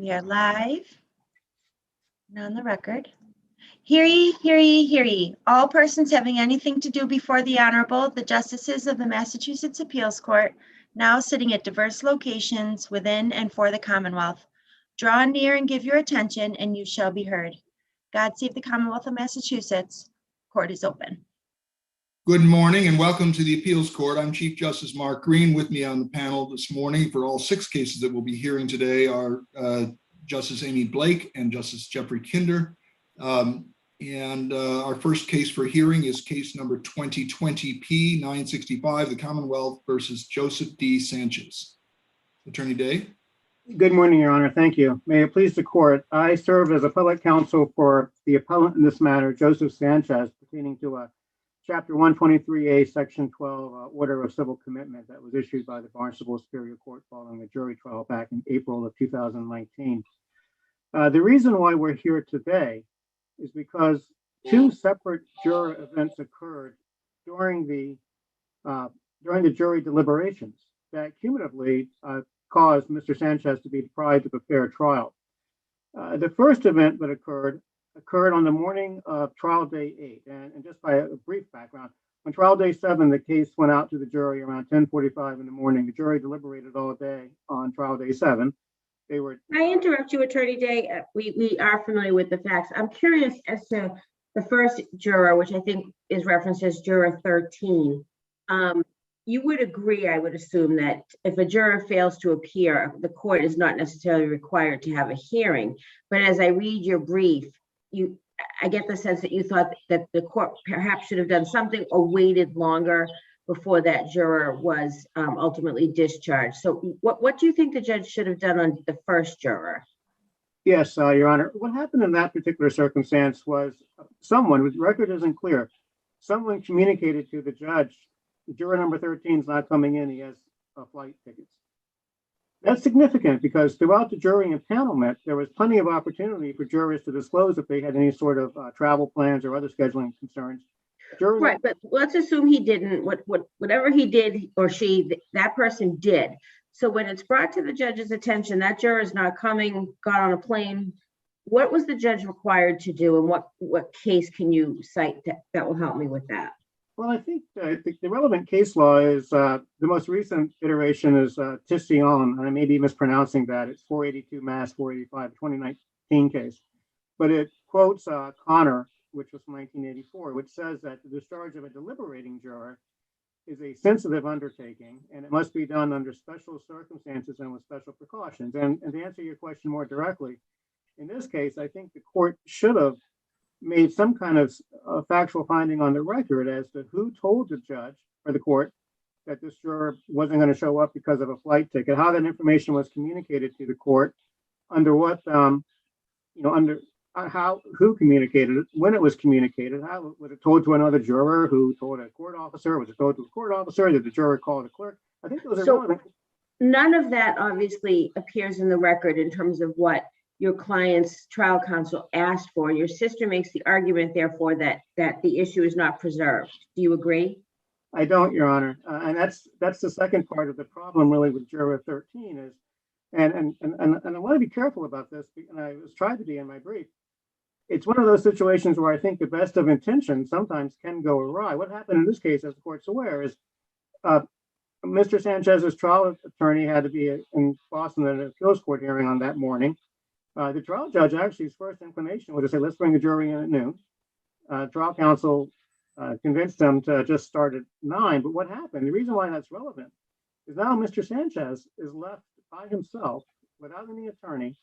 We are live and on the record. Hear ye, hear ye, hear ye. All persons having anything to do before the Honorable, the Justices of the Massachusetts Appeals Court, now sitting at diverse locations within and for the Commonwealth. Draw near and give your attention, and you shall be heard. God save the Commonwealth of Massachusetts. Court is open. Good morning and welcome to the Appeals Court. I'm Chief Justice Mark Green. With me on the panel this morning for all 6 cases that we'll be hearing today are Justice Amy Blake and Justice Jeffrey Kinder. Our first case for hearing is case number 2020 P965, the Commonwealth versus Joseph D. Sanchez. Attorney Day. Good morning, Your Honor. Thank you. May it please the court, I serve as appellate counsel for the appellant in this matter, Joseph Sanchez, pertaining to a Chapter 123A, Section 12 Order of Civil Commitment that was issued by the Barnstable Superior Court following a jury trial back in April of 2019. The reason why we're here today is because 2 separate juror events occurred during the jury deliberations that cumulatively caused Mr. Sanchez to be deprived of a fair trial. The first event that occurred on the morning of trial day 8. And just by a brief background, on trial day 7, the case went out to the jury around 10:45 in the morning. The jury deliberated all day on trial day 7. Can I interrupt you, Attorney Day? We are familiar with the facts. I'm curious as to the first juror, which I think is referenced as juror 13. You would agree, I would assume, that if a juror fails to appear, the court is not necessarily required to have a hearing. But as I read your brief, I get the sense that you thought that the court perhaps should have done something or waited longer before that juror was ultimately discharged. So what do you think the judge should have done on the first juror? Yes, Your Honor. What happened in that particular circumstance was someone, whose record isn't clear, someone communicated to the judge, juror number 13 is not coming in, he has flight tickets. That's significant because throughout the jury and panel met, there was plenty of opportunity for jurors to disclose if they had any sort of travel plans or other scheduling concerns. Right, but let's assume he didn't. Whatever he did or she, that person did. So when it's brought to the judge's attention, that juror is not coming, got on a plane. What was the judge required to do, and what case can you cite that will help me with that? Well, I think the relevant case law is the most recent iteration is Tissyon, and I may be mispronouncing that. It's 482 Mass 485, 2019 case. But it quotes Connor, which was from 1984, which says that the discharge of a deliberating juror is a sensitive undertaking, and it must be done under special circumstances and with special precautions. And to answer your question more directly, in this case, I think the court should have made some kind of factual finding on the record as to who told the judge or the court that this juror wasn't going to show up because of a flight ticket, how that information was communicated to the court, under what, who communicated it, when it was communicated, how was it told to another juror, who told a court officer, was it told to a court officer, did the juror call the clerk? I think those are relevant. None of that obviously appears in the record in terms of what your client's trial counsel asked for. Your sister makes the argument, therefore, that the issue is not preserved. Do you agree? I don't, Your Honor. And that's the second part of the problem, really, with juror 13 is, and I want to be careful about this, and I was trying to be in my brief. It's one of those situations where I think the best of intentions sometimes can go awry. What happened in this case, as the court's aware, is Mr. Sanchez's trial attorney had to be in Boston at an appeals court hearing on that morning. The trial judge actually's first inclination was to say, let's bring the jury in at noon. Trial counsel convinced them to just start at 9. But what happened, the reason why that's relevant, is now Mr. Sanchez is left by himself without any attorney,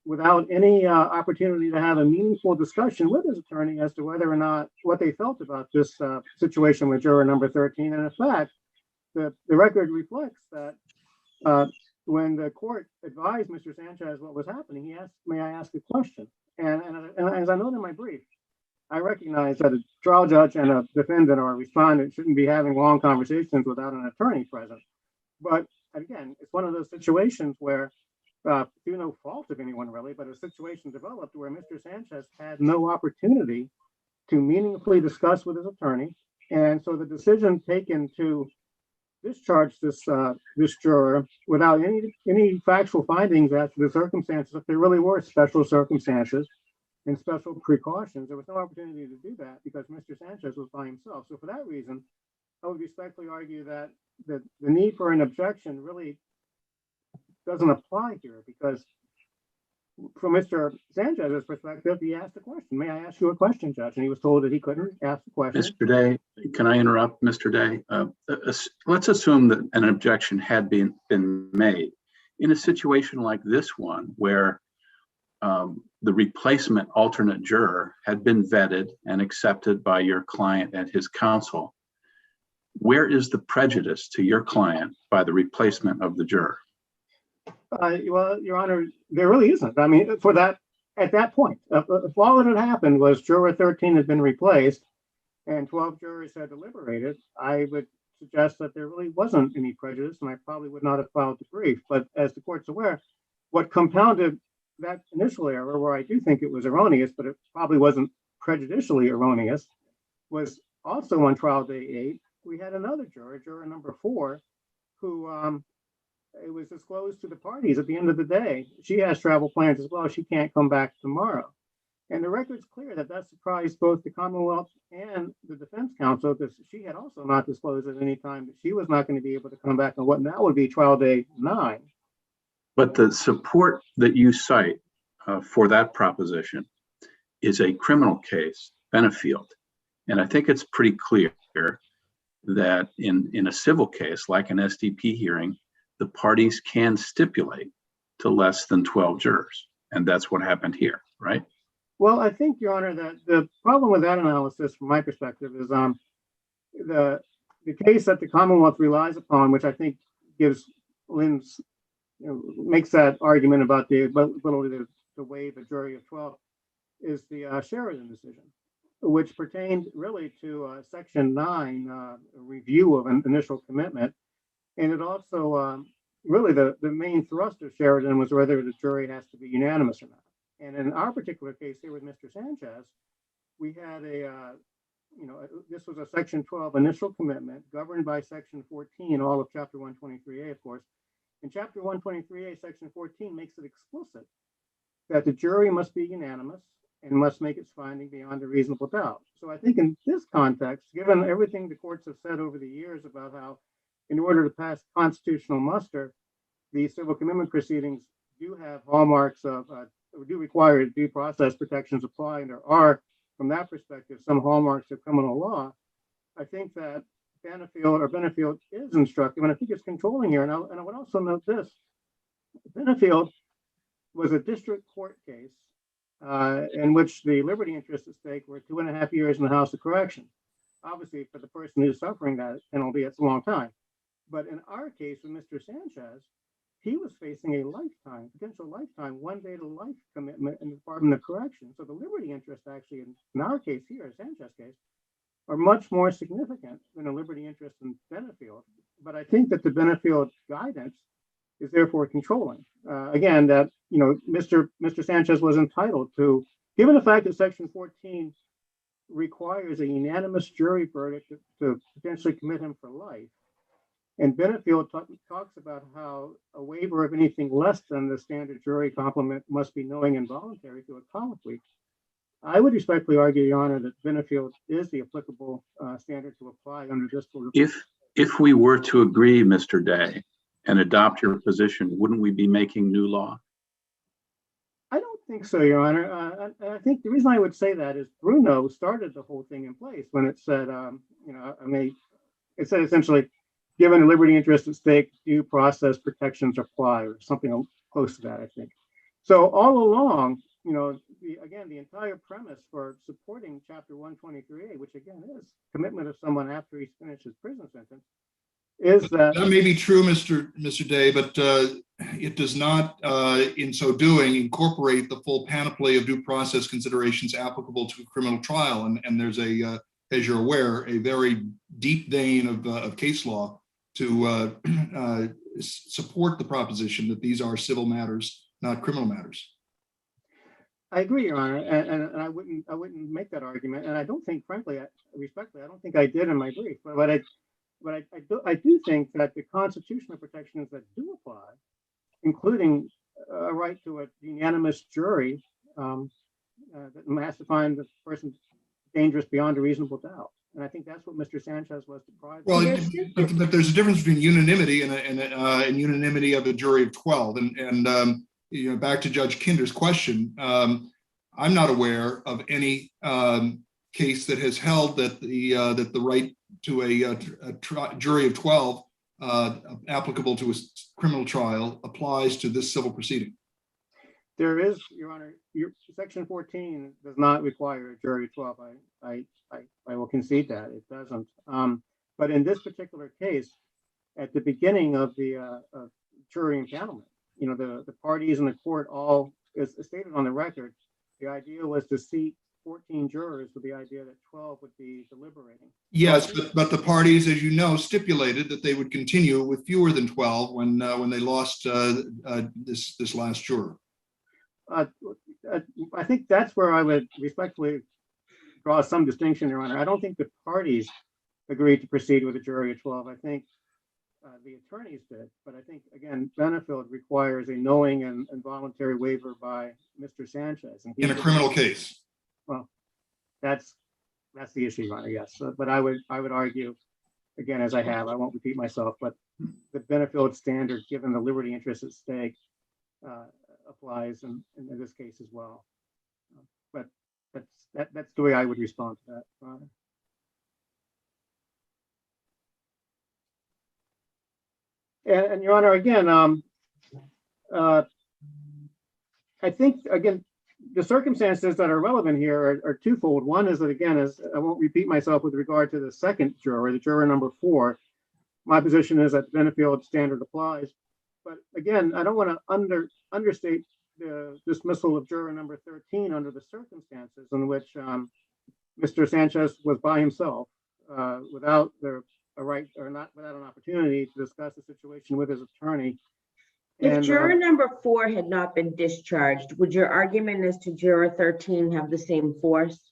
without any opportunity to have a meaningful discussion with his attorney as to whether or not what they felt about this situation with juror number 13. And in fact, the record reflects that when the court advised Mr. Sanchez what was happening, he asked, may I ask a question? And as I noted in my brief, I recognize that a trial judge and a defendant or a respondent shouldn't be having long conversations without an attorney present. But again, it's one of those situations where, through no fault of anyone really, but a situation developed where Mr. Sanchez had no opportunity to meaningfully discuss with his attorney. And so the decision taken to discharged this juror without any factual findings as to the circumstances, if there really were special circumstances and special precautions. There was no opportunity to do that because Mr. Sanchez was by himself. So for that reason, I would respectfully argue that the need for an objection really doesn't apply here, because from Mr. Sanchez's perspective, he asked a question. May I ask you a question, Judge? And he was told that he couldn't ask the question. Mr. Day, can I interrupt, Mr. Day? Let's assume that an objection had been made. In a situation like this one, where the replacement alternate juror had been vetted and accepted by your client and his counsel, where is the prejudice to your client by the replacement of the juror? Well, Your Honor, there really isn't. I mean, for that, at that point, if all that had happened was juror 13 had been replaced and 12 jurors had deliberated, I would suggest that there really wasn't any prejudice, and I probably would not have filed the brief. But as the court's aware, what compounded that initial error, where I do think it was erroneous, but it probably wasn't prejudicially erroneous, was also on trial day 8. We had another juror, juror number 4, who it was disclosed to the parties at the end of the day. She has travel plans as well. She can't come back tomorrow. And the record's clear that that surprised both the Commonwealth and the defense counsel, because she had also not disclosed at any time that she was not going to be able to come back on what now would be trial day 9. But the support that you cite for that proposition is a criminal case, Benefield. And I think it's pretty clear that in a civil case, like an SDP hearing, the parties can stipulate to less than 12 jurors. And that's what happened here, right? Well, I think, Your Honor, that the problem with that analysis, from my perspective, is the case that the Commonwealth relies upon, which I think gives Lynn's, makes that argument about the ability to waive a jury of 12, is the Sheridan decision, which pertained really to Section 9, review of an initial commitment. And it also, really the main thrust of Sheridan was whether the jury has to be unanimous or not. And in our particular case here with Mr. Sanchez, we had this was a Section 12 initial commitment governed by Section 14, all of Chapter 123A, of course. And Chapter 123A, Section 14 makes it explicit that the jury must be unanimous and must make its finding beyond a reasonable doubt. So I think in this context, given everything the courts have said over the years about how in order to pass constitutional muster, the civil commitment proceedings do have hallmarks of, do require due process protections apply, and there are, from that perspective, some hallmarks of criminal law. I think that Benefield is instructive, and I think it's controlling here. And I would also note this: Benefield was a district court case in which the liberty interests at stake were 2.5 years in the House of Correction. Obviously, for the person who's suffering that penalty, it's a long time. But in our case with Mr. Sanchez, he was facing a potential lifetime, 1 day to life commitment in the Department of Correction. So the liberty interests actually in our case here, Sanchez case, are much more significant than a liberty interest in Benefield. But I think that the Benefield guidance is therefore controlling. Again, that Mr. Sanchez was entitled to, given the fact that Section 14 requires a unanimous jury verdict to potentially commit him for life. And Benefield talks about how a waiver of anything less than the standard jury complement must be knowing and voluntary to a colloquy. I would respectfully argue, Your Honor, that Benefield is the applicable standard to apply under this. If we were to agree, Mr. Day, and adopt your position, wouldn't we be making new law? I don't think so, Your Honor. I think the reason I would say that is Bruno started the whole thing in place when it said, it said essentially, given a liberty interest at stake, due process protections apply, or something close to that, I think. So all along, the entire premise for supporting Chapter 123A, which again is commitment of someone after he's finished his prison sentence, is that may be true, Mr. Day, but it does not, in so doing, incorporate the full panoply of due process considerations applicable to a criminal trial. And there's as you're aware, a very deep vein of case law to support the proposition that these are civil matters, not criminal matters. I agree, Your Honor, and I wouldn't make that argument, and I don't think, frankly, respectfully, I don't think I did in my brief. But But I do think that the constitutional protections that do apply, including a right to a unanimous jury that has to find the person dangerous beyond a reasonable doubt. And I think that's what Mr. Sanchez was deprived Well, of. but there's a difference between unanimity and unanimity of a jury of 12. And you know, back to Judge Kinder's question, I'm not aware of any case that has held that the right to a jury of 12 applicable to a criminal trial applies to this civil proceeding. There is, Your Honor, Section 14 does not require a jury of 12. I will concede that it doesn't. But in this particular case, at the beginning of the jury impanelment, you know, the parties in the court all, as stated on the record, the idea was to seat 14 jurors with the idea that 12 would be deliberating. Yes, but the parties, as you know, stipulated that they would continue with fewer than 12 when they lost this last juror. I think that's where I would respectfully draw some distinction, Your Honor. I don't think the parties agreed to proceed with a jury of 12. I think the attorneys did, but I think, again, Benefield requires a knowing and voluntary waiver by Mr. Sanchez. And In a criminal case. Well, that's the issue, Your Honor, yes. But I would argue, again, as I have, I won't repeat myself, but the Benefield standard, given the liberty interest at stake, applies in this case as well. But that's the way I would respond to that, Your Honor. And Your Honor, again, I think, again, the circumstances that are relevant here are twofold. One is that, again, as I won't repeat myself with regard to the second juror, the juror number 4, my position is that the Benefield standard applies. But again, I don't want to understate the dismissal of juror number 13 under the circumstances in which Mr. Sanchez was by himself without a right or not without an opportunity to discuss the situation with his attorney. If juror number 4 had not been discharged, would your argument as to juror 13 have the same force?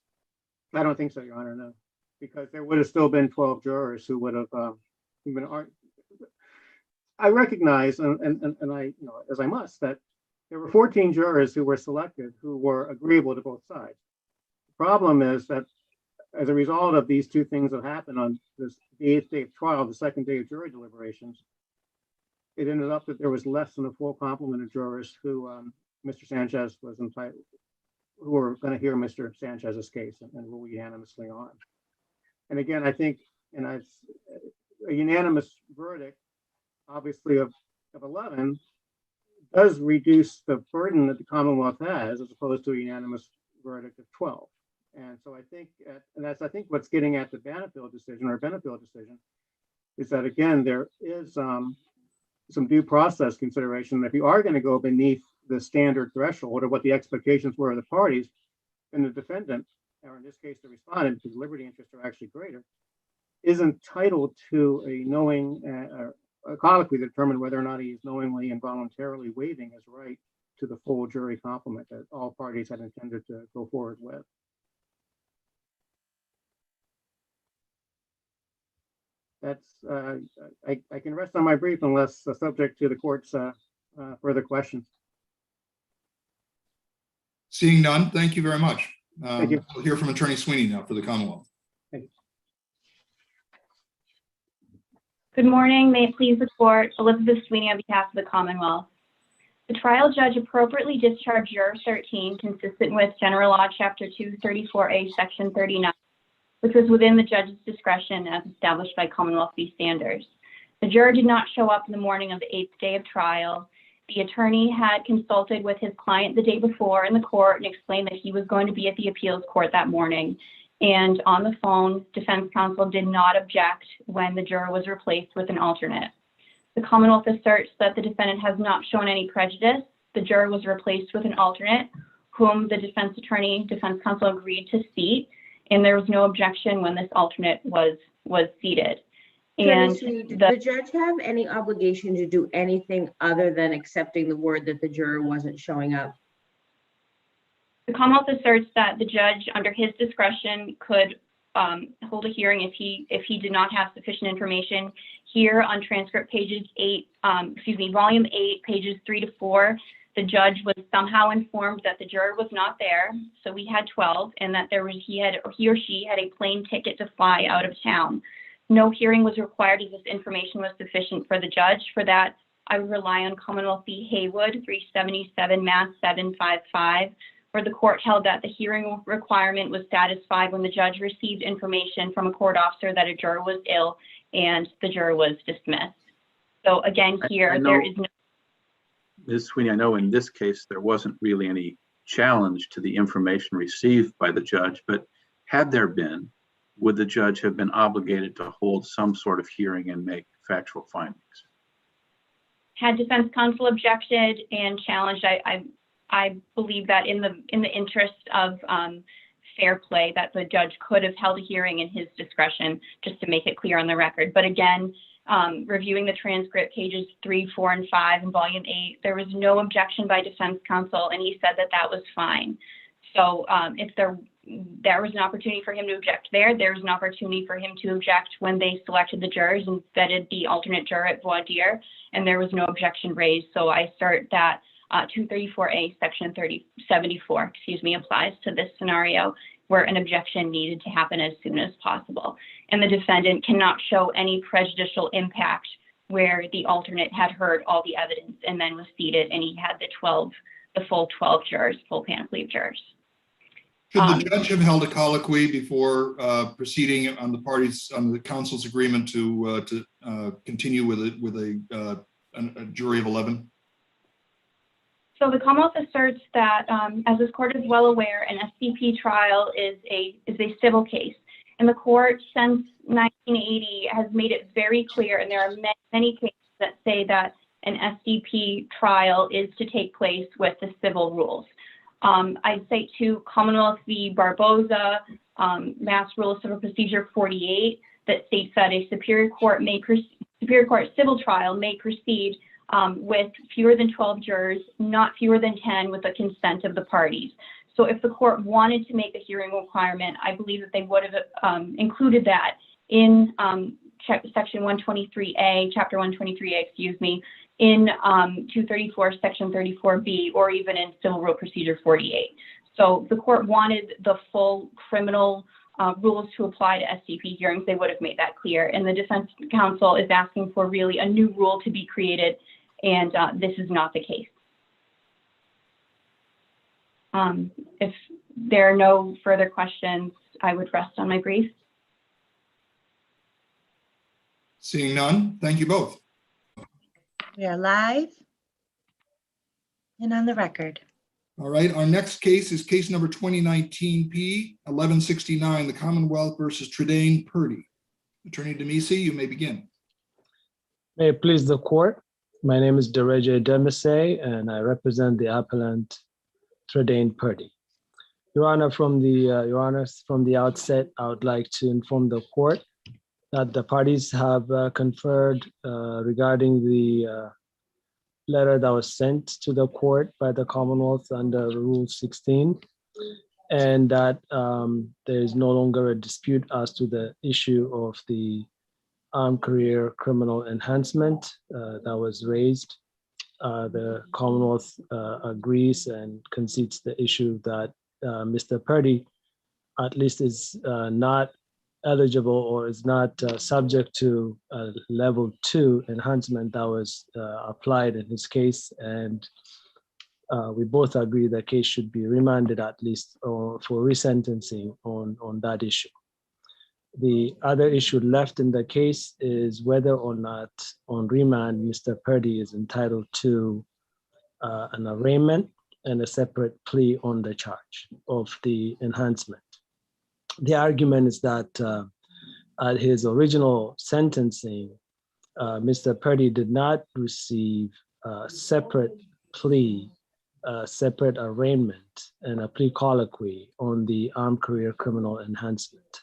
I don't think so, Your Honor, no, because there would have still been 12 jurors who would have been. I recognize, and I, you know, as I must, that there were 14 jurors who were selected who were agreeable to both sides. The problem is that as a result of these two things that happened on the 8th day of trial, the second day of jury deliberations, it ended up that there was less than a full complement of jurors who Mr. Sanchez was entitled, who were going to hear Mr. Sanchez's case and rule unanimously on. And again, I think, and a unanimous verdict, obviously of 11, does reduce the burden that the Commonwealth has as opposed to a unanimous verdict of 12. And so I think, and that's I think what's getting at the Benefield decision is that, again, there is some due process consideration. If you are going to go beneath the standard threshold or what the expectations were of the parties, then the defendant, or in this case the respondent, whose liberty interests are actually greater, is entitled to a knowing a colloquy to determine whether or not he is knowingly and voluntarily waiving his right to the full jury complement that all parties had intended to go forward with. That's I can rest on my brief unless subject to the court's further questions. Seeing none, thank you very much. Thank you. We'll hear from Attorney Sweeney now for the Commonwealth. Good morning. May it please the court, Elizabeth Sweeney on behalf of the Commonwealth. The trial judge appropriately discharged juror 13 consistent with General Law Chapter 234A, Section 39, which was within the judge's discretion as established by Commonwealth v. Sanders. The juror did not show up in the morning of the 8th day of trial. The attorney had consulted with his client the day before in the court and explained that he was going to be at the appeals court that morning. And on the phone, defense counsel did not object when the juror was replaced with an alternate. The Commonwealth asserts that the defendant has not shown any prejudice. The juror was replaced with an alternate whom the defense counsel agreed to seat, and there was no objection when this alternate was seated. And did the judge have any obligation to do anything other than accepting the word that the juror wasn't showing up? The Commonwealth asserts that the judge, under his discretion, could hold a hearing if he did not have sufficient information. Here on transcript pages volume 8, pages 3 to 4, the judge was somehow informed that the juror was not there, so we had 12, and that he or she had a plane ticket to fly out of town. No hearing was required as this information was sufficient for the judge. For that, I would rely on Commonwealth v. Haywood, 377 Mass 755, where the court held that the hearing requirement was satisfied when the judge received information from a court officer that a juror was ill and the juror was dismissed. So again, here, there is no. Ms. Sweeney, I know in this case, there wasn't really any challenge to the information received by the judge, but had there been, would the judge have been obligated to hold some sort of hearing and make factual findings? Had defense counsel objected and challenged, I believe that in the interest of fair play, that the judge could have held a hearing in his discretion, just to make it clear on the record. But again, reviewing the transcript, pages 3, 4, and 5 in volume 8, there was no objection by defense counsel, and he said that that was fine. So if there was an opportunity for him to object there was an opportunity for him to object when they selected the jurors and vetted the alternate juror at voir dire, and there was no objection raised. So I start that 234A, section 74, applies to this scenario where an objection needed to happen as soon as possible. And the defendant cannot show any prejudicial impact where the alternate had heard all the evidence and then was seated and he had the full 12 jurors, full panoply of jurors. Should the judge have held a colloquy before proceeding on the counsel's agreement to continue with a jury of 11? So the Commonwealth asserts that, as this court is well aware, an SCP trial is a civil case, and the court since 1980 has made it very clear, and there are many cases that say that an SCP trial is to take place with the civil rules. I'd say to Commonwealth v. Barboza, Mass Rule of Civil Procedure 48, that states that a Superior Court civil trial may proceed with fewer than 12 jurors, not fewer than 10, with the consent of the parties. So if the court wanted to make a hearing requirement, I believe that they would have included that in section 123A, chapter 123A, in 234, section 34B, or even in Civil Rule Procedure 48. So the court wanted the full criminal rules to apply to SCP hearings. They would have made that clear. And the defense counsel is asking for really a new rule to be created, and this is not the case. If there are no further questions, I would rest on my brief. Seeing none, thank you both. We are live and on the record. All right, our next case is case number 2019 P 1169, the Commonwealth versus TREDANE PURDY. Attorney Demisi, you may begin. May it please the court. My name is Dereje Demise, and I represent the appellant TREDANE PURDY. Your Honor, from the outset, I would like to inform the court that the parties have conferred regarding the letter that was sent to the court by the Commonwealth under Rule 16, and that there is no longer a dispute as to the issue of the armed career criminal enhancement that was raised. The Commonwealth agrees and concedes the issue that Mr. Purdy at least is not eligible or is not subject to a level 2 enhancement that was applied in his case. And we both agree the case should be remanded at least for resentencing on that issue. The other issue left in the case is whether or not on remand, Mr. Purdy is entitled to an arraignment and a separate plea on the charge of the enhancement. The argument is that at his original sentencing, Mr. Purdy did not receive a separate plea, separate arraignment, and a plea colloquy on the armed career criminal enhancement.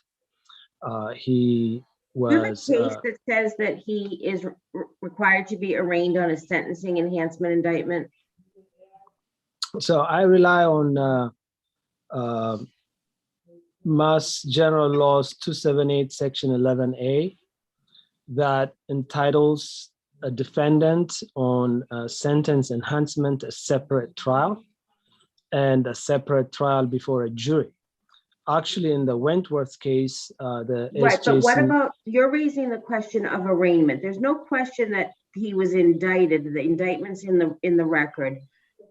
He was— Do you have a case that says that he is required to be arraigned on a sentencing enhancement indictment? So I rely on Mass General Laws 278, Section 11A, that entitles a defendant on a sentence enhancement a separate trial and a separate trial before a jury. Actually, in the Wentworth case, the Right, but what SJC about, you're raising the question of arraignment. There's no question that he was indicted, the indictment's in the record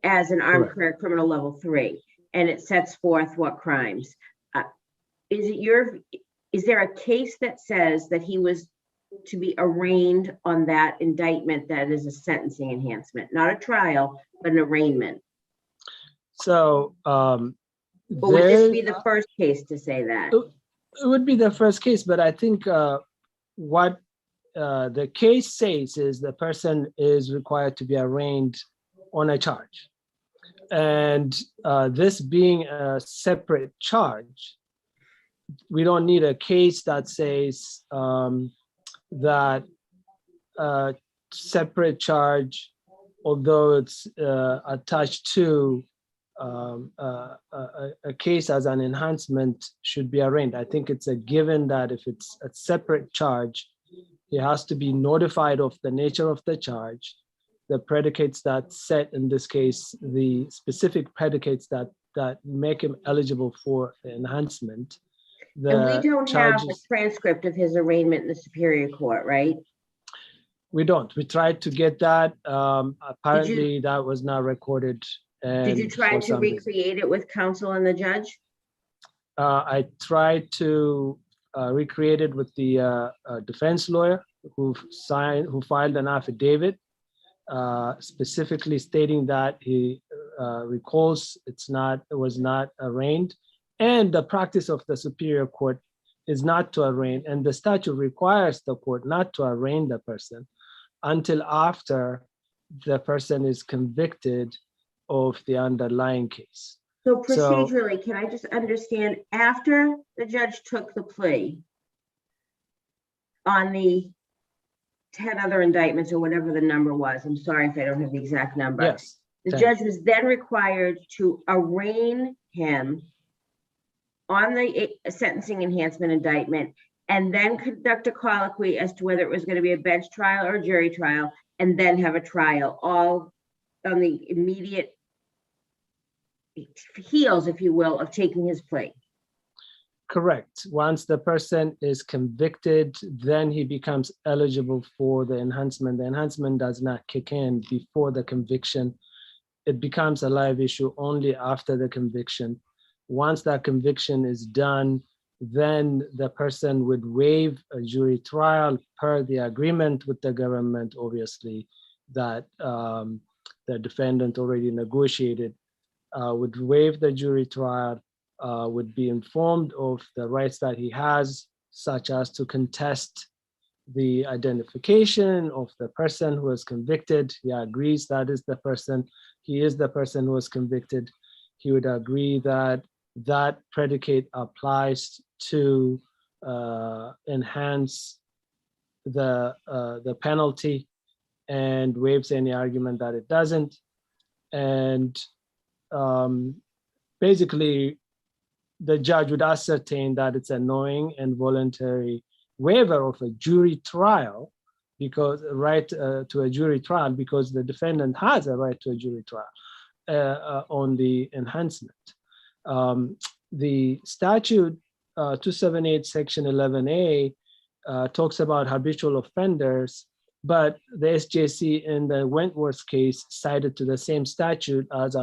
as an armed Correct. career criminal level 3, and it sets forth what crimes. Is there a case that says that he was to be arraigned on that indictment that is a sentencing enhancement, not a trial, but an arraignment? So Or would this be the first case to say that? it would be the first case, but I think what the case says is the person is required to be arraigned on a charge. And this being a separate charge, we don't need a case that says that a separate charge, although it's attached to a case as an enhancement, should be arraigned. I think it's a given that if it's a separate charge, he has to be notified of the nature of the charge, the predicates that set, in this case, the specific predicates that make him eligible for the enhancement. And we don't have a transcript of his arraignment in the Superior Court, right? We don't. We tried to get that. Apparently, that was not recorded. Did you try to recreate it with counsel and the judge? I tried to recreate it with the defense lawyer who filed an affidavit, specifically stating that he recalls it was not arraigned, and the practice of the Superior Court is not to arraign, and the statute requires the court not to arraign the person until after the person is convicted of the underlying case. So procedurally, can I just understand, after the judge took the plea on the 10 other indictments or whatever the number was, I'm sorry if I don't have the exact number. Yes. The judge was then required to arraign him on the sentencing enhancement indictment and then conduct a colloquy as to whether it was going to be a bench trial or a jury trial, and then have a trial, all on the immediate heels, if you will, of taking his plea. Correct. Once the person is convicted, then he becomes eligible for the enhancement. The enhancement does not kick in before the conviction. It becomes a live issue only after the conviction. Once that conviction is done, then the person would waive a jury trial per the agreement with the government, obviously, that the defendant already negotiated, would waive the jury trial, would be informed of the rights that he has, such as to contest the identification of the person who was convicted. He agrees that is the person, he is the person who was convicted. He would agree that that predicate applies to enhance the penalty, and waives any argument that it doesn't. And basically, the judge would ascertain that it's a knowing and voluntary waiver of a jury trial, because right to a jury trial, because the defendant has a right to a jury trial on the enhancement. The statute 278 section 11A talks about habitual offenders, but the SJC in the Wentworth case cited to the same statute as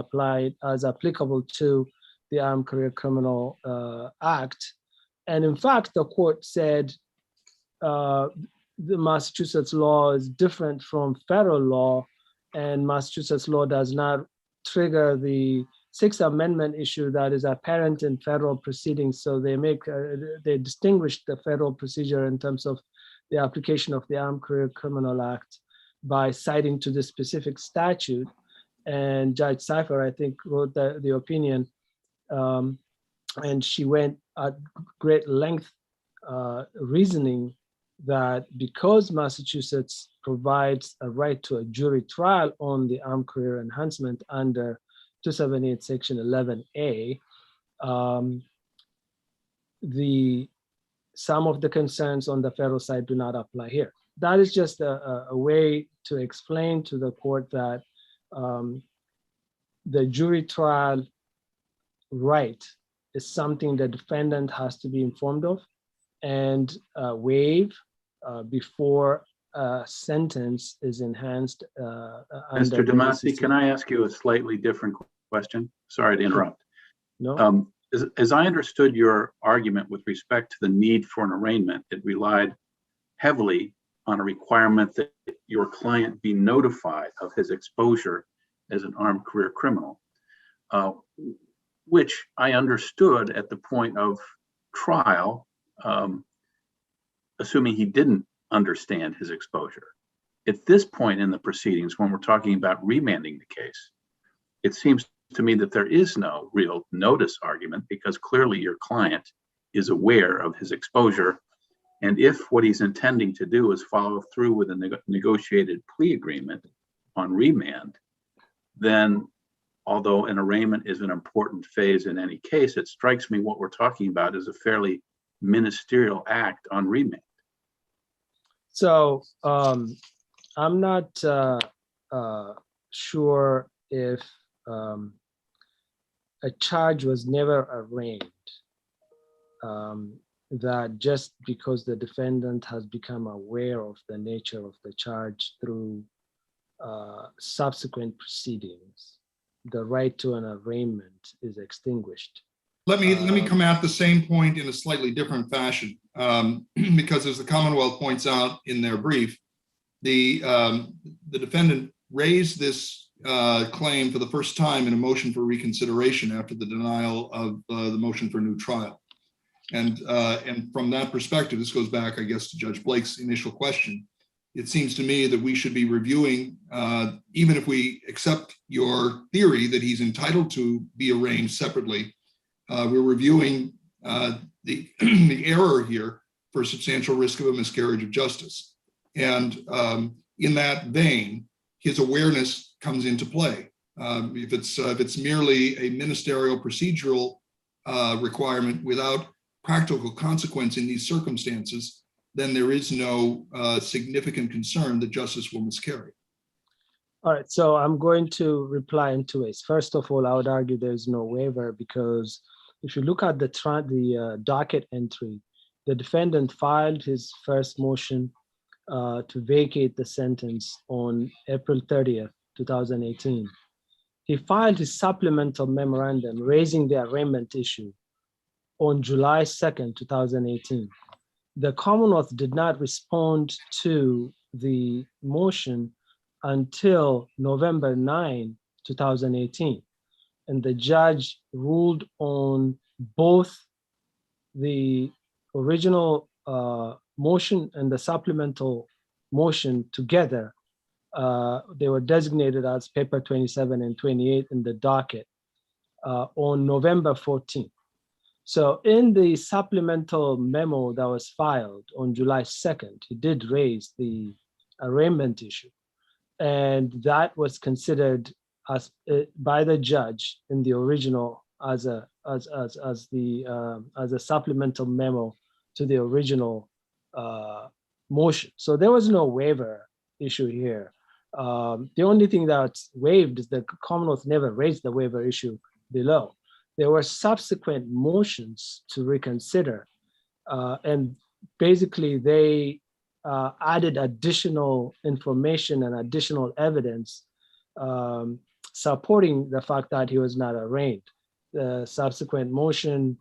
applicable to the Armed Career Criminal Act. And in fact, the court said the Massachusetts law is different from federal law, and Massachusetts law does not trigger the Sixth Amendment issue that is apparent in federal proceedings. So they distinguish the federal procedure in terms of the application of the Armed Career Criminal Act by citing to the specific statute. And Judge Cipher, I think, wrote the opinion, and she went at great length reasoning that because Massachusetts provides a right to a jury trial on the armed career enhancement under 278 section 11A, some of the concerns on the federal side do not apply here. That is just a way to explain to the court that the jury trial right is something the defendant has to be informed of and waive before a sentence is enhanced. Mr. Damasi, can I ask you a slightly different question? Sorry to interrupt. No. As I understood your argument with respect to the need for an arraignment, it relied heavily on a requirement that your client be notified of his exposure as an armed career criminal, which I understood at the point of trial, assuming he didn't understand his exposure. At this point in the proceedings, when we're talking about remanding the case, it seems to me that there is no real notice argument because clearly your client is aware of his exposure. And if what he's intending to do is follow through with a negotiated plea agreement on remand, then although an arraignment is an important phase in any case, it strikes me what we're talking about is a fairly ministerial act on remand. So I'm not sure if a charge was never arraigned, that just because the defendant has become aware of the nature of the charge through subsequent proceedings, the right to an arraignment is extinguished. Let me come at the same point in a slightly different fashion, because as the Commonwealth points out in their brief, the defendant raised this claim for the first time in a motion for reconsideration after the denial of the motion for new trial. And from that perspective, this goes back, I guess, to Judge Blake's initial question. It seems to me that we should be reviewing, even if we accept your theory that he's entitled to be arraigned separately, we're reviewing the error here for substantial risk of a miscarriage of justice. And in that vein, his awareness comes into play. If it's merely a ministerial procedural requirement without practical consequence in these circumstances, then there is no significant concern that justice will miscarry. All right, so I'm going to reply in two ways. First of all, I would argue there's no waiver because if you look at the docket entry, the defendant filed his first motion to vacate the sentence on April 30th, 2018. He filed his supplemental memorandum raising the arraignment issue on July 2nd, 2018. The Commonwealth did not respond to the motion until November 9, 2018. And the judge ruled on both the original motion and the supplemental motion together. They were designated as paper 27 and 28 in the docket on November 14th. So in the supplemental memo that was filed on July 2nd, he did raise the arraignment issue. And that was considered as by the judge in the original as a supplemental memo to the original motion. So there was no waiver issue here. The only thing that's waived is the Commonwealth never raised the waiver issue below. There were subsequent motions to reconsider, and basically they added additional information and additional evidence supporting the fact that he was not arraigned. The subsequent motion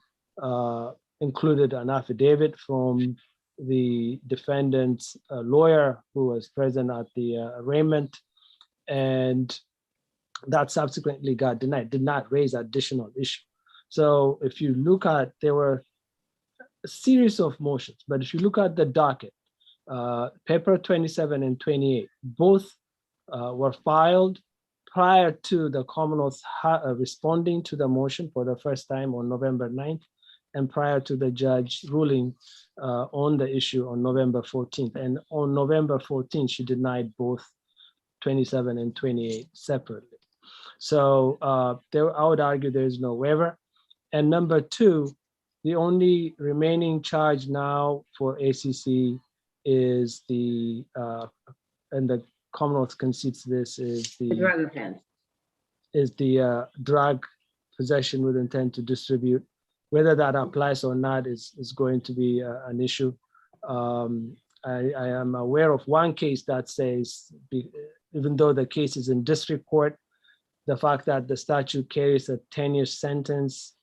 included an affidavit from the defendant's lawyer who was present at the arraignment, and that subsequently got denied, did not raise additional issue. So if you look at, there were a series of motions, but if you look at the docket, paper 27 and 28, both were filed prior to the Commonwealth responding to the motion for the first time on November 9th, and prior to the judge ruling on the issue on November 14th. And on November 14th, she denied both 27 and 28 separately. So I would argue there is no waiver. And number two, the only remaining charge now for ACC is the, and the Commonwealth concedes this, is The drug offense. Drug possession with intent to distribute. Whether that applies or not is going to be an issue. I am aware of one case that says, even though the case is in district court, the fact that the statute carries a 10-year sentence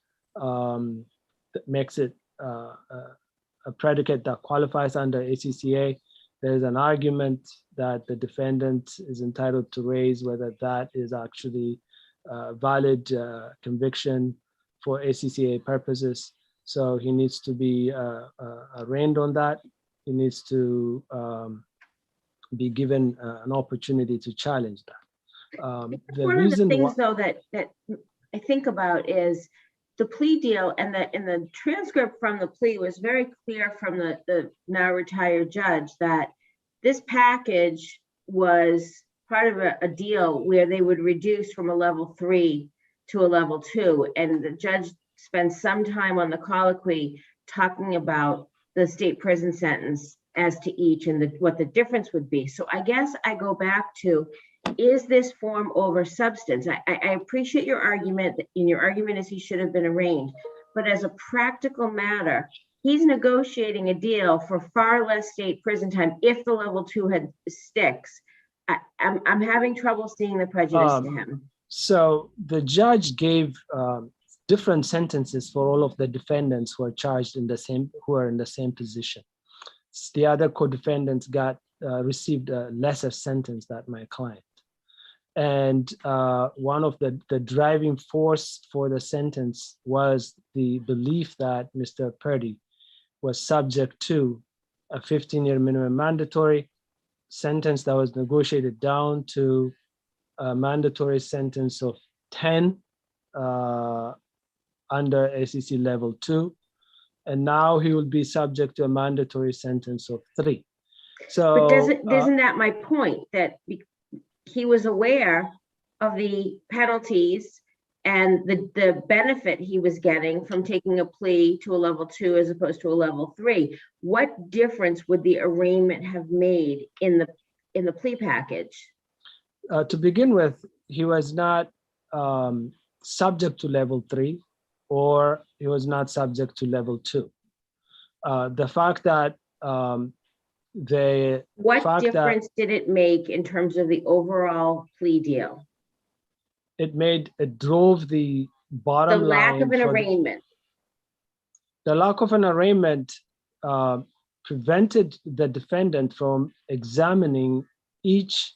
that makes it a predicate that qualifies under ACCA. There's an argument that the defendant is entitled to raise whether that is actually a valid conviction for ACCA purposes. So he needs to be arraigned on that. He needs to be given an opportunity to challenge that. One of the things, though, that I think about is the plea deal, and the transcript from the plea was very clear from the now retired judge that this package was part of a deal where they would reduce from a level 3 to a level 2. And the judge spent some time on the colloquy talking about the state prison sentence as to each and what the difference would be. So I guess I go back to, is this form over substance? I appreciate your argument, and your argument is he should have been arraigned. But as a practical matter, he's negotiating a deal for far less state prison time if the level 2 sticks. I'm having trouble seeing the prejudice to him. So the judge gave different sentences for all of the defendants who are charged in the same, who are in the same position. The other co-defendants received a lesser sentence than my client. And one of the driving force for the sentence was the belief that Mr. Purdy was subject to a 15-year minimum mandatory sentence that was negotiated down to a mandatory sentence of 10 under ACC level 2. And now he will be subject to a mandatory sentence of 3. So, but isn't that my point, that he was aware of the penalties and the benefit he was getting from taking a plea to a level 2 as opposed to a level 3? What difference would the arraignment have made in the plea package? To begin with, he was not subject to level 3, or he was not subject to level 2. The fact that what difference did it make in terms of the overall plea deal? It drove the bottom line. The lack of an arraignment. The lack of an arraignment prevented the defendant from examining each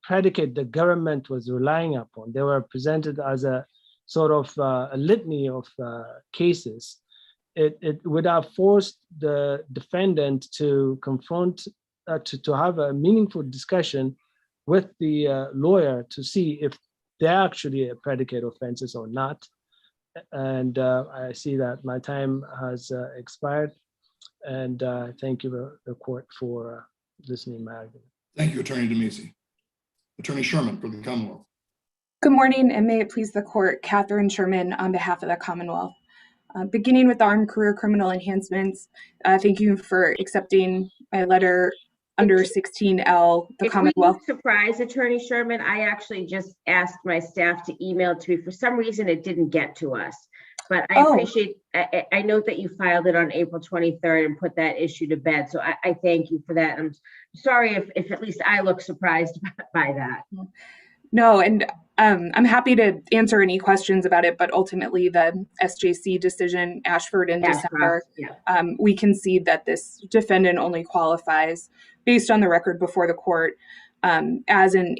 predicate the government was relying upon. They were presented as a sort of a litany of cases. It would have forced the defendant to confront, to have a meaningful discussion with the lawyer to see if they're actually a predicate offenses or not. And I see that my time has expired. And thank you, the court, for listening to my argument. Thank you, Attorney DeMasi. Attorney Sherman for the Commonwealth. Good morning, and may it please the court, Catherine Sherman on behalf of the Commonwealth. Beginning with the Armed Career Criminal Enhancements, thank you for accepting my letter under 16L, the Commonwealth. Surprise, Attorney Sherman, I actually just asked my staff to email to me. For some reason, it didn't get to us. But I appreciate, I note that you filed it on April 23rd and put that issue to bed. So I thank you for that. I'm sorry if at least I look surprised by that. No, and I'm happy to answer any questions about it, but ultimately the SJC decision, Ashford in December, we concede that this defendant only qualifies based on the record before the court as an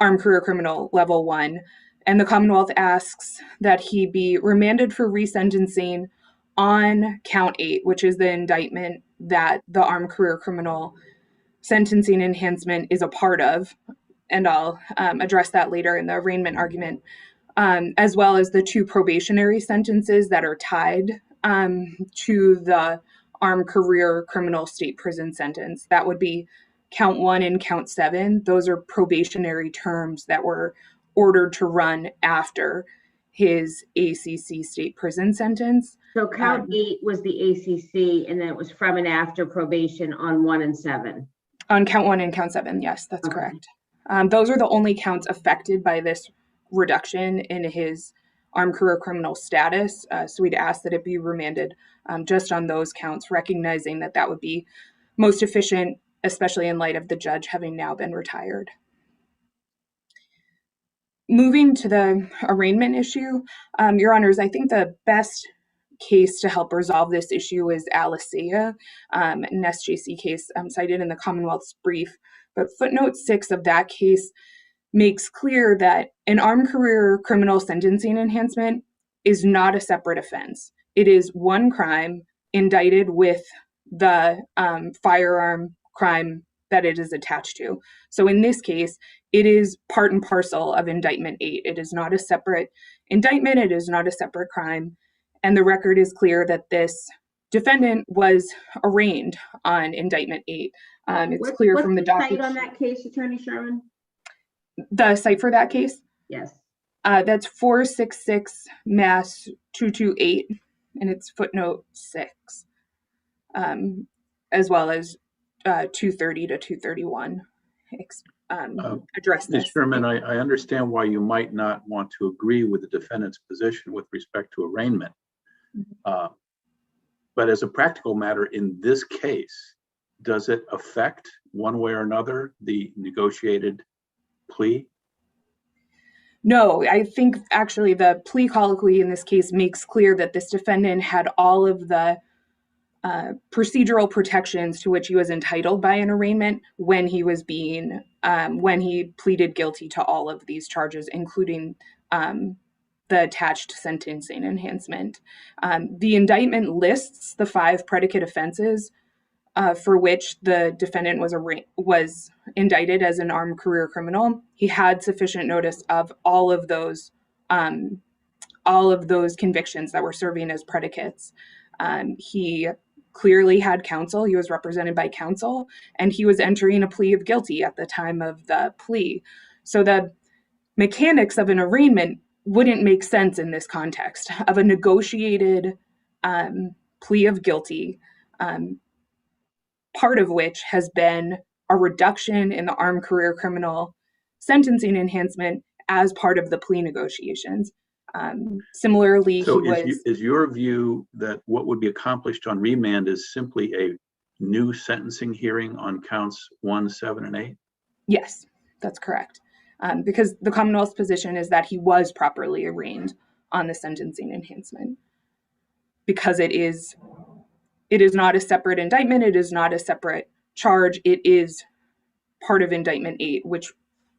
armed career criminal level 1. And the Commonwealth asks that he be remanded for resentencing on count 8, which is the indictment that the armed career criminal sentencing enhancement is a part of. And I'll address that later in the arraignment argument, as well as the 2 probationary sentences that are tied to the armed career criminal state prison sentence. That would be count 1 and count 7. Those are probationary terms that were ordered to run after his ACC state prison sentence. So count 8 was the ACC, and then it was from and after probation on 1 and 7. On count 1 and count 7, yes, that's Okay. correct. Those are the only counts affected by this reduction in his armed career criminal status. So we'd ask that it be remanded just on those counts, recognizing that that would be most efficient, especially in light of the judge having now been retired. Moving to the arraignment issue, Your Honors, I think the best case to help resolve this issue is Alisea, an SJC case cited in the Commonwealth's brief. But footnote 6 of that case makes clear that an armed career criminal sentencing enhancement is not a separate offense. It is one crime indicted with the firearm crime that it is attached to. So in this case, it is part and parcel of indictment 8. It is not a separate indictment. It is not a separate crime. And the record is clear that this defendant was arraigned on indictment 8. It's clear from the docket. What's the site on that case, Attorney Sherman? The site for that case? Yes. That's 466 Mass 228, and it's footnote 6, as well as 230 to 231 address this. Mr. Sherman, I understand why you might not want to agree with the defendant's position with respect to arraignment. But as a practical matter in this case, does it affect one way or another the negotiated plea? No, I think actually the plea colloquy in this case makes clear that this defendant had all of the procedural protections to which he was entitled by an arraignment when he was being, when he pleaded guilty to all of these charges, including the attached sentencing enhancement. The indictment lists the 5 predicate offenses for which the defendant was indicted as an armed career criminal. He had sufficient notice of all of those convictions that were serving as predicates. He clearly had counsel. He was represented by counsel, and he was entering a plea of guilty at the time of the plea. So the mechanics of an arraignment wouldn't make sense in this context of a negotiated plea of guilty, part of which has been a reduction in the armed career criminal sentencing enhancement as part of the plea negotiations. Similarly, so is your view that what would be accomplished on remand is simply a new sentencing hearing on counts 1, 7, and 8? Yes, that's correct. Because the Commonwealth's position is that he was properly arraigned on the sentencing enhancement. Because it is not a separate indictment, it is not a separate charge, it is part of indictment 8, which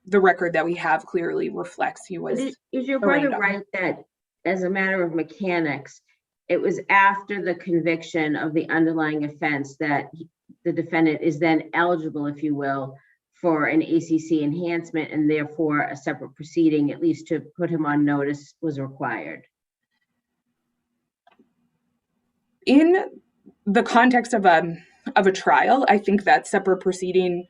the record that we have clearly reflects he was. Is your brother right that as a matter of mechanics, it was after the conviction of the underlying offense that the defendant is then eligible, if you will, for an ACC enhancement, and therefore a separate proceeding, at least to put him on notice, was required? In the context of a trial, I think that separate proceeding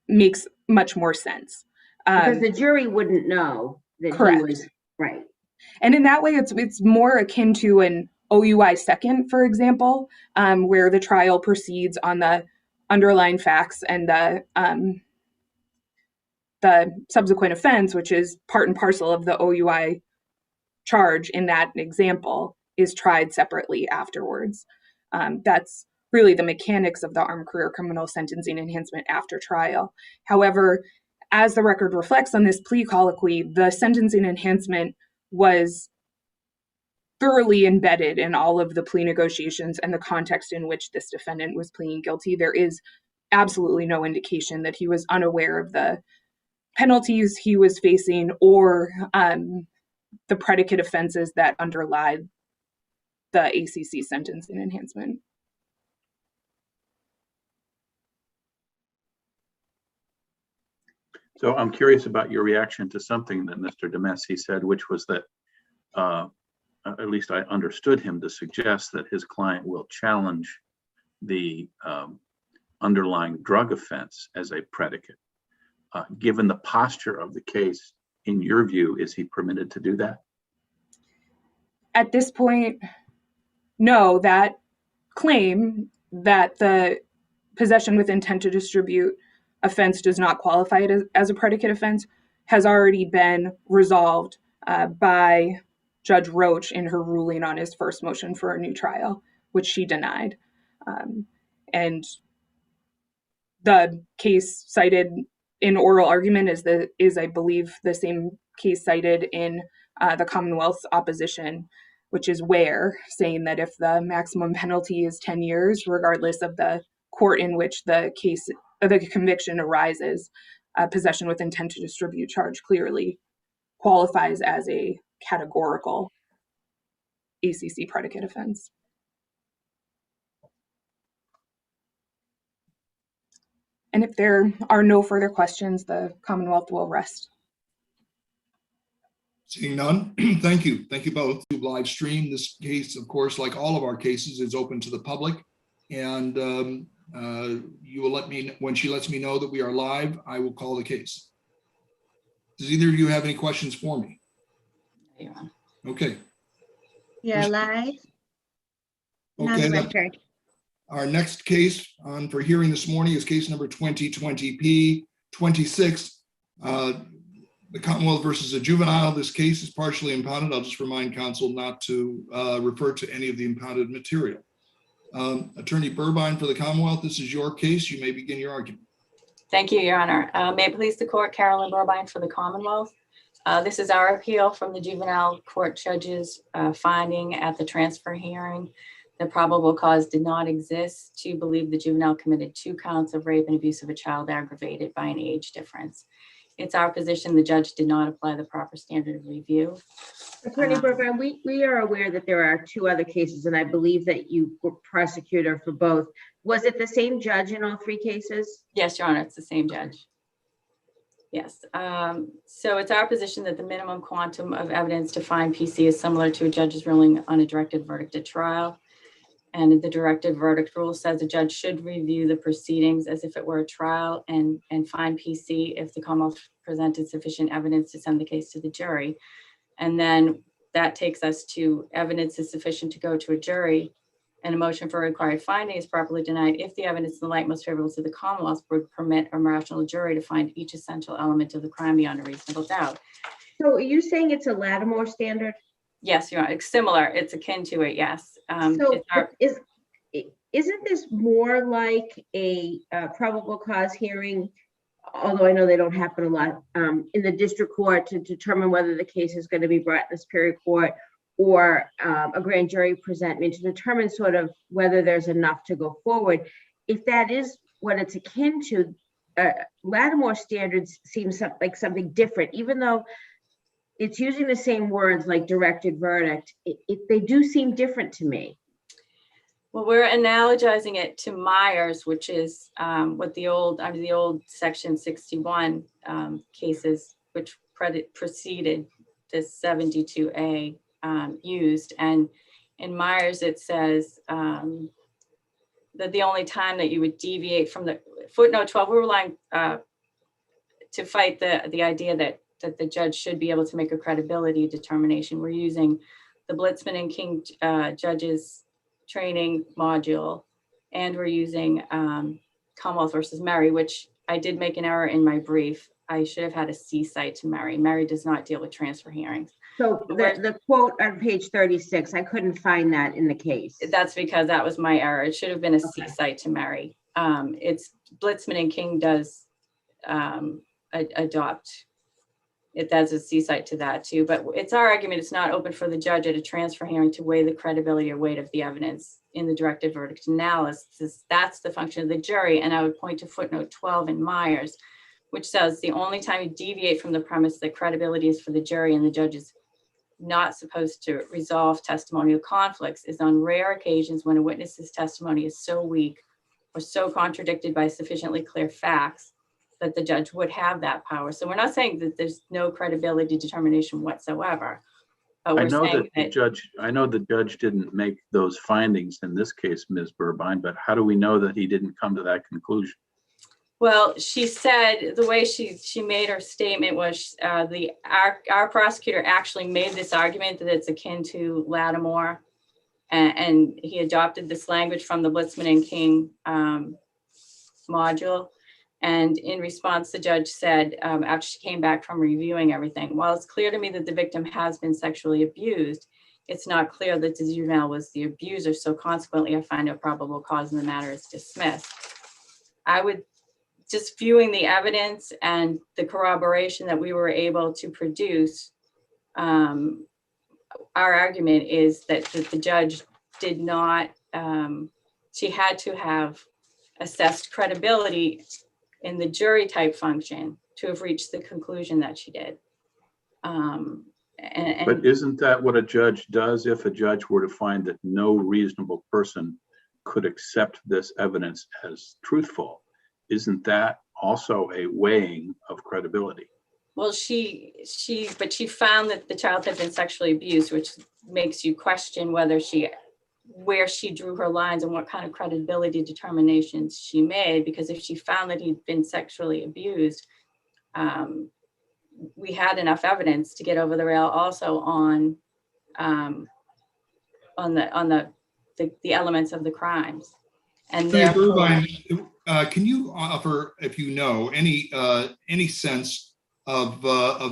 makes much more sense. Because the jury wouldn't know that correct. He was right. And in that way, it's more akin to an OUI second, for example, where the trial proceeds on the underlying facts and the subsequent offense, which is part and parcel of the OUI charge in that example, is tried separately afterwards. That's really the mechanics of the armed career criminal sentencing enhancement after trial. However, as the record reflects on this plea colloquy, the sentencing enhancement was thoroughly embedded in all of the plea negotiations and the context in which this defendant was pleading guilty. There is absolutely no indication that he was unaware of the penalties he was facing or the predicate offenses that underlie the ACC sentencing enhancement. So I'm curious about your reaction to something that Mr. DeMessi said, which was that, at least I understood him to suggest that his client will challenge the underlying drug offense as a predicate. Given the posture of the case in your view, is he permitted to do that? At this point, no, that claim that the possession with intent to distribute offense does not qualify it as a predicate offense has already been resolved by Judge Roach in her ruling on his first motion for a new trial, which she denied. And the case cited in oral argument is, I believe, the same case cited in the Commonwealth's opposition, which is Ware, saying that if the maximum penalty is 10 years, regardless of the court in which the conviction arises, possession with intent to distribute charge clearly qualifies as a categorical ACC predicate offense. And if there are no further questions, the Commonwealth will rest. Seeing none, thank you. Thank you both. Live stream. This case, of course, like all of our cases, is open to the public. And you will let me, when she lets me know that we are live, I will call the case. Does either of you have any questions for me? Yeah. Okay. You're live. And on Okay. the record. Our next case on for hearing this morning is case number 2020P26. The Commonwealth versus a juvenile. This case is partially impounded. I'll just remind counsel not to refer to any of the impounded material. Attorney Burbine for the Commonwealth, this is your case. You may begin your argument. Thank you, Your Honor. May it please the court, Carolyn Burbine for the Commonwealth. This is our appeal from the juvenile court judge's finding at the transfer hearing. The probable cause did not exist to believe the juvenile committed 2 counts of rape and abuse of a child aggravated by an age difference. It's our position the judge did not apply the proper standard of review. Attorney Burbine, we are aware that there are 2 other cases, and I believe that you were prosecutor for both. Was it the same judge in all 3 cases? Yes, Your Honor, it's the same judge. Yes. So it's our position that the minimum quantum of evidence to find PC is similar to a judge's ruling on a directed verdict at trial. And the directed verdict rule says a judge should review the proceedings as if it were a trial and find PC if the Commonwealth presented sufficient evidence to send the case to the jury. And then that takes us to evidence is sufficient to go to a jury, and a motion for required finding is properly denied if the evidence in the light most favorable to the Commonwealth would permit a rational jury to find each essential element of the crime beyond a reasonable doubt. So are you saying it's a Lattimore standard? Yes, Your Honor, it's similar. It's akin to it, yes. Isn't this more like a probable cause hearing, although I know they don't happen a lot, in the district court to determine whether the case is going to be brought in the Superior Court, or a grand jury presentment to determine sort of whether there's enough to go forward? If that is what it's akin to, Lattimore standards seems like something different, even though it's using the same words like directed verdict. They do seem different to me. Well, we're analogizing it to Myers, which is what the old Section 61 cases, which preceded this 72A used. And in Myers, it says that the only time that you would deviate from the footnote 12, we're relying to fight the idea that the judge should be able to make a credibility determination. We're using the Blitzman and King judges training module, and we're using Commonwealth versus Mary, which I did make an error in my brief. I should have had a C cite to Mary. Mary does not deal with transfer hearings. So the quote on page 36, I couldn't find that in the case. That's because that was my error. It should have been a C cite to Mary. It's Blitzman and King does adopt. It does a C cite to that too, but it's our argument it's not open for the judge at a transfer hearing to weigh the credibility or weight of the evidence in the directed verdict analysis. That's the function of the jury. And I would point to footnote 12 in Myers, which says the only time you deviate from the premise that credibility is for the jury and the judge is not supposed to resolve testimonial conflicts is on rare occasions when a witness's testimony is so weak or so contradicted by sufficiently clear facts that the judge would have that power. So we're not saying that there's no credibility determination whatsoever. But I we're know saying that the judge didn't make those findings in this case, Ms. Burbine, but how do we know that he didn't come to that conclusion? Well, she said the way she made her statement was our prosecutor actually made this argument that it's akin to Lattimore, and he adopted this language from the Blitzman and King module. And in response, the judge said, after she came back from reviewing everything, while it's clear to me that the victim has been sexually abused, it's not clear that the juvenile was the abuser. So consequently, I find no probable cause and the matter is dismissed. I would, just viewing the evidence and the corroboration that we were able to produce, our argument is that the judge did not, she had to have assessed credibility in the jury type function to have reached the conclusion that she did. But isn't that what a judge does if a judge were to find that no reasonable person could accept this evidence as truthful? Isn't that also a weighing of credibility? Well, she found that the child had been sexually abused, which makes you question where she drew her lines and what kind of credibility determinations she made. Because if she found that he'd been sexually abused, we had enough evidence to get over the rail also on the elements of the crimes. And therefore, can you offer, if you know, any sense of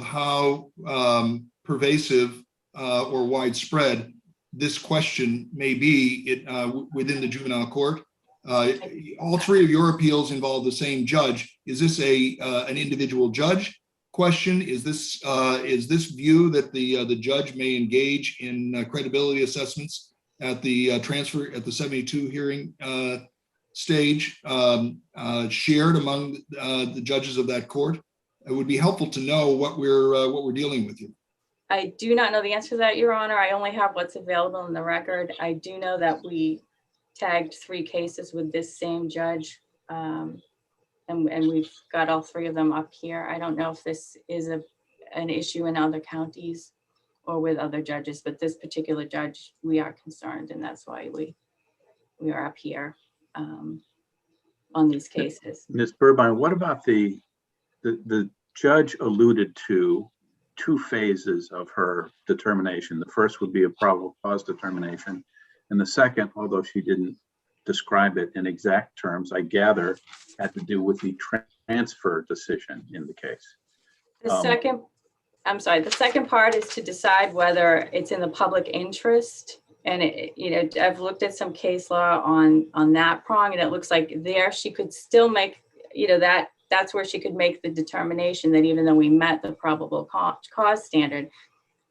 how pervasive or widespread this question may be within the juvenile court? All three of your appeals involve the same judge. Is this an individual judge question? Is this view that the judge may engage in credibility assessments at the 72 hearing stage shared among the judges of that court? It would be helpful to know what we're dealing with here. I do not know the answer to that, Your Honor. I only have what's available in the record. I do know that we tagged 3 cases with this same judge, and we've got all 3 of them up here. I don't know if this is an issue in other counties or with other judges, but this particular judge, we are concerned, and that's why we are up here on these cases. Ms. Burbine, what about the judge alluded to 2 phases of her determination? The first would be a probable cause determination, and the second, although she didn't describe it in exact terms, I gather had to do with the transfer decision in the case. The second part is to decide whether it's in the public interest. And I've looked at some case law on that prong, and it looks like there she could still make, that's where she could make the determination that even though we met the probable cause standard,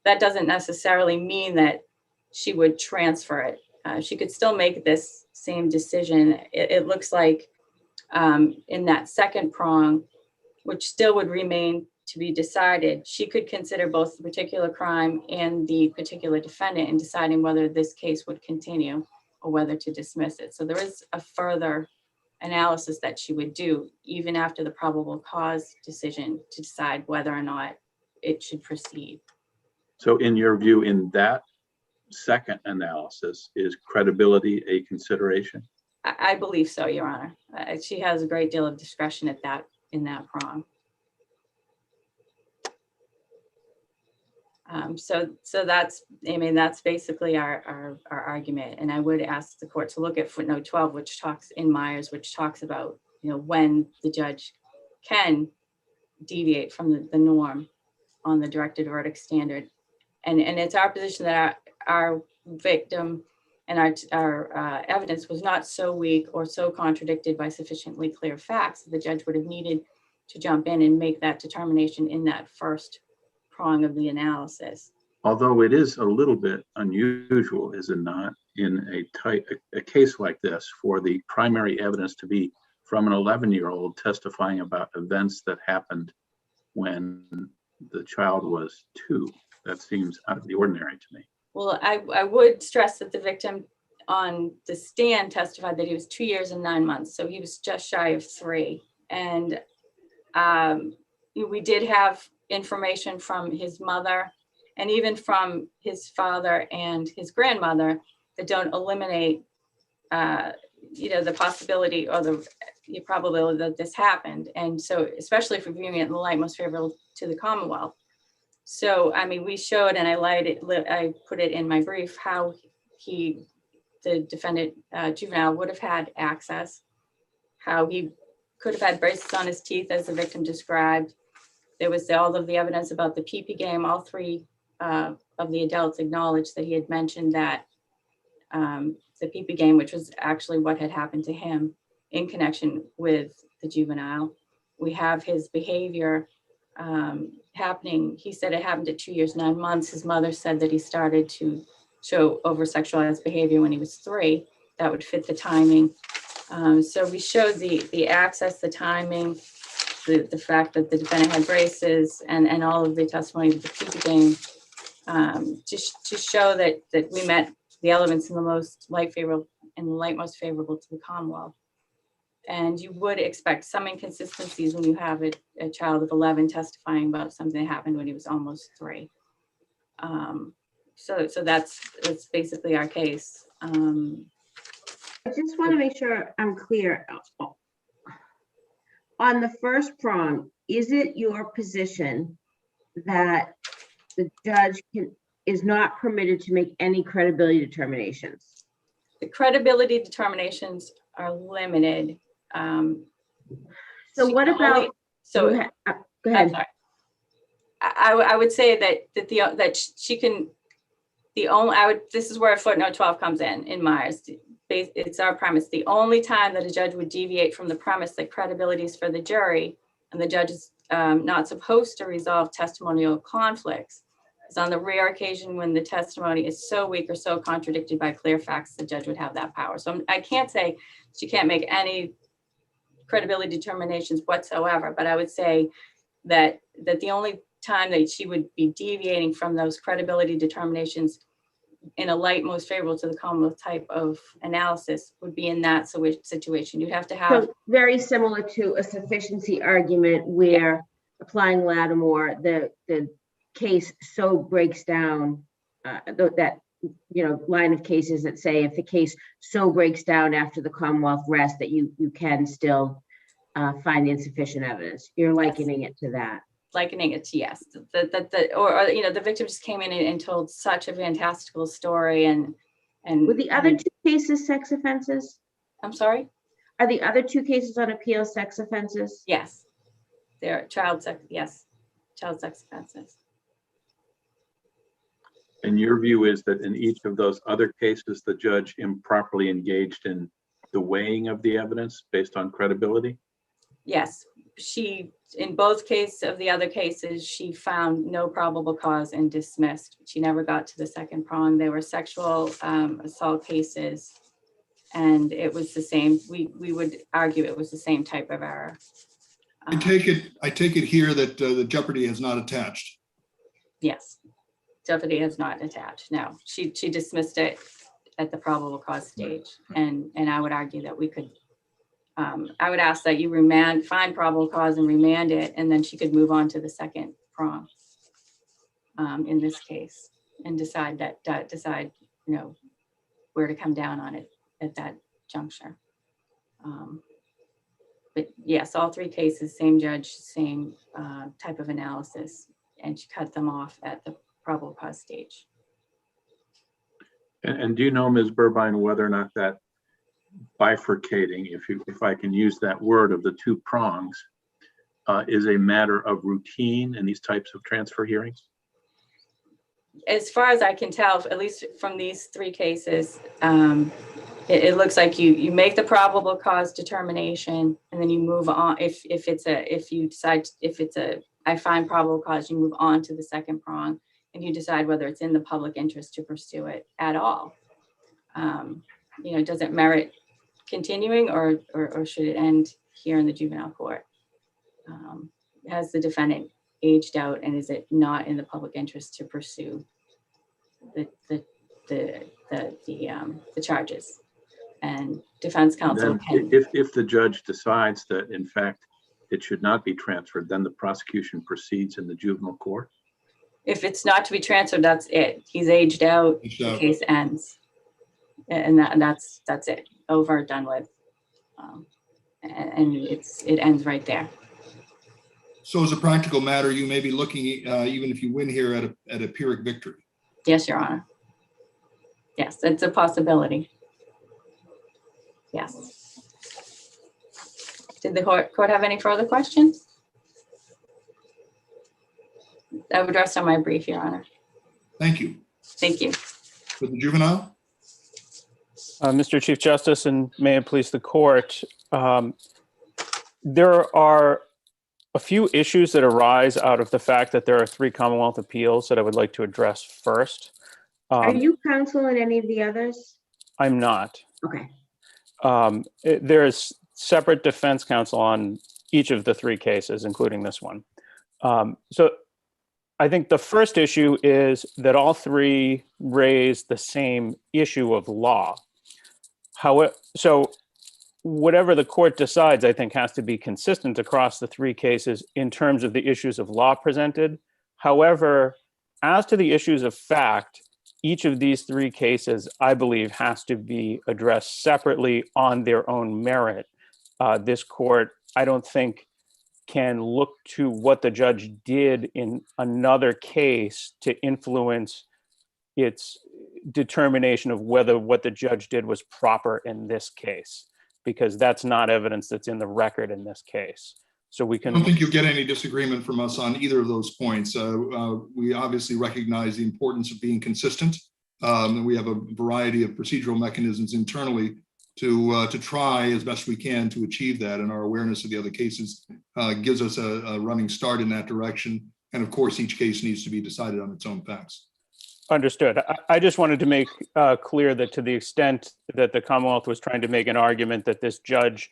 that doesn't necessarily mean that she would transfer it. She could still make this same decision. It looks like in that second prong, which still would remain to be decided, she could consider both the particular crime and the particular defendant in deciding whether this case would continue or whether to dismiss it. So there is a further analysis that she would do even after the probable cause decision to decide whether or not it should proceed. So in your view, in that second analysis, is credibility a consideration? I believe so, Your Honor. She has a great deal of discretion in that prong. So that's basically our argument. And I would ask the court to look at footnote 12, which talks in Myers, which talks about, when the judge can deviate from the norm on the directed verdict standard. And it's our position that our victim and our evidence was not so weak or so contradicted by sufficiently clear facts that the judge would have needed to jump in and make that determination in that first prong of the analysis. Although it is a little bit unusual, is it not, in a case like this for the primary evidence to be from an 11-year-old testifying about events that happened when the child was 2. That seems out of the ordinary to me. Well, I would stress that the victim on the stand testified that he was 2 years and 9 months. So he was just shy of 3. And we did have information from his mother and even from his father and his grandmother that don't eliminate the possibility or the probability that this happened. And so, especially if we're viewing it in the light most favorable to the Commonwealth. So, I mean, we showed, and I put it in my brief, how the defendant, Juvenile, would have had access, how he could have had braces on his teeth as the victim described. There was all of the evidence about the PP game. All three of the adults acknowledged that he had mentioned that the PP game, which was actually what had happened to him in connection with the juvenile. We have his behavior happening. He said it happened at 2 years, 9 months. His mother said that he started to show over-sexualized behavior when he was 3. That would fit the timing. So we showed the access, the timing, the fact that the defendant had braces, and all of the testimony of the PP game to show that we met the elements in the light most favorable to the Commonwealth. And you would expect some inconsistencies when you have a child of 11 testifying about something that happened when he was almost 3. So that's basically our case. I just want to make sure I'm clear. On the first prong, is it your position that the judge is not permitted to make any credibility determinations? The credibility determinations are limited. So what about? Go ahead. I'm sorry. I would say that she can. This is where footnote 12 comes in Myers. It's our premise. The only time that a judge would deviate from the premise that credibility is for the jury, and the judge is not supposed to resolve testimonial conflicts, is on the rare occasion when the testimony is so weak or so contradicted by clear facts, the judge would have that power. So I can't say she can't make any credibility determinations whatsoever, but I would say that the only time that she would be deviating from those credibility determinations in a light most favorable to the Commonwealth type of analysis would be in that situation. You'd have to have. So very similar to a sufficiency argument where applying Lattimore, the case so breaks down that line of cases that say if the case so breaks down after the Commonwealth rests that you can still find insufficient evidence. You're likening it to that. Likening it to, yes, the victim just came in and told such a fantastical story, and were the other 2 cases sex offenses? I'm sorry? Are the other 2 cases on appeal sex offenses? Yes, they're child sex offenses. And your view is that in each of those other cases, the judge improperly engaged in the weighing of the evidence based on credibility? Yes, in both cases of the other cases, she found no probable cause and dismissed. She never got to the second prong. They were sexual assault cases, and it was the same. We would argue it was the same type of error. I take it here that the jeopardy has not attached. Yes, jeopardy has not attached. No, she dismissed it at the probable cause stage, and I would argue that we could. I would ask that you find probable cause and remand it, and then she could move on to the second prong in this case and decide where to come down on it at that juncture. But yes, all 3 cases, same judge, same type of analysis, and she cut them off at the probable cause stage. And do you know, Ms. Burbine, whether or not that bifurcating, if I can use that word, of the 2 prongs is a matter of routine in these types of transfer hearings? As far as I can tell, at least from these 3 cases, it looks like you make the probable cause determination, and then you move on. I find probable cause, you move on to the second prong, and you decide whether it's in the public interest to pursue it at all. Does it merit continuing, or should it end here in the juvenile court? Has the defendant aged out, and is it not in the public interest to pursue the charges? And defense counsel can. If the judge decides that in fact it should not be transferred, then the prosecution proceeds in the juvenile court. If it's not to be transferred, that's it. He's aged out. The case ends, and that's it. over, done with. And it ends right there. So as a practical matter, you may be looking, even if you win here, at a Pyrrhic victory. Yes, Your Honor. Yes, it's a possibility. Yes. Did the court have any further questions? That would rest on my brief, Your Honor. Thank you. Thank you. For the juvenile? Mr. Chief Justice, and may it please the court, there are a few issues that arise out of the fact that there are 3 Commonwealth appeals that I would like to address first. Are you counsel in any of the others? I'm not. Okay. There is separate defense counsel on each of the 3 cases, including this one. So I think the first issue is that all 3 raise the same issue of law. However, so whatever the court decides, I think, has to be consistent across the 3 cases in terms of the issues of law presented. However, as to the issues of fact, each of these 3 cases, I believe, has to be addressed separately on their own merit. This court, I don't think, can look to what the judge did in another case to influence its determination of whether what the judge did was proper in this case, because that's not evidence that's in the record in this case. So we I can. don't think you'll get any disagreement from us on either of those points. We obviously recognize the importance of being consistent. And we have a variety of procedural mechanisms internally to try as best we can to achieve that. And our awareness of the other cases gives us a running start in that direction. And of course, each case needs to be decided on its own facts. Understood. I just wanted to make clear that to the extent that the Commonwealth was trying to make an argument that this judge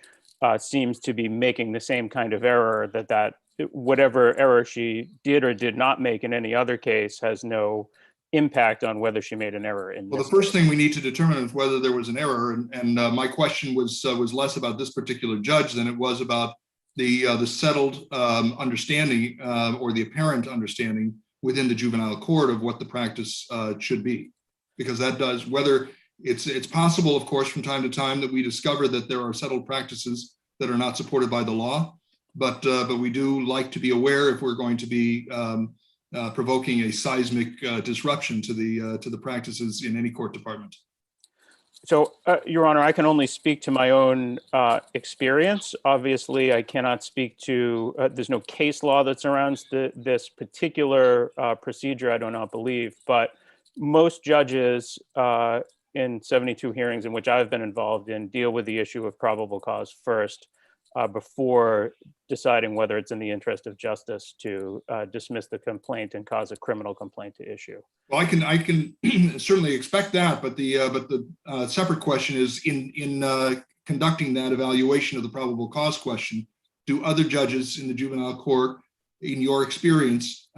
seems to be making the same kind of error, that whatever error she did or did not make in any other case has no impact on whether she made an error in this. Well, the first thing we need to determine is whether there was an error. And my question was less about this particular judge than it was about the settled understanding or the apparent understanding within the juvenile court of what the practice should be, because that does, whether it's possible, of course, from time to time that we discover that there are settled practices that are not supported by the law, but we do like to be aware if we're going to be provoking a seismic disruption to the practices in any court department. So, Your Honor, I can only speak to my own experience. Obviously, I cannot speak to, there's no case law that surrounds this particular procedure, I do not believe, but most judges in 72 hearings in which I've been involved in deal with the issue of probable cause first before deciding whether it's in the interest of justice to dismiss the complaint and cause a criminal complaint to issue. Well, I can certainly expect that, but the separate question is in conducting that evaluation of the probable cause question, do other judges in the juvenile court, in your experience,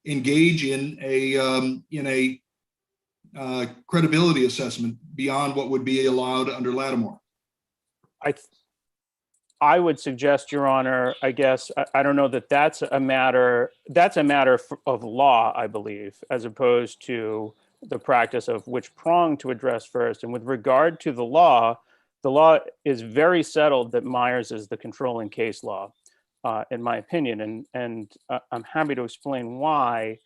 engage in a credibility assessment beyond what would be allowed under Lattimore? I would suggest, Your Honor, I guess, I don't know that that's a matter of law, I believe, as opposed to the practice of which prong to address first. And with regard to the law is very settled that Myers is the controlling case law, in my opinion. And I'm happy to explain why.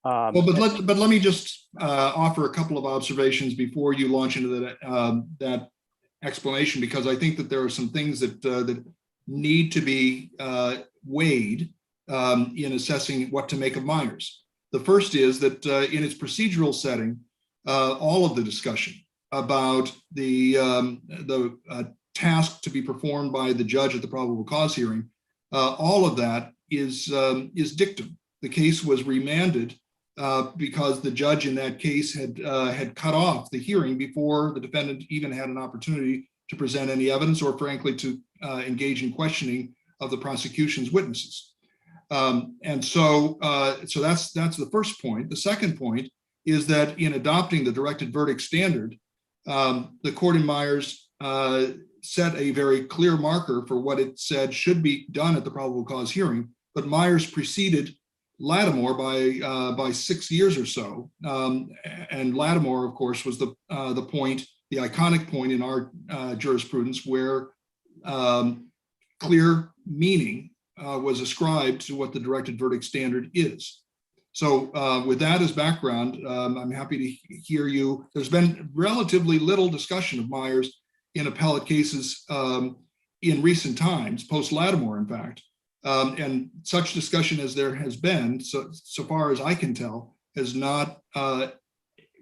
Well, but let me just offer a couple of observations before you launch into that explanation, because I think that there are some things that need to be weighed in assessing what to make of Myers. The first is that in its procedural setting, all of the discussion about the task to be performed by the judge at the probable cause hearing, all of that is dictum. The case was remanded because the judge in that case had cut off the hearing before the defendant even had an opportunity to present any evidence or, frankly, to engage in questioning of the prosecution's witnesses. And so that's the first point. The second point is that in adopting the directed verdict standard, the court in Myers set a very clear marker for what it said should be done at the probable cause hearing, but Myers preceded Lattimore by 6 years or so, and Lattimore, of course, was the point the iconic point in our jurisprudence where clear meaning was ascribed to what the directed verdict standard is. So with that as background, I'm happy to hear you. There's been relatively little discussion of Myers in appellate cases in recent times, post-Lattimore, in fact. And such discussion as there has been, so far as I can tell, has not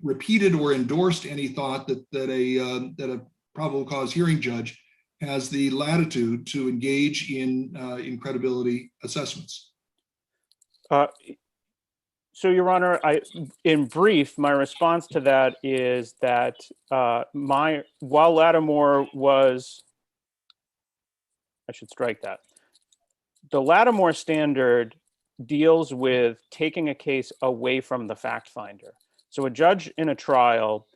repeated or endorsed any thought that a probable cause hearing judge has the latitude to engage in credibility assessments. So, Your Honor, in brief, my response to that is that while Lattimore was, I should strike that. The Lattimore standard deals with taking a case away from the fact finder. So a judge in a trial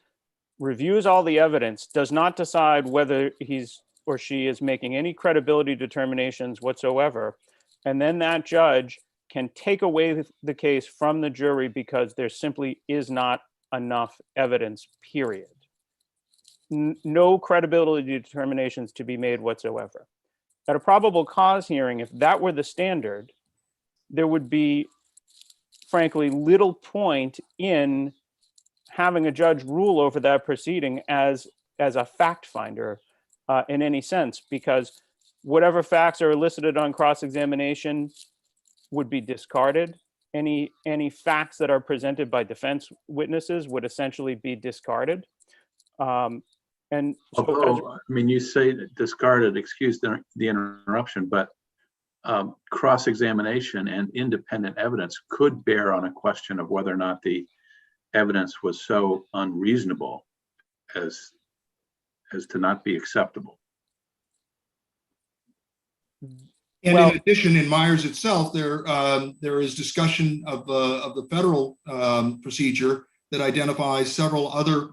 reviews all the evidence, does not decide whether he's or she is making any credibility determinations whatsoever, and then that judge can take away the case from the jury because there simply is not enough evidence, period. No credibility determinations to be made whatsoever. At a probable cause hearing, if that were the standard, there would be, frankly, little point in having a judge rule over that proceeding as a fact finder in any sense, because whatever facts are elicited on cross-examination would be discarded. Any facts that are presented by defense witnesses would essentially be discarded. And so, although, I mean, you say discarded, excuse the interruption, but cross-examination and independent evidence could bear on a question of whether or not the evidence was so unreasonable as to not be acceptable. And in addition, in Myers itself, there is discussion of the federal procedure that identifies several other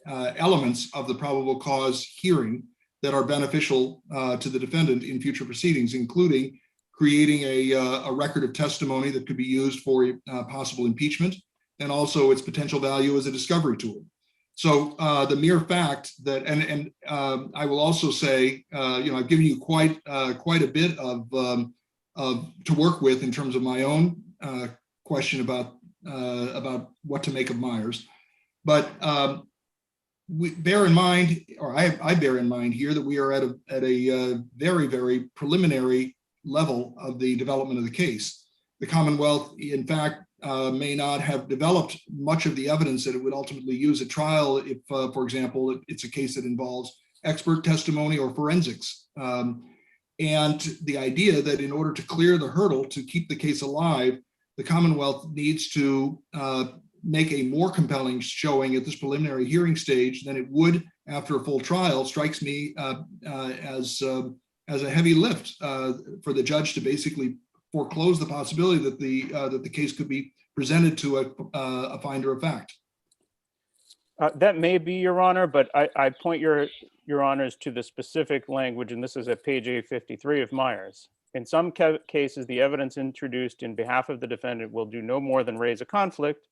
elements of the probable cause hearing that are beneficial to the defendant in future proceedings, including creating a record of testimony that could be used for possible impeachment, and also its potential value as a discovery tool. So the mere fact that, and I will also say, I've given you quite a bit of to work with in terms of my own question about what to make of Myers, but we bear in mind, or I bear in mind here, that we are at a very, very preliminary level of the development of the case. The Commonwealth, in fact, may not have developed much of the evidence that it would ultimately use at trial if, for example, it's a case that involves expert testimony or forensics. And the idea that in order to clear the hurdle to keep the case alive, the Commonwealth needs to make a more compelling showing at this preliminary hearing stage than it would after a full trial strikes me as a heavy lift for the judge to basically foreclose the possibility that the case could be presented to a finder of fact. That may be, Your Honor, but I point your honors to the specific language, and this is at page 853 of Myers. In some cases, the evidence introduced in behalf of the defendant will do no more than raise a conflict,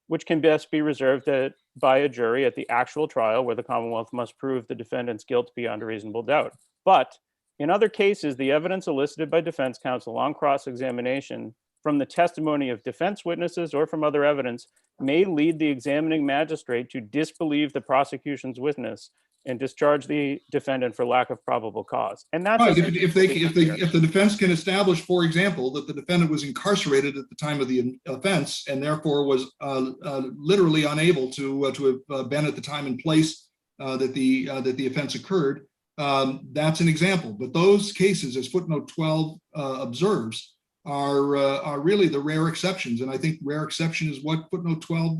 which can best be reserved by a jury at the actual trial where the Commonwealth must prove the defendant's guilt beyond a reasonable doubt. But in other cases, the evidence elicited by defense counsel on cross-examination from the testimony of defense witnesses or from other evidence may lead the examining magistrate to disbelieve the prosecution's witness and discharge the defendant for lack of probable cause. And that's right. If the defense can establish, for example, that the defendant was incarcerated at the time of the offense and therefore was literally unable to have been at the time and place that the offense occurred, that's an example. But those cases, as footnote 12 observes, are really the rare exceptions. And I think rare exception is what footnote 12,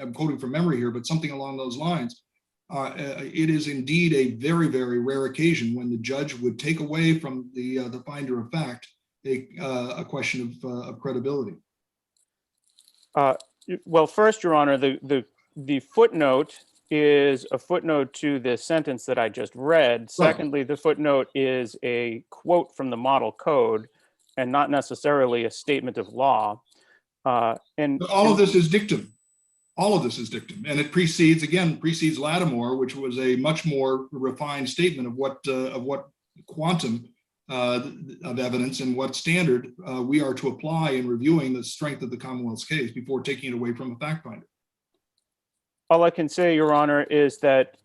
I'm quoting from memory here, but something along those lines. It is indeed a very, very rare occasion when the judge would take away from the finder of fact a question of credibility. Well, first, Your Honor, the footnote is a footnote to the sentence that I just read. Secondly, the footnote is a quote from the model code and not necessarily a statement of law. And but all of this is dictum. all of this is dictum, and it precedes Lattimore, which was a much more refined statement of what quantum of evidence and what standard we are to apply in reviewing the strength of the Commonwealth's case before taking it away from a fact finder. All I can say, Your Honor, is that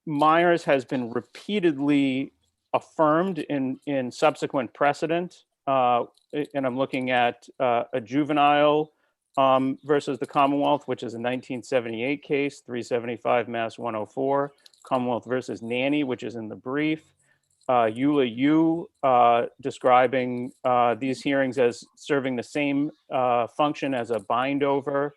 Myers has been repeatedly affirmed in subsequent precedent, and I'm looking at a juvenile versus the Commonwealth, which is a 1978 case, 375 Mass 104, Commonwealth versus Nanny, which is in the brief. Eula Yu describing these hearings as serving the same function as a bind over.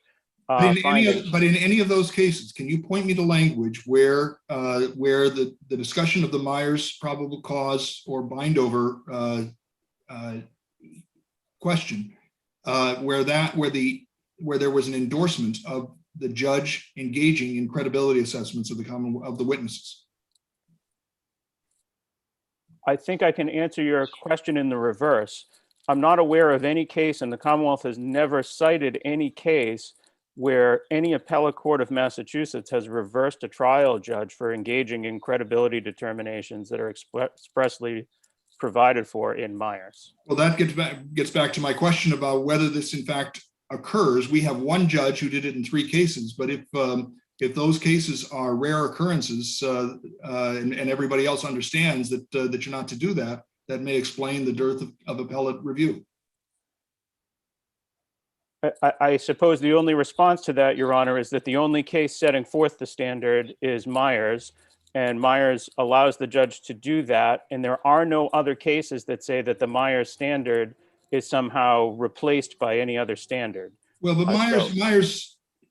But in any of those cases, can you point me to language where the discussion of the Myers probable cause or bind over question, where there was an endorsement of the judge engaging in credibility assessments of the witnesses? I think I can answer your question in the reverse. I'm not aware of any case, and the Commonwealth has never cited any case where any appellate court of Massachusetts has reversed a trial judge for engaging in credibility determinations that are expressly provided for in Myers. Well, that gets back to my question about whether this in fact occurs. We have one judge who did it in 3 cases, but if those cases are rare occurrences and everybody else understands that you're not to do that, that may explain the dearth of appellate review. I suppose the only response to that, Your Honor, is that the only case setting forth the standard is Myers, and Myers allows the judge to do that. And there are no other cases that say that the Myers standard is somehow replaced by any other standard. Well, but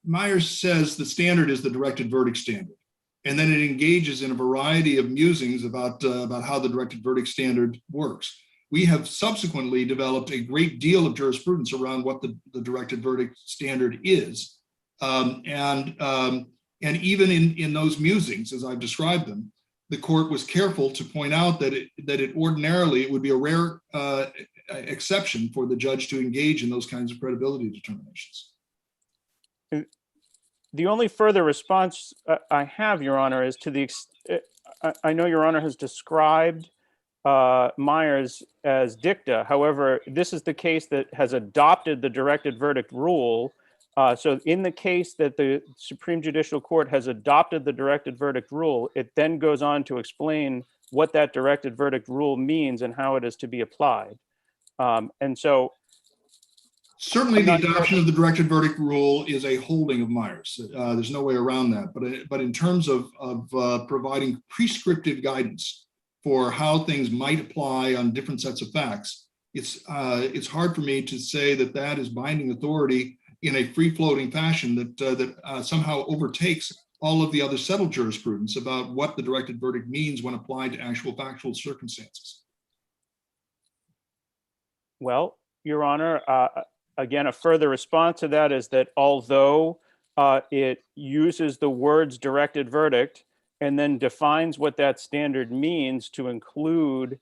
Myers says the standard is the directed verdict standard, and then it engages in a variety of musings about how the directed verdict standard works. We have subsequently developed a great deal of jurisprudence around what the directed verdict standard is. And even in those musings, as I've described them, the court was careful to point out that it ordinarily would be a rare exception for the judge to engage in those kinds of credibility determinations. The only further response I have, Your Honor, is to the I know Your Honor has described Myers as dicta. However, this is the case that has adopted the directed verdict rule. So in the case that the Supreme Judicial Court has adopted the directed verdict rule, it then goes on to explain what that directed verdict rule means and how it is to be applied. And so certainly the adoption of the directed verdict rule is a holding of Myers. There's no way around that. But in terms of providing prescriptive guidance for how things might apply on different sets of facts, it's hard for me to say that that is binding authority in a free-floating fashion that somehow overtakes all of the other settled jurisprudence about what the directed verdict means when applied to actual factual circumstances. Well, Your Honor, again, a further response to that is that although it uses the words directed verdict and then defines what that standard means to include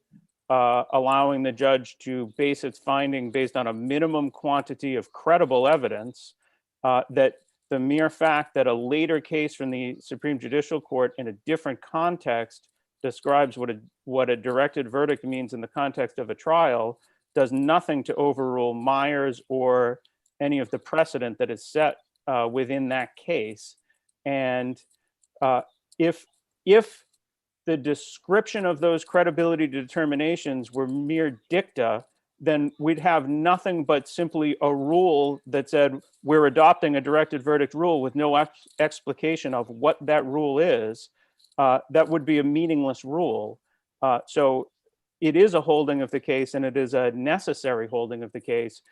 allowing the judge to base its finding based on a minimum quantity of credible evidence, that the mere fact that a later case from the Supreme Judicial Court in a different context describes what a directed verdict means in the context of a trial does nothing to overrule Myers or any of the precedent that is set within that case. And if the description of those credibility determinations were mere dicta, then we'd have nothing but simply a rule that said we're adopting a directed verdict rule with no explication of what that rule is. That would be a meaningless rule. So it is a holding of the case, and it is a necessary holding of the case.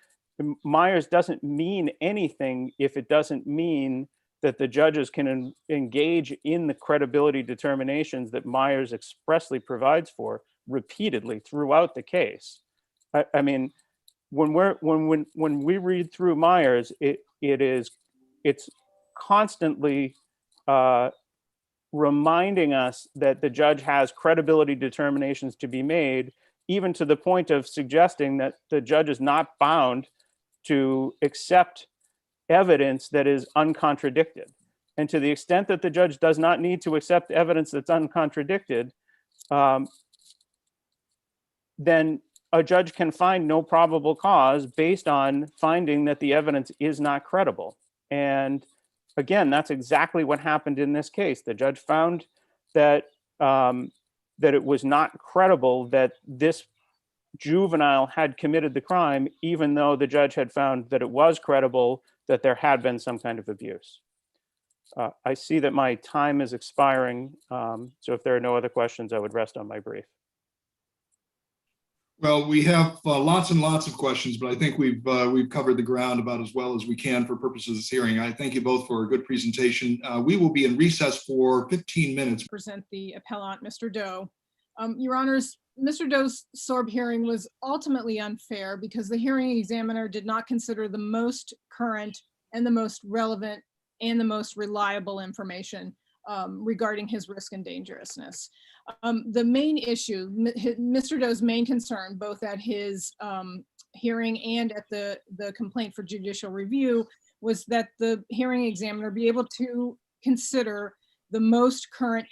Myers doesn't mean anything if it doesn't mean that the judges can engage in the credibility determinations that Myers expressly provides for repeatedly throughout the case. I mean, when we read through Myers, it's constantly reminding us that the judge has credibility determinations to be made, even to the point of suggesting that the judge is not bound to accept evidence that is uncontradicted. And to the extent that the judge does not need to accept evidence that's uncontradicted, then a judge can find no probable cause based on finding that the evidence is not credible. And again, that's exactly what happened in this case. The judge found that that it was not credible that this juvenile had committed the crime, even though the judge had found that it was credible that there had been some kind of abuse. I see that my time is expiring, so if there are no other questions, I would rest on my brief. Well, we have lots and lots of questions, but I think we've covered the ground about as well as we can for purposes of this hearing. I thank you both for a good presentation. We will be in recess for 15 minutes. Present the appellant, Mr. Doe. Your Honors, Mr. Doe's SORB hearing was ultimately unfair because the hearing examiner did not consider the most current and the most relevant and the most reliable information regarding his risk and dangerousness. The main issue, Mr. Doe's main concern, both at his hearing and at the complaint for judicial review, was that the hearing examiner be able to consider the most current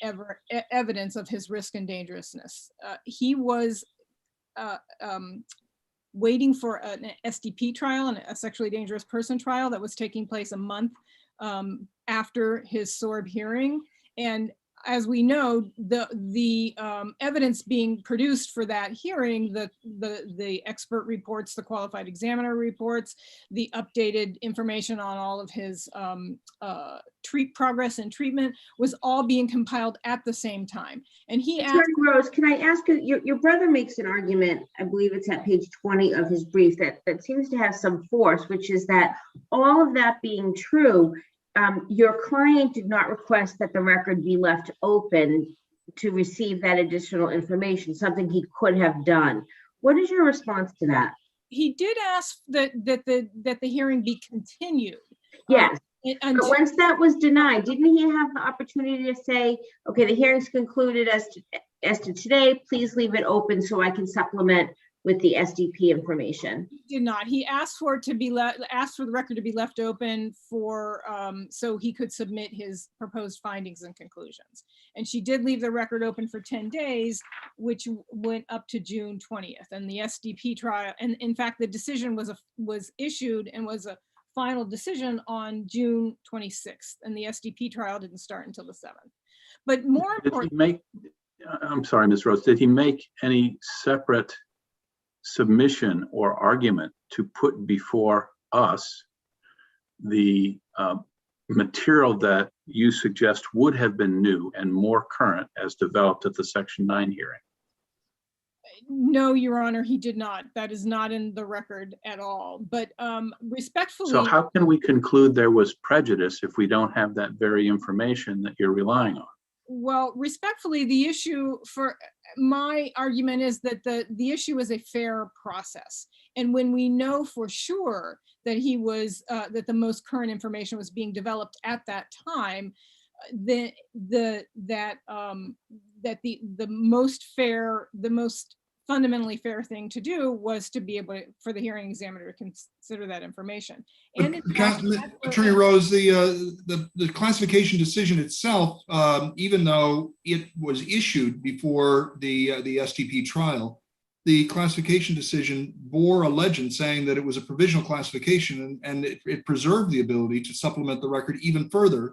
evidence of his risk and dangerousness. He was waiting for an SDP trial, and a sexually dangerous person trial that was taking place a month after his SORB hearing. And as we know, the evidence being produced for that hearing, the expert reports, the qualified examiner reports, the updated information on all of his progress and treatment was all being compiled at the same time. And he asked— Attorney Rose, can I ask you, your brother makes an argument, I believe it's at page 20 of his brief, that seems to have some force, which is that all of that being true, your client did not request that the record be left open to receive that additional information, something he could have done. What is your response to that? He did ask that the hearing be continued. Yes, but once that was denied, didn't he have the opportunity to say, okay, the hearing's concluded as to today, please leave it open so I can supplement with the SDP information? He did not. He asked for it to be asked for the record to be left open for so he could submit his proposed findings and conclusions. And she did leave the record open for 10 days, which went up to June 20th. And the SDP trial, and in fact, the decision was issued and was a final decision on June 26th. And the SDP trial didn't start until the 7th. But more importantly— I'm sorry, Ms. Rose, did he make any separate submission or argument to put before us the material that you suggest would have been new and more current as developed at the Section 9 hearing? No, Your Honor, he did not. That is not in the record at all. But respectfully— So how can we conclude there was prejudice if we don't have that very information that you're relying on? Well, respectfully, the issue for my argument is that the issue is a fair process. And when we know for sure that he was, that the most current information was being developed at that time, the most fundamentally fair thing to do was to be able to, for the hearing examiner to consider that information. And in fact, Attorney Rose, the classification decision itself, even though it was issued before the SDP trial, the classification decision bore a legend saying that it was a provisional classification, and it preserved the ability to supplement the record even further.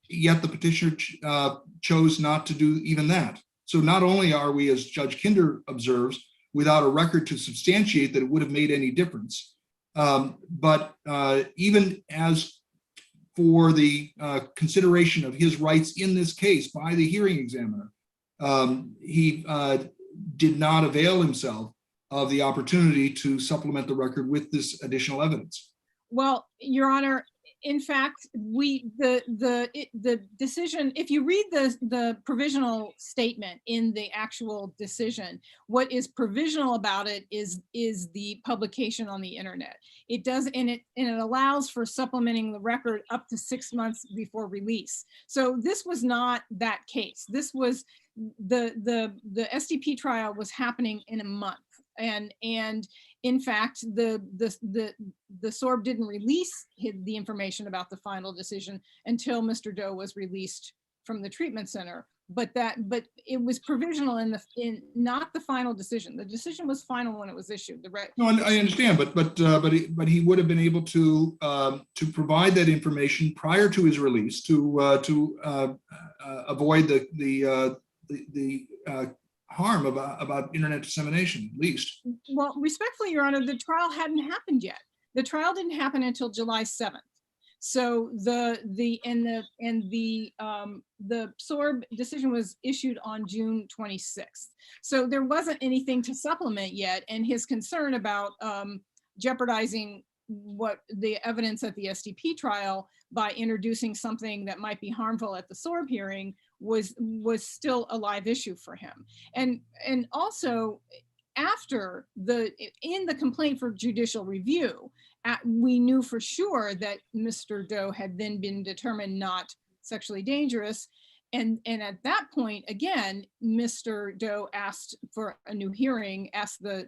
Yet the petitioner chose not to do even that. So not only are we, as Judge Kinder observes, without a record to substantiate that it would have made any difference, but even as for the consideration of his rights in this case by the hearing examiner, he did not avail himself of the opportunity to supplement the record with this additional evidence. Well, Your Honor, in fact, the decision, if you read the provisional statement in the actual decision, what is provisional about it is the publication on the internet. It does, and it allows for supplementing the record up to 6 months before release. So this was not that case. This was the SDP trial was happening in a month, and in fact, the SORB didn't release the information about the final decision until Mr. Doe was released from the treatment center. But it was provisional in not the final decision. The decision was final when it was issued. No, I understand, but he would have been able to provide that information prior to his release to avoid the harm about internet dissemination, at least. Well, respectfully, Your Honor, the trial hadn't happened yet. The trial didn't happen until July 7th. So the SORB decision was issued on June 26th. So there wasn't anything to supplement yet, and his concern about jeopardizing what the evidence at the SDP trial by introducing something that might be harmful at the SORB hearing was still a live issue for him. And also, after in the complaint for judicial review, we knew for sure that Mr. Doe had then been determined not sexually dangerous. And at that point, again, Mr. Doe asked for a new hearing, asked the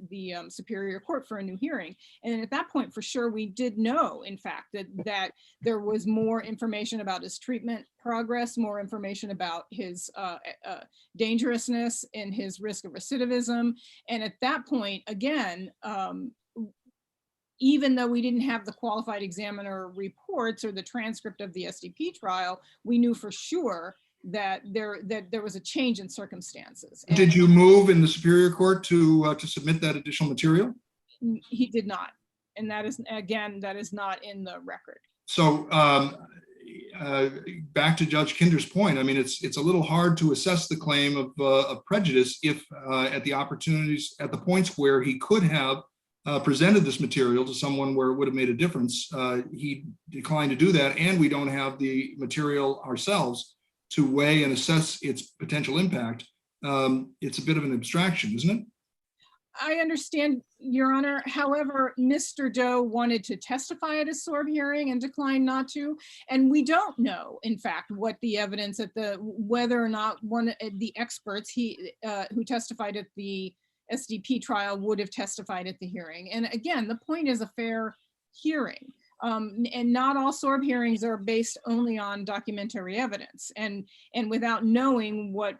Superior Court for a new hearing. And at that point, for sure, we did know, in fact, that there was more information about his treatment progress, more information about his dangerousness and his risk of recidivism. And at that point, again, even though we didn't have the qualified examiner reports or the transcript of the SDP trial, we knew for sure that there was a change in circumstances. And did you move in the Superior Court to submit that additional material? He did not, and that is, again, that is not in the record. So back to Judge Kinder's point, I mean, it's a little hard to assess the claim of prejudice if at the points where he could have presented this material to someone where it would have made a difference, he declined to do that, and we don't have the material ourselves to weigh and assess its potential impact. It's a bit of an abstraction, isn't it? I understand, Your Honor. However, Mr. Doe wanted to testify at a SORB hearing and declined not to. And we don't know, in fact, what the evidence whether or not one of the experts who testified at the SDP trial would have testified at the hearing. And again, the point is a fair hearing. And not all SORB hearings are based only on documentary evidence. And without knowing what,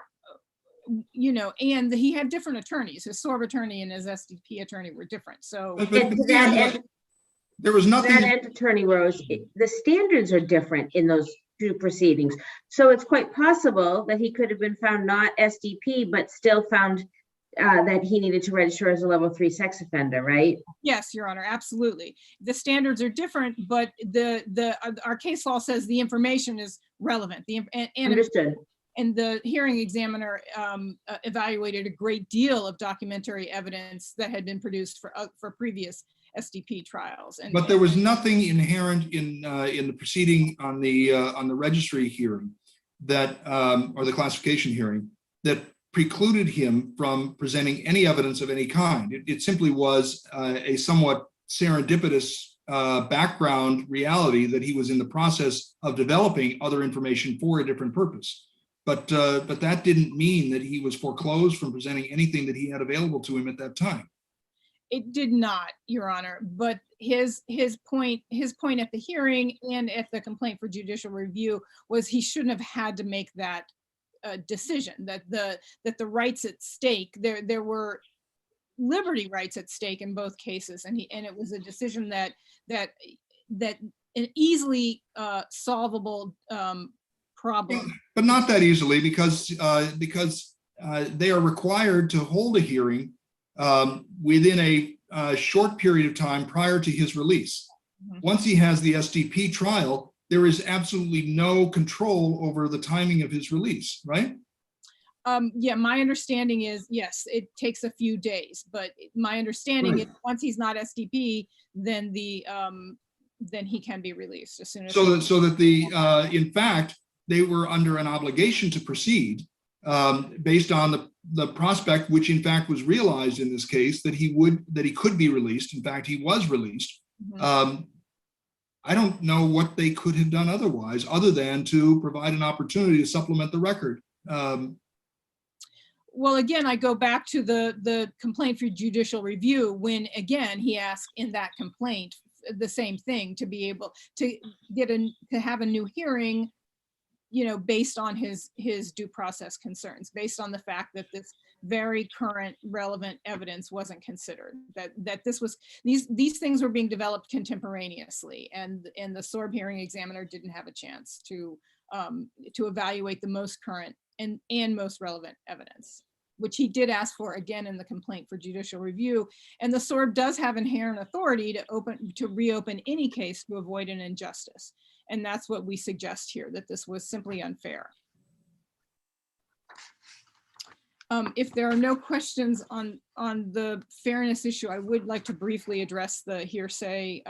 and he had different attorneys. His SORB attorney and his SDP attorney were different. So there was nothing. That end, Attorney Rose, the standards are different in those two proceedings. So it's quite possible that he could have been found not SDP, but still found that he needed to register as a level 3 sex offender, right? Yes, Your Honor, absolutely. The standards are different, but our case law says the information is relevant. Understood. And the hearing examiner evaluated a great deal of documentary evidence that had been produced for previous SDP trials. But there was nothing inherent in the proceeding on the registry hearing that, or the classification hearing, that precluded him from presenting any evidence of any kind. It simply was a somewhat serendipitous background reality that he was in the process of developing other information for a different purpose. But that didn't mean that he was foreclosed from presenting anything that he had available to him at that time. It did not, Your Honor, but his point at the hearing and at the complaint for judicial review was he shouldn't have had to make that decision, that the rights at stake, there were liberty rights at stake in both cases, and it was a decision that an easily solvable problem. But not that easily, because they are required to hold a hearing within a short period of time prior to his release. Mm-hmm. Once he has the SDP trial, there is absolutely no control over the timing of his release, right? Yeah, my understanding is, yes, it takes a few days, but my understanding is once he's not SDP, then then he can be released as soon as. So that in fact, they were under an obligation to proceed based on the prospect, which in fact was realized in this case, that he could be released. In fact, he was released. Mm-hmm. I don't know what they could have done otherwise, other than to provide an opportunity to supplement the record. Well, again, I go back to the complaint for judicial review when, again, he asked in that complaint the same thing, to be able to to have a new hearing, based on his due process concerns, based on the fact that this very current relevant evidence wasn't considered, that these things were being developed contemporaneously, and the SORB hearing examiner didn't have a chance to evaluate the most current and most relevant evidence, which he did ask for again in the complaint for judicial review. And the SORB does have inherent authority to reopen any case to avoid an injustice. And that's what we suggest here, that this was simply unfair. If there are no questions on the fairness issue, I would like to briefly address the hearsay,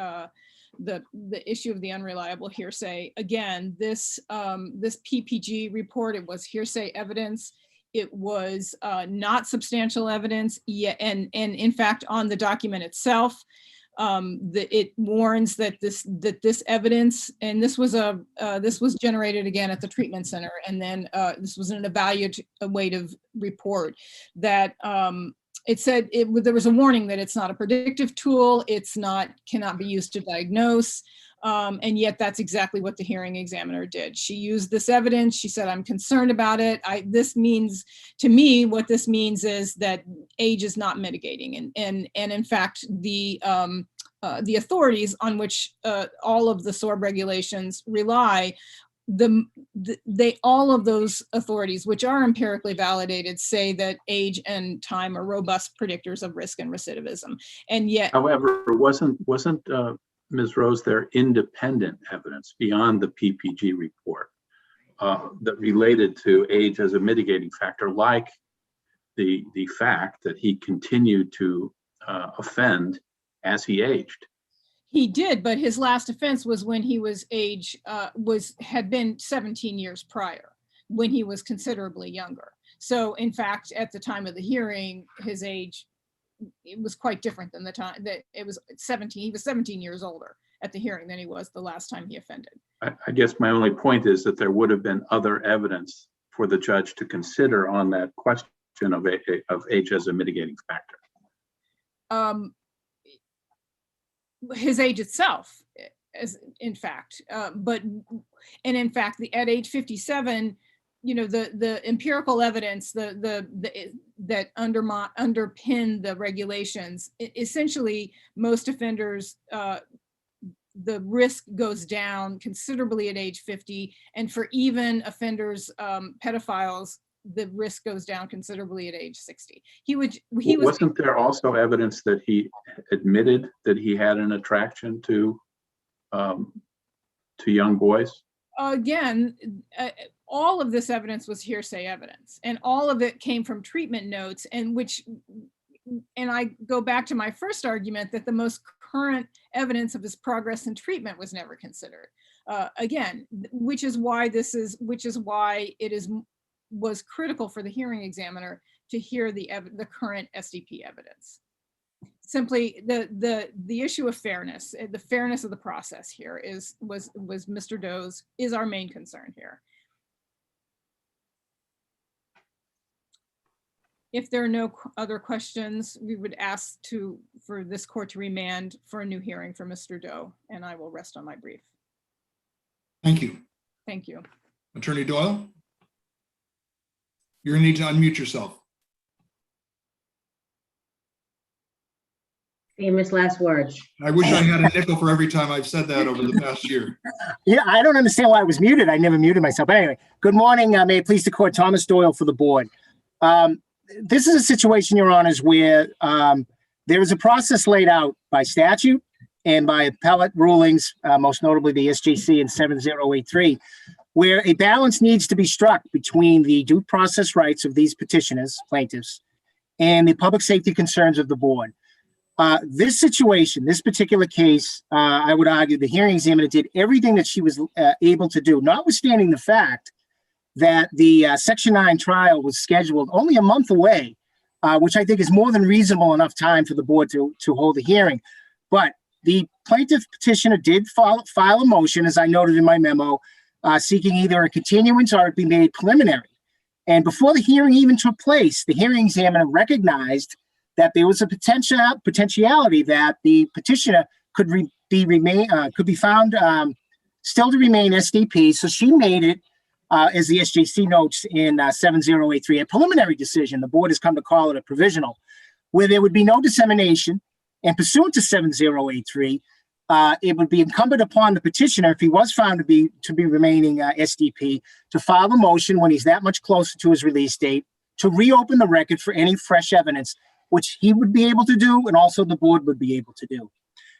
the issue of the unreliable hearsay. Again, this PPG report, it was hearsay evidence. It was not substantial evidence yet, and in fact, on the document itself, it warns that this evidence, and this was generated again at the treatment center, and then this was an evaluative report that it said there was a warning that it's not a predictive tool, cannot be used to diagnose. And yet that's exactly what the hearing examiner did. She used this evidence. She said, I'm concerned about it. This means, to me, what this means is that age is not mitigating. And in fact, the authorities on which all of the SORB regulations rely, all of those authorities, which are empirically validated, say that age and time are robust predictors of risk and recidivism. And yet, however, wasn't Ms. Rose, there independent evidence beyond the PPG report that related to age as a mitigating factor, like the fact that he continued to offend as he aged? He did, but his last offense was when he was had been 17 years prior, when he was considerably younger. So in fact, at the time of the hearing, his age, it was quite different than the time that it was 17. He was 17 years older at the hearing than he was the last time he offended. I guess my only point is that there would have been other evidence for the judge to consider on that question of age as a mitigating factor. His age itself, in fact, in fact, at age 57, the empirical evidence, that underpin the regulations, essentially most offenders, the risk goes down considerably at age 50, and for even offenders, pedophiles, the risk goes down considerably at age 60. Wasn't there also evidence that he admitted that he had an attraction to young boys? Again, all of this evidence was hearsay evidence, and all of it came from treatment notes, and I go back to my first argument that the most current evidence of his progress in treatment was never considered. Again, which is why it was critical for the hearing examiner to hear the current SDP evidence. Simply, the issue of fairness, the fairness of the process here was Mr. Doe's, is our main concern here. If there are no other questions, we would ask for this court to remand for a new hearing for Mr. Doe, and I will rest on my brief. Thank you. Thank you. Attorney Doyle? You're gonna need to unmute yourself. Famous last words. I wish I had a nickel for every time I've said that over the past year. Yeah, I don't understand why I was muted. I never muted myself. But anyway, good morning. May it please the court, Thomas Doyle for the board. This is a situation, Your Honors, where there is a process laid out by statute and by appellate rulings, most notably the SJC in 7083, where a balance needs to be struck between the due process rights of these petitioners, plaintiffs, and the public safety concerns of the board. This situation, this particular case, I would argue the hearing examiner did everything that she was able to do, notwithstanding the fact that the Section 9 trial was scheduled only a month away, which I think is more than reasonable enough time for the board to hold a hearing. But the plaintiff petitioner did file a motion, as I noted in my memo, seeking either a continuance or it be made preliminary. And before the hearing even took place, the hearing examiner recognized that there was a potentiality that the petitioner could be found still to remain SDP. So she made it, as the SJC notes in 7083, a preliminary decision. The board has come to call it a provisional, where there would be no dissemination, and pursuant to 7083, it would be incumbent upon the petitioner, if he was found to be remaining SDP, to file a motion when he's that much closer to his release date to reopen the record for any fresh evidence, which he would be able to do, and also the board would be able to do.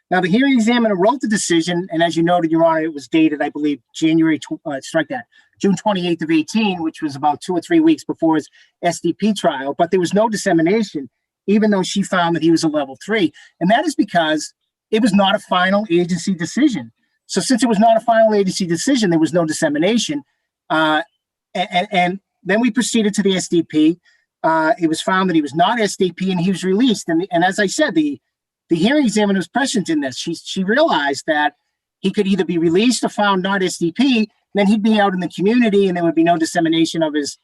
Now, the hearing examiner wrote the decision, and as you noted, Your Honor, it was dated, I believe, June 28th of 18, which was about 2 or 3 weeks before his SDP trial, but there was no dissemination, even though she found that he was a level 3. And that is because it was not a final agency decision. So since it was not a final agency decision, there was no dissemination. And then we proceeded to the SDP. It was found that he was not SDP and he was released. And as I said, the hearing examiner was prescient in this. She realized that he could either be released or found not SDP, then he'd be out in the community and there would be no dissemination of his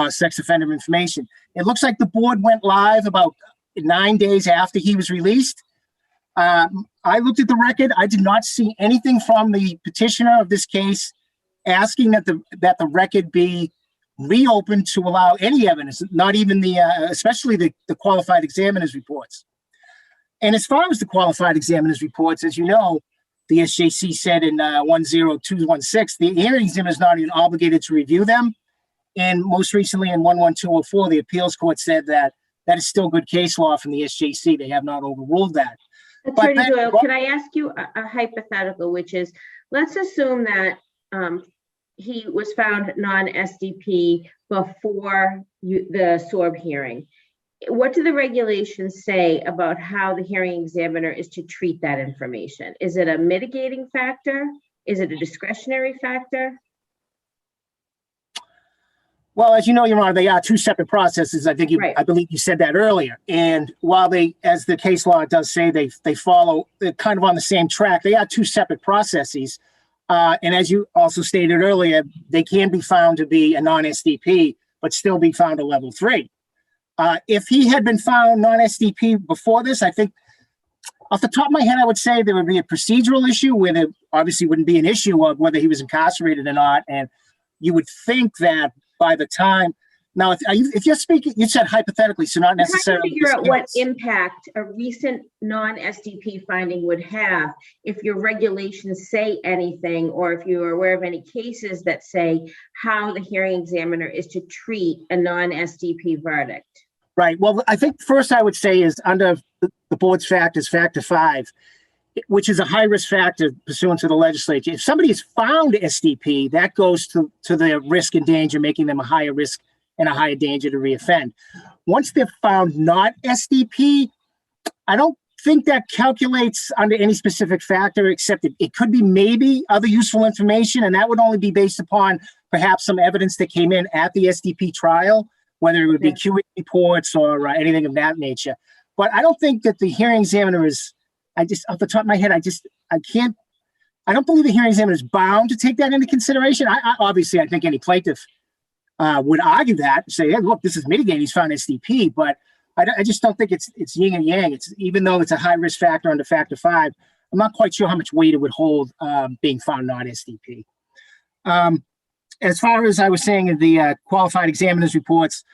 sex offender information. It looks like the board went live about 9 days after he was released. I looked at the record. I did not see anything from the petitioner of this case asking that the record be reopened to allow any evidence, not even especially the qualified examiner's reports. And as far as the qualified examiner's reports, as you know, the SJC said in 10216, the hearing examiner is not even obligated to review them. And most recently in 11204, the appeals court said that that is still good case law from the SJC. They have not overruled that. Attorney Doyle, can I ask you a hypothetical, which is, let's assume that he was found non-SDP before the SORB hearing. What do the regulations say about how the hearing examiner is to treat that information? Is it a mitigating factor? Is it a discretionary factor? Well, as you know, Your Honor, they are two separate processes. I believe you said that earlier. And while as the case law does say, they follow kind of on the same track, they are two separate processes. And as you also stated earlier, they can be found to be a non-SDP, but still be found a level 3. If he had been found non-SDP before this, I think off the top of my head, I would say there would be a procedural issue where there obviously wouldn't be an issue of whether he was incarcerated or not. And you would think that by the time, now, if you're speaking, you said hypothetically, so not necessarily. I'm trying to figure out what impact a recent non-SDP finding would have if your regulations say anything, or if you are aware of any cases that say how the hearing examiner is to treat a non-SDP verdict. Right. Well, I think first I would say is under the board's factors, factor 5, which is a high-risk factor pursuant to the legislature. If somebody is found SDP, that goes to their risk and danger, making them a higher risk and a higher danger to reoffend. Once they're found not SDP, I don't think that calculates under any specific factor, except it could be maybe other useful information, and that would only be based upon perhaps some evidence that came in at the SDP trial, whether it would be QA reports or anything of that nature. But I don't think that the hearing examiner is, off the top of my head, I don't believe the hearing examiner is bound to take that into consideration. Obviously, I think any plaintiff would argue that, say, hey, look, this is mitigating, he's found SDP, but I just don't think it's yin and yang. Even though it's a high risk factor under factor 5, I'm not quite sure how much weight it would hold being found not SDP. As far as I was saying in the qualified examiner's reports,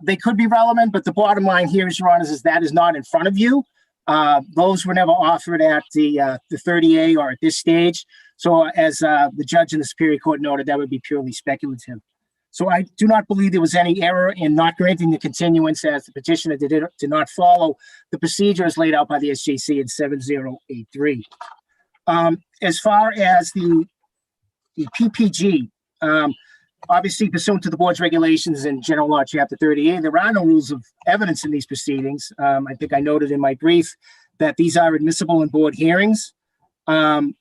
they could be relevant, but the bottom line here, Your Honor, is that is not in front of you. Those were never offered at the 30A or at this stage. So as the judge in the Superior Court noted, that would be purely speculative. So I do not believe there was any error in not granting the continuance, as the petitioner did not follow the procedures laid out by the SJC in 7083. As far as the PPG, obviously pursuant to the board's regulations in General Law Chapter 38, there are no rules of evidence in these proceedings. I think I noted in my brief that these are admissible in board hearings. The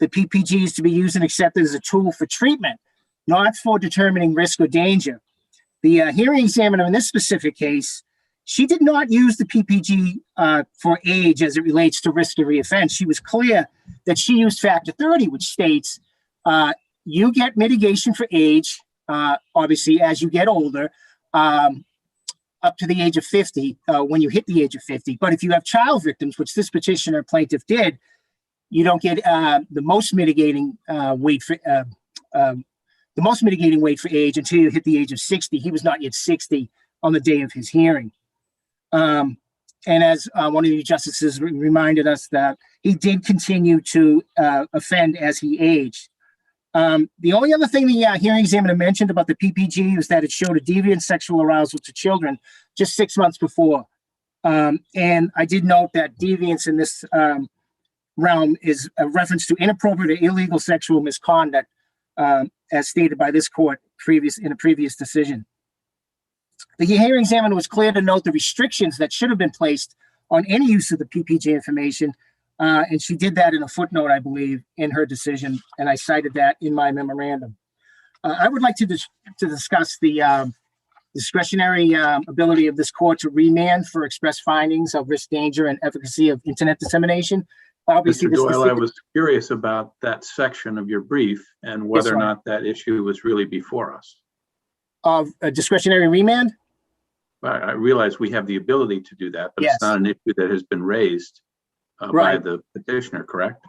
PPG is to be used and accepted as a tool for treatment, not for determining risk or danger. The hearing examiner in this specific case, she did not use the PPG for age as it relates to risk of reoffense. She was clear that she used factor 30, which states you get mitigation for age obviously, as you get older, up to the age of 50, when you hit the age of 50. But if you have child victims, which this petitioner plaintiff did, you don't get the most mitigating weight for age until you hit the age of 60. He was not yet 60 on the day of his hearing. And as one of you justices reminded us that he did continue to offend as he aged. The only other thing the hearing examiner mentioned about the PPG was that it showed a deviant sexual arousal to children just 6 months before. And I did note that deviance in this realm is a reference to inappropriate or illegal sexual misconduct, as stated by this court in a previous decision. The hearing examiner was clear to note the restrictions that should have been placed on any use of the PPG information, and she did that in a footnote, I believe, in her decision, and I cited that in my memorandum. I would like to discuss the discretionary ability of this court to remand for express findings of risk, danger, and efficacy of internet dissemination. Obviously, Mr. Doyle, I was curious about that section of your brief and whether or not that issue was really before us. Of a discretionary remand? I realize we have the ability to do that, but it's not an issue that has been raised by the petitioner, correct?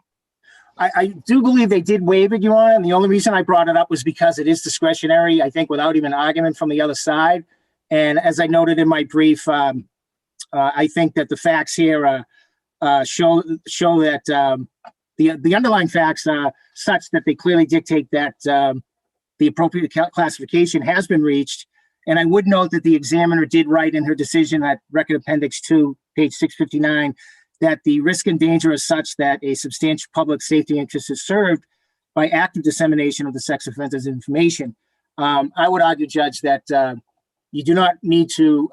I do believe they did waive it, Your Honor, and the only reason I brought it up was because it is discretionary, I think, without even argument from the other side. And as I noted in my brief, I think that the facts here show that the underlying facts are such that they clearly dictate that the appropriate classification has been reached. And I would note that the examiner did write in her decision at Record Appendix 2, page 659, that the risk and danger is such that a substantial public safety interest is served by active dissemination of the sex offender's information. I would argue, Judge, that you do not need to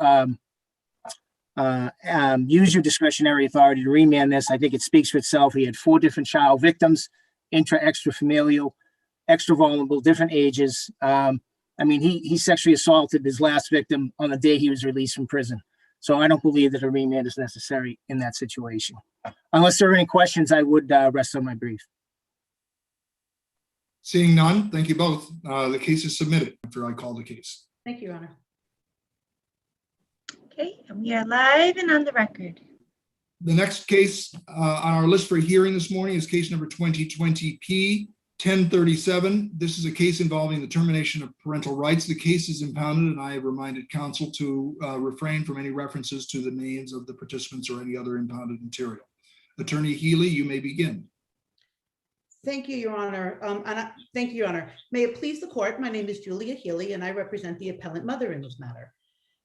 use your discretionary authority to remand this. I think it speaks for itself. He had 4 different child victims, extra familial, extra vulnerable, different ages. I mean, he sexually assaulted his last victim on the day he was released from prison. So I don't believe that a remand is necessary in that situation. Unless there are any questions, I would rest on my brief. Seeing none, thank you both. The case is submitted after I call the case. Thank you, Your Honor. Okay, and we are live and on the record. The next case on our list for hearing this morning is case number 2020 P1037. This is a case involving the termination of parental rights. The case is impounded, and I have reminded counsel to refrain from any references to the names of the participants or any other impounded material. Attorney Healy, you may begin. Thank you, Your Honor. Thank you, Your Honor. May it please the court, my name is Julia Healy, and I represent the appellant mother in this matter.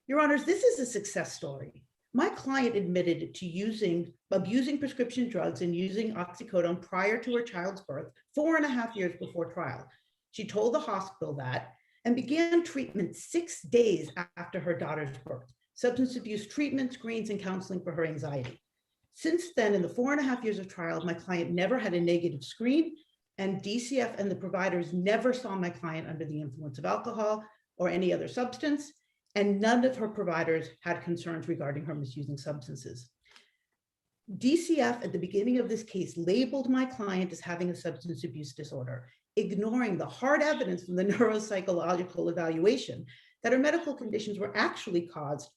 Your Honors, this is a success story. My client admitted to abusing prescription drugs and using oxycodone prior to her child's birth, 4.5 years before trial. She told the hospital that and began treatment 6 days after her daughter's birth. Substance abuse treatment, screens, and counseling for her anxiety. Since then, in the 4.5 years of trial, my client never had a negative screen, and DCF and the providers never saw my client under the influence of alcohol or any other substance, and none of her providers had concerns regarding her misusing substances. DCF at the beginning of this case labeled my client as having a substance abuse disorder, ignoring the hard evidence from the neuropsychological evaluation that her medical conditions were actually caused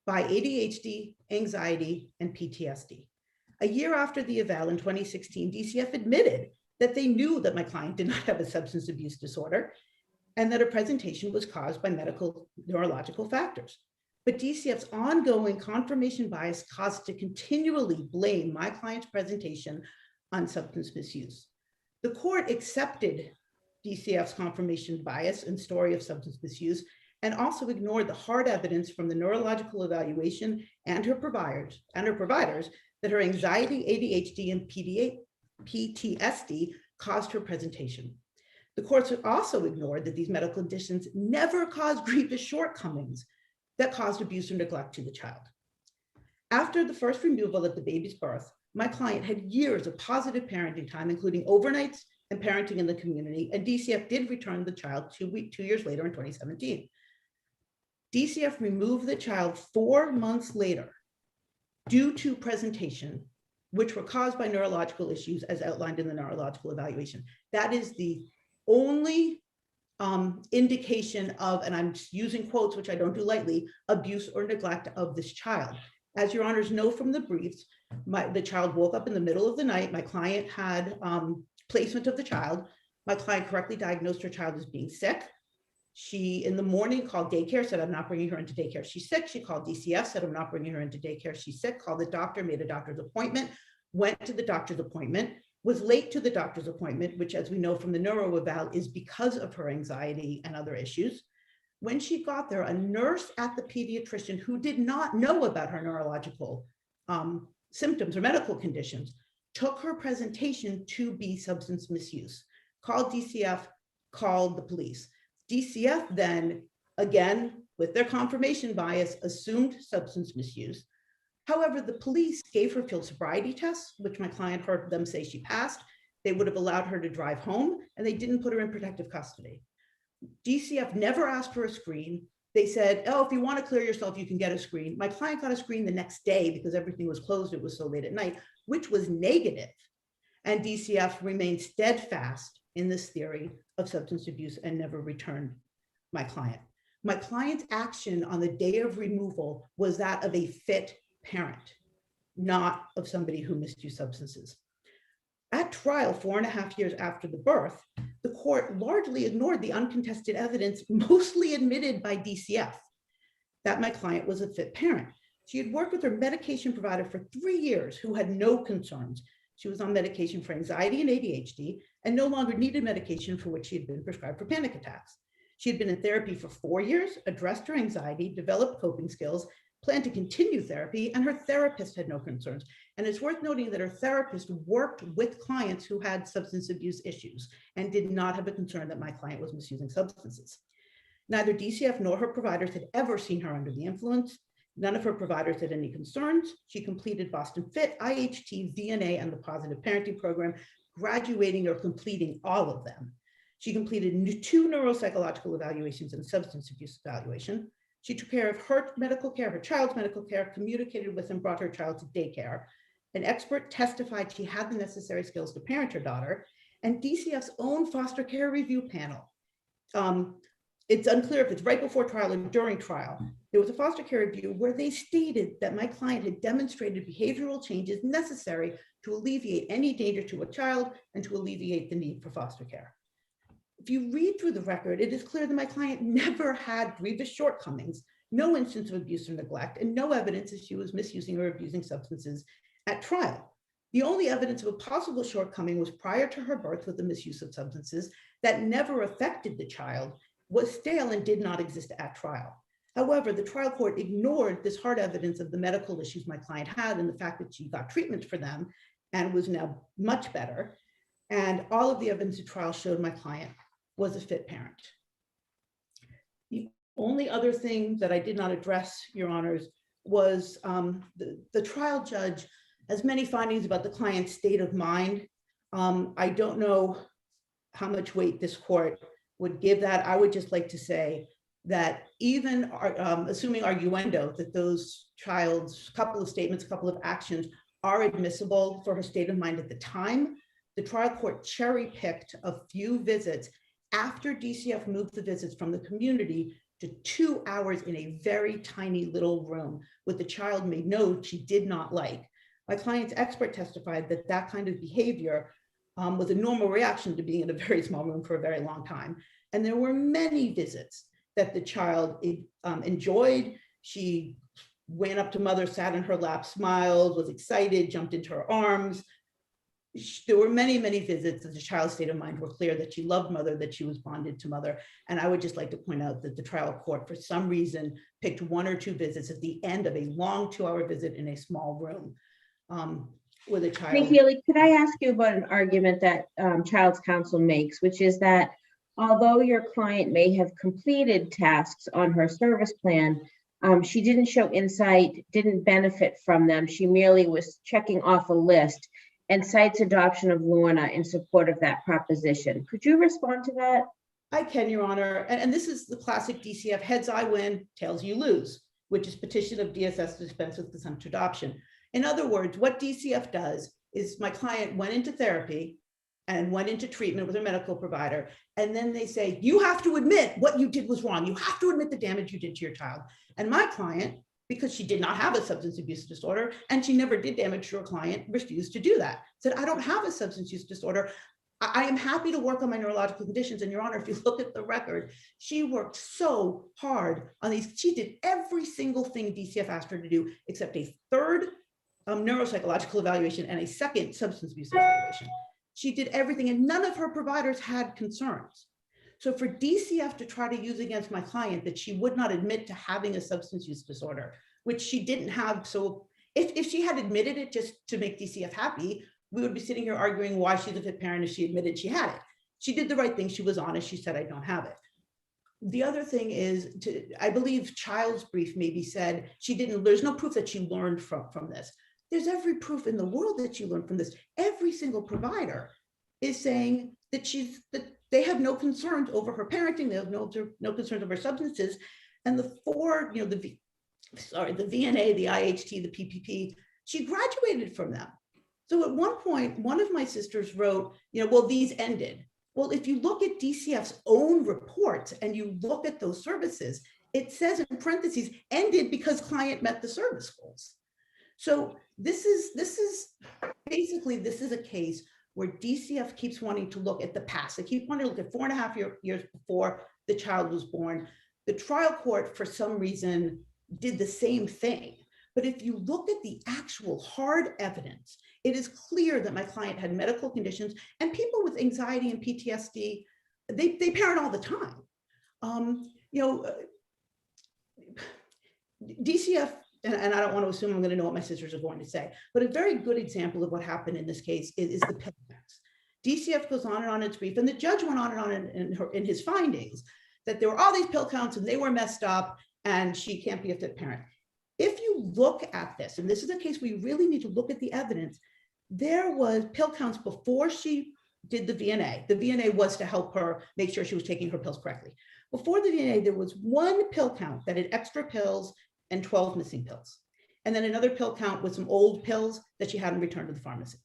by ADHD, anxiety, and PTSD. A year after the eval in 2016, DCF admitted that they knew that my client did not have a substance abuse disorder and that her presentation was caused by medical neurological factors. But DCF's ongoing confirmation bias caused to continually blame my client's presentation on substance misuse. The court accepted DCF's confirmation bias and story of substance misuse and also ignored the hard evidence from the neurological evaluation and her providers that her anxiety, ADHD, and PTSD caused her presentation. The courts also ignored that these medical conditions never caused grievous shortcomings that caused abuse or neglect to the child. After the first removal at the baby's birth, my client had years of positive parenting time, including overnights and parenting in the community, and DCF did return the child 2 years later in 2017. DCF removed the child 4 months later due to presentation, which were caused by neurological issues as outlined in the neurological evaluation. That is the only indication of, and I'm using quotes, which I don't do lightly, abuse or neglect of this child. As your honors know from the briefs, the child woke up in the middle of the night. My client had placement of the child. My client correctly diagnosed her child as being sick. She, in the morning, called daycare, said, I'm not bringing her into daycare. She's sick. She called DCF, said, I'm not bringing her into daycare. She's sick. Called the doctor, made a doctor's appointment, went to the doctor's appointment, was late to the doctor's appointment, which, as we know from the neuro eval, is because of her anxiety and other issues. When she got there, a nurse at the pediatrician who did not know about her neurological symptoms or medical conditions took her presentation to be substance misuse, called DCF, called the police. DCF then, again, with their confirmation bias, assumed substance misuse. However, the police gave her field sobriety tests, which my client heard them say she passed. They would have allowed her to drive home, and they didn't put her in protective custody. DCF never asked for a screen. They said, oh, if you want to clear yourself, you can get a screen. My client got a screen the next day because everything was closed. It was so late at night, which was negative. And DCF remained steadfast in this theory of substance abuse and never returned my client. My client's action on the day of removal was that of a fit parent, not of somebody who misused substances. At trial, 4.5 years after the birth, the court largely ignored the uncontested evidence, mostly admitted by DCF, that my client was a fit parent. She had worked with her medication provider for 3 years who had no concerns. She was on medication for anxiety and ADHD and no longer needed medication for which she had been prescribed for panic attacks. She had been in therapy for 4 years, addressed her anxiety, developed coping skills, planned to continue therapy, and her therapist had no concerns. And it's worth noting that her therapist worked with clients who had substance abuse issues and did not have a concern that my client was misusing substances. Neither DCF nor her providers had ever seen her under the influence. None of her providers had any concerns. She completed Boston Fit, IHT, VNA, and the Positive Parenting Program, graduating or completing all of them. She completed 2 neuropsychological evaluations and a substance abuse evaluation. She took care of her medical care, her child's medical care, communicated with and brought her child to daycare. An expert testified she had the necessary skills to parent her daughter, and DCF's own foster care review panel. It's unclear if it's right before trial or during trial. There was a foster care review where they stated that my client had demonstrated behavioral changes necessary to alleviate any danger to a child and to alleviate the need for foster care. If you read through the record, it is clear that my client never had grievous shortcomings, no instance of abuse or neglect, and no evidence that she was misusing or abusing substances at trial. The only evidence of a possible shortcoming was prior to her birth with the misuse of substances that never affected the child, was stale and did not exist at trial. However, the trial court ignored this hard evidence of the medical issues my client had and the fact that she got treatment for them and was now much better. And all of the evidence at trial showed my client was a fit parent. The only other thing that I did not address, Your Honors, was the trial judge has many findings about the client's state of mind. I don't know how much weight this court would give that. I would just like to say that even assuming arguendo, that those child's couple of statements, couple of actions are admissible for her state of mind at the time, the trial court cherry picked a few visits after DCF moved the visits from the community to 2 hours in a very tiny little room with the child made note she did not like. My client's expert testified that that kind of behavior was a normal reaction to being in a very small room for a very long time. And there were many visits that the child enjoyed. She went up to mother, sat in her lap, smiled, was excited, jumped into her arms. There were many, many visits that the child's state of mind were clear that she loved mother, that she was bonded to mother. And I would just like to point out that the trial court, for some reason, picked 1 or 2 visits at the end of a long 2-hour visit in a small room with a child. Ms. Healy, could I ask you about an argument that Child's Counsel makes, which is that although your client may have completed tasks on her service plan, she didn't show insight, didn't benefit from them. She merely was checking off a list and cites adoption of Lorna in support of that proposition. Could you respond to that? I can, Your Honor. And this is the classic DCF, heads I win, tails you lose, which is petition of DSS to dispense with consent to adoption. In other words, what DCF does is my client went into therapy, and went into treatment with a medical provider. And then they say, you have to admit what you did was wrong. You have to admit the damage you did to your child. And my client, because she did not have a substance abuse disorder and she never did damage to her client, refused to do that. Said, I don't have a substance use disorder. I am happy to work on my neurological conditions. And Your Honor, if you look at the record, she worked so hard on these. She did every single thing DCF asked her to do, except a third neuropsychological evaluation and a second substance abuse evaluation. She did everything, and none of her providers had concerns. So for DCF to try to use against my client that she would not admit to having a substance use disorder, which she didn't have. So if she had admitted it just to make DCF happy, we would be sitting here arguing why she's a fit parent if she admitted she had it. She did the right thing. She was honest. She said, I don't have it. The other thing is, I believe Child's brief maybe said there's no proof that she learned from this. There's every proof in the world that she learned from this. Every single provider is saying that they have no concerns over her parenting. They have no concerns over substances. And the VNA, the IHT, the PPP, she graduated from them. So at one point, one of my sisters wrote, well, these ended. Well, if you look at DCF's own reports and you look at those services, it says in parentheses, ended because client met the service goals. So this is a case where DCF keeps wanting to look at the past. They keep wanting to look at 4.5 years before the child was born. The trial court, for some reason, did the same thing. But if you look at the actual hard evidence, it is clear that my client had medical conditions, and people with anxiety and PTSD, they parent all the time. DCF, and I don't want to assume I'm going to know what my sisters are going to say, but a very good example of what happened in this case is the pill counts. DCF goes on and on in its brief, and the judge went on and on in his findings that there were all these pill counts and they were messed up and she can't be a fit parent. If you look at this, and this is a case where you really need to look at the evidence, there was pill counts before she did the VNA. The VNA was to help her make sure she was taking her pills correctly. Before the VNA, there was one pill count that had extra pills and 12 missing pills. And then another pill count with some old pills that she hadn't returned to the pharmacy.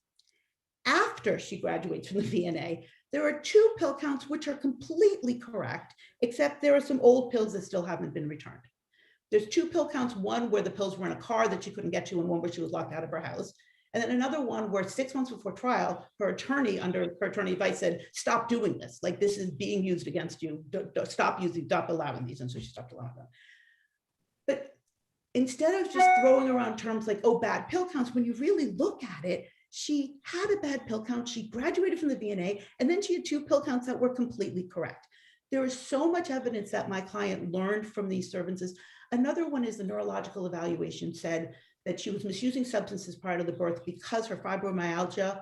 After she graduates from the VNA, there are 2 pill counts which are completely correct, except there are some old pills that still haven't been returned. There's 2 pill counts, one where the pills were in a car that she couldn't get to and one where she was locked out of her house. And then another one where 6 months before trial, her attorney, under her attorney advice, said, stop doing this. Like, this is being used against you. Stop allowing these. And so she stopped allowing them. But instead of just throwing around terms like, oh, bad pill counts, when you really look at it, she had a bad pill count. She graduated from the VNA, and then she had 2 pill counts that were completely correct. There is so much evidence that my client learned from these services. Another one is the neurological evaluation said that she was misusing substances prior to the birth because her fibromyalgia,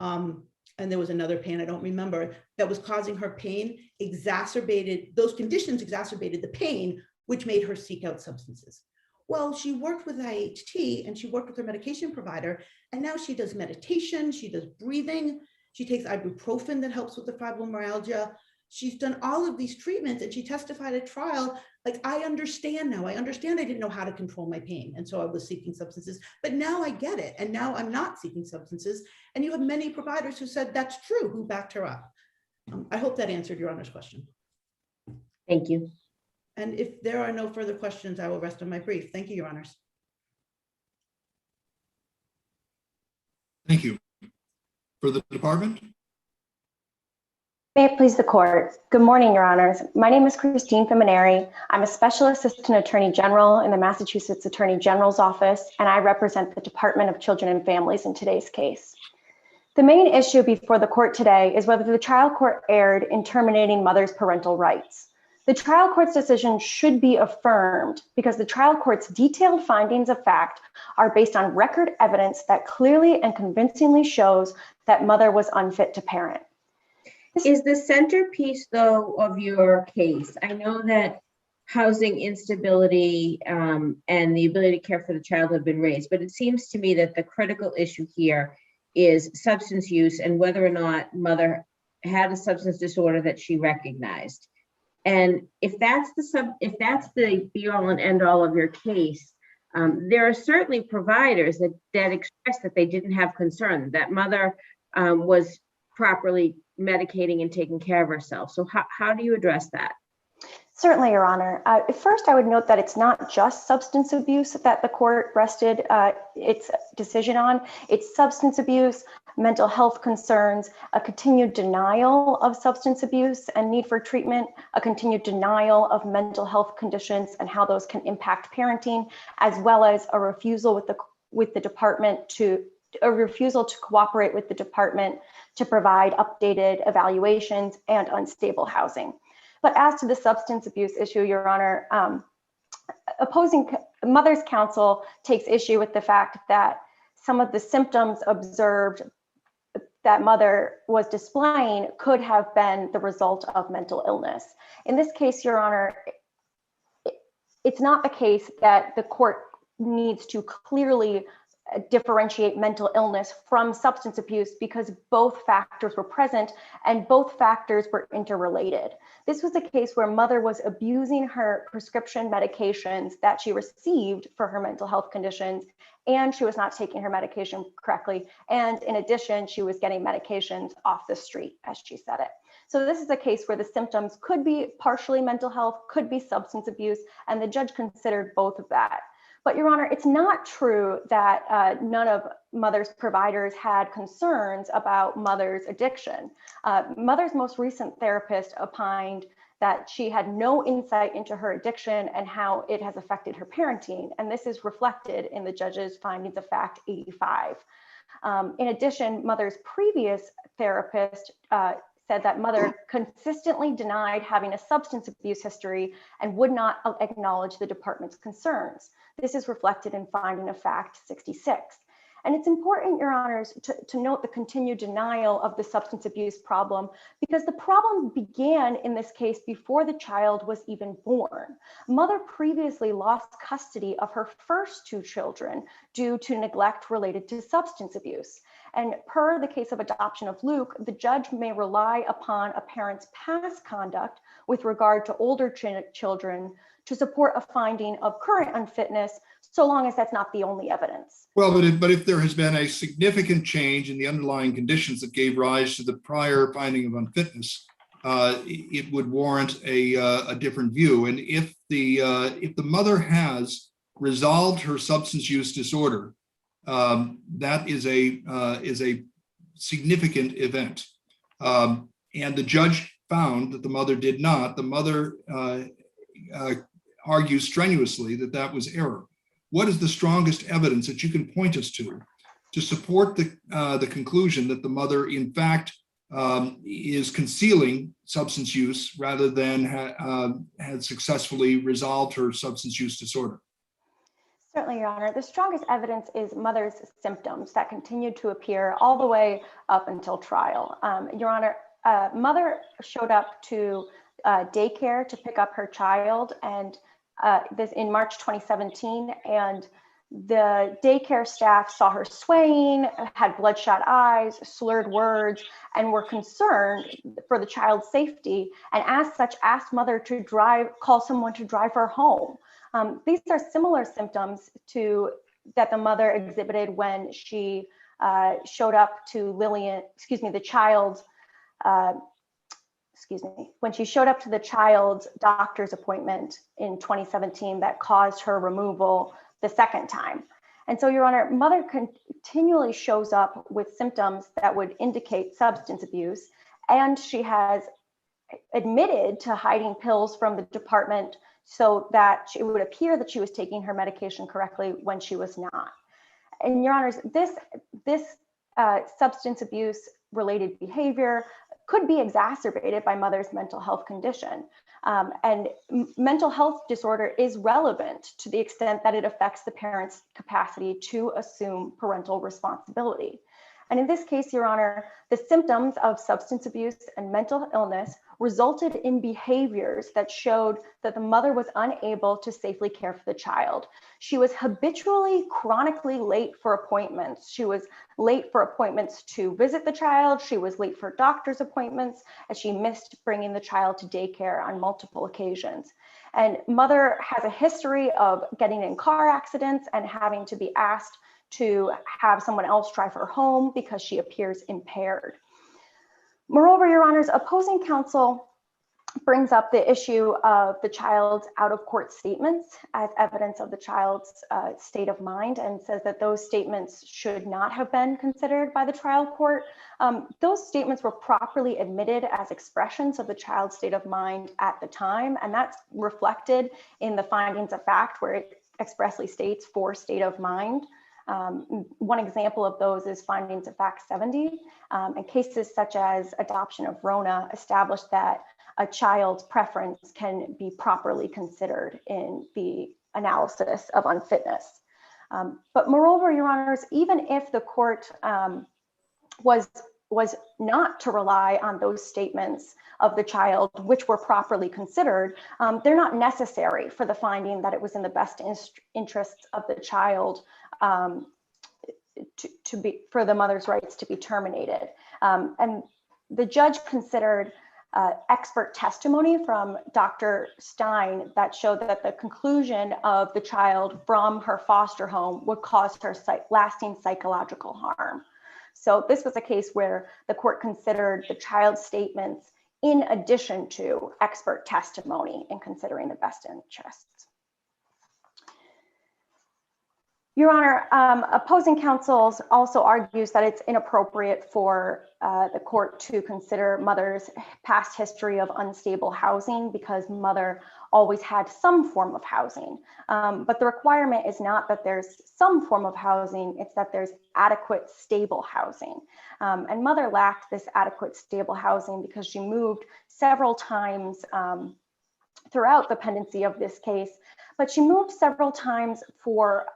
and there was another pain, I don't remember, that was causing her pain, those conditions exacerbated the pain, which made her seek out substances. Well, she worked with IHT and she worked with her medication provider, and now she does meditation, she does breathing, she takes ibuprofen that helps with the fibromyalgia. She's done all of these treatments, and she testified at trial, like, I understand now. I understand I didn't know how to control my pain. And so I was seeking substances, but now I get it. And now I'm not seeking substances. And you have many providers who said that's true, who backed her up. I hope that answered Your Honor's question. Thank you. And if there are no further questions, I will rest on my brief. Thank you, Your Honors. Thank you. For the department? May it please the court. Good morning, Your Honors. My name is Christine Feminari. I'm a Special Assistant Attorney General in the Massachusetts Attorney General's Office, and I represent the Department of Children and Families in today's case. The main issue before the court today is whether the trial court erred in terminating mother's parental rights. The trial court's decision should be affirmed because the trial court's detailed findings of fact are based on record evidence that clearly and convincingly shows that mother was unfit to parent. Is the centerpiece, though, of your case, I know that housing instability and the ability to care for the child have been raised, but it seems to me that the critical issue here is substance use and whether or not mother had a substance disorder that she recognized. And if that's the be all and end all of your case, there are certainly providers that express that they didn't have concern, that mother was properly medicating and taking care of herself. So how do you address that? Certainly, Your Honor. First, I would note that it's not just substance abuse that the court rested its decision on. It's substance abuse, mental health concerns, a continued denial of substance abuse and need for treatment, a continued denial of mental health conditions and how those can impact parenting, as well as a refusal with the department to cooperate with the department to provide updated evaluations and unstable housing. But as to the substance abuse issue, Your Honor, opposing Mother's Counsel takes issue with the fact that some of the symptoms observed that Mother was displaying could have been the result of mental illness. In this case, Your Honor, it's not the case that the court needs to clearly differentiate mental illness from substance abuse because both factors were present and both factors were interrelated. This was a case where Mother was abusing her prescription medications that she received for her mental health conditions, and she was not taking her medication correctly. And in addition, she was getting medications off the street, as she said it. So this is a case where the symptoms could be partially mental health, could be substance abuse, and the judge considered both of that. But Your Honor, it's not true that none of Mother's providers had concerns about Mother's addiction. Mother's most recent therapist opined that she had no insight into her addiction and how it has affected her parenting. And this is reflected in the judge's findings of fact 85. In addition, Mother's previous therapist said that Mother consistently denied having a substance abuse history and would not acknowledge the department's concerns. This is reflected in finding of fact 66. And it's important, Your Honors, to note the continued denial of the substance abuse problem because the problem began in this case before the child was even born. Mother previously lost custody of her first two children due to neglect related to substance abuse. And per the case of adoption of Luke, the judge may rely upon a parent's past conduct with regard to older children to support a finding of current unfitness, so long as that's not the only evidence. Well, but if there has been a significant change in the underlying conditions that gave rise to the prior finding of unfitness, it would warrant a different view. And if the mother has resolved her substance use disorder, that is a significant event. And the judge found that the mother did not. The mother argues strenuously that that was error. What is the strongest evidence that you can point us to support the conclusion that the mother, in fact, is concealing substance use rather than had successfully resolved her substance use disorder? Certainly, Your Honor. The strongest evidence is Mother's symptoms that continued to appear all the way up until trial. Your Honor, Mother showed up to daycare to pick up her child, and this in March 2017, and the daycare staff saw her swaying, had bloodshot eyes, slurred words, and were concerned for the child's safety, and as such asked Mother to call someone to drive her home. These are similar symptoms that the mother exhibited when she showed up to when she showed up to the child's doctor's appointment in 2017 that caused her removal the second time. And so, Your Honor, Mother continually shows up with symptoms that would indicate substance abuse, and she has admitted to hiding pills from the department so that it would appear that she was taking her medication correctly when she was not. And Your Honors, this substance abuse related behavior could be exacerbated by Mother's mental health condition. And mental health disorder is relevant to the extent that it affects the parent's capacity to assume parental responsibility. And in this case, Your Honor, the symptoms of substance abuse and mental illness resulted in behaviors that showed that the mother was unable to safely care for the child. She was habitually, chronically late for appointments. She was late for appointments to visit the child. She was late for doctor's appointments, and she missed bringing the child to daycare on multiple occasions. And Mother has a history of getting in car accidents and having to be asked to have someone else drive her home because she appears impaired. Moreover, Your Honors, opposing counsel brings up the issue of the child's out-of-court statements as evidence of the child's state of mind, and says that those statements should not have been considered by the trial court. Those statements were properly admitted as expressions of the child's state of mind at the time, and that's reflected in the findings of fact, where it expressly states for state of mind. One example of those is findings of fact 70, and cases such as adoption of Rona established that a child's preference can be properly considered in the analysis of unfitness. But moreover, Your Honors, even if the court was not to rely on those statements of the child, which were properly considered, they're not necessary for the finding that it was in the best interests of the child for the mother's rights to be terminated. And the judge considered expert testimony from Dr. Stein that showed that the conclusion of the child from her foster home would cause her lasting psychological harm. So this was a case where the court considered the child's statements in addition to expert testimony in considering the best interests. Your Honor, opposing counsel also argues that it's inappropriate for the court to consider mother's past history of unstable housing because mother always had some form of housing. But the requirement is not that there's some form of housing, it's that there's adequate, stable housing. And mother lacked this adequate, stable housing because she moved several times throughout the pendency of this case, but she moved several times for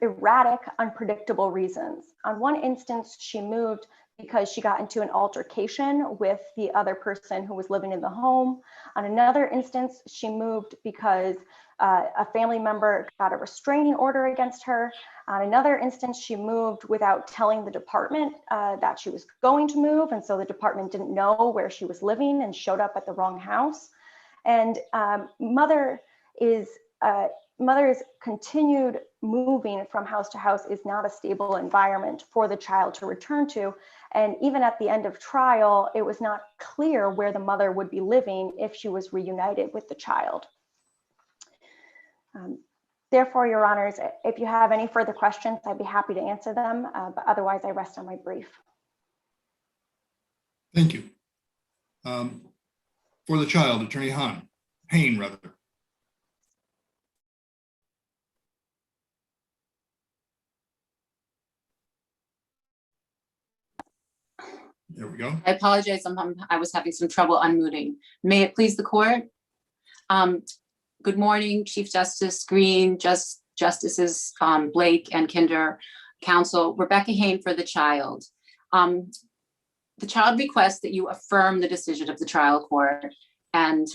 erratic, unpredictable reasons. On one instance, she moved because she got into an altercation with the other person who was living in the home. On another instance, she moved because a family member got a restraining order against her. On another instance, she moved without telling the department that she was going to move, and so the department didn't know where she was living and showed up at the wrong house. And mother's continued moving from house to house is not a stable environment for the child to return to. And even at the end of trial, it was not clear where the mother would be living if she was reunited with the child. Therefore, Your Honors, if you have any further questions, I'd be happy to answer them, but otherwise I rest on my brief. Thank you. For the child, Attorney Payne, rather. There we go. I apologize. I was having some trouble unmuting. May it please the court. Good morning, Chief Justice Green, Justices Blake and Kinder, counsel, Rebecca Hain for the child. The child requests that you affirm the decision of the trial court and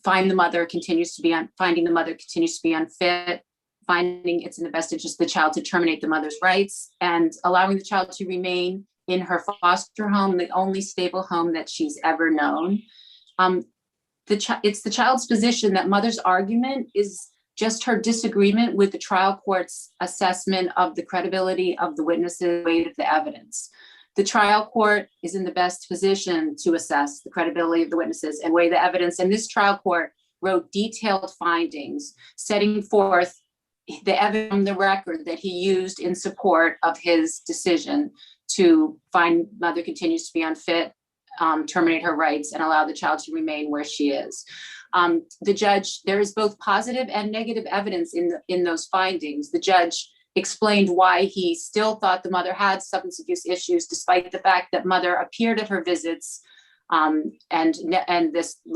finding the mother continues to be unfit, finding it's in the best interest of the child to terminate the mother's rights, and allowing the child to remain in her foster home, the only stable home that she's ever known. It's the child's position that mother's argument is just her disagreement with the trial court's assessment of the credibility of the witnesses, weight of the evidence. The trial court is in the best position to assess the credibility of the witnesses and weigh the evidence. And this trial court wrote detailed findings, setting forth the evidence on the record that he used in support of his decision to find mother continues to be unfit, terminate her rights, and allow the child to remain where she is. The judge, there is both positive and negative evidence in those findings. The judge explained why he still thought the mother had substance abuse issues, despite the fact that mother appeared at her visits, and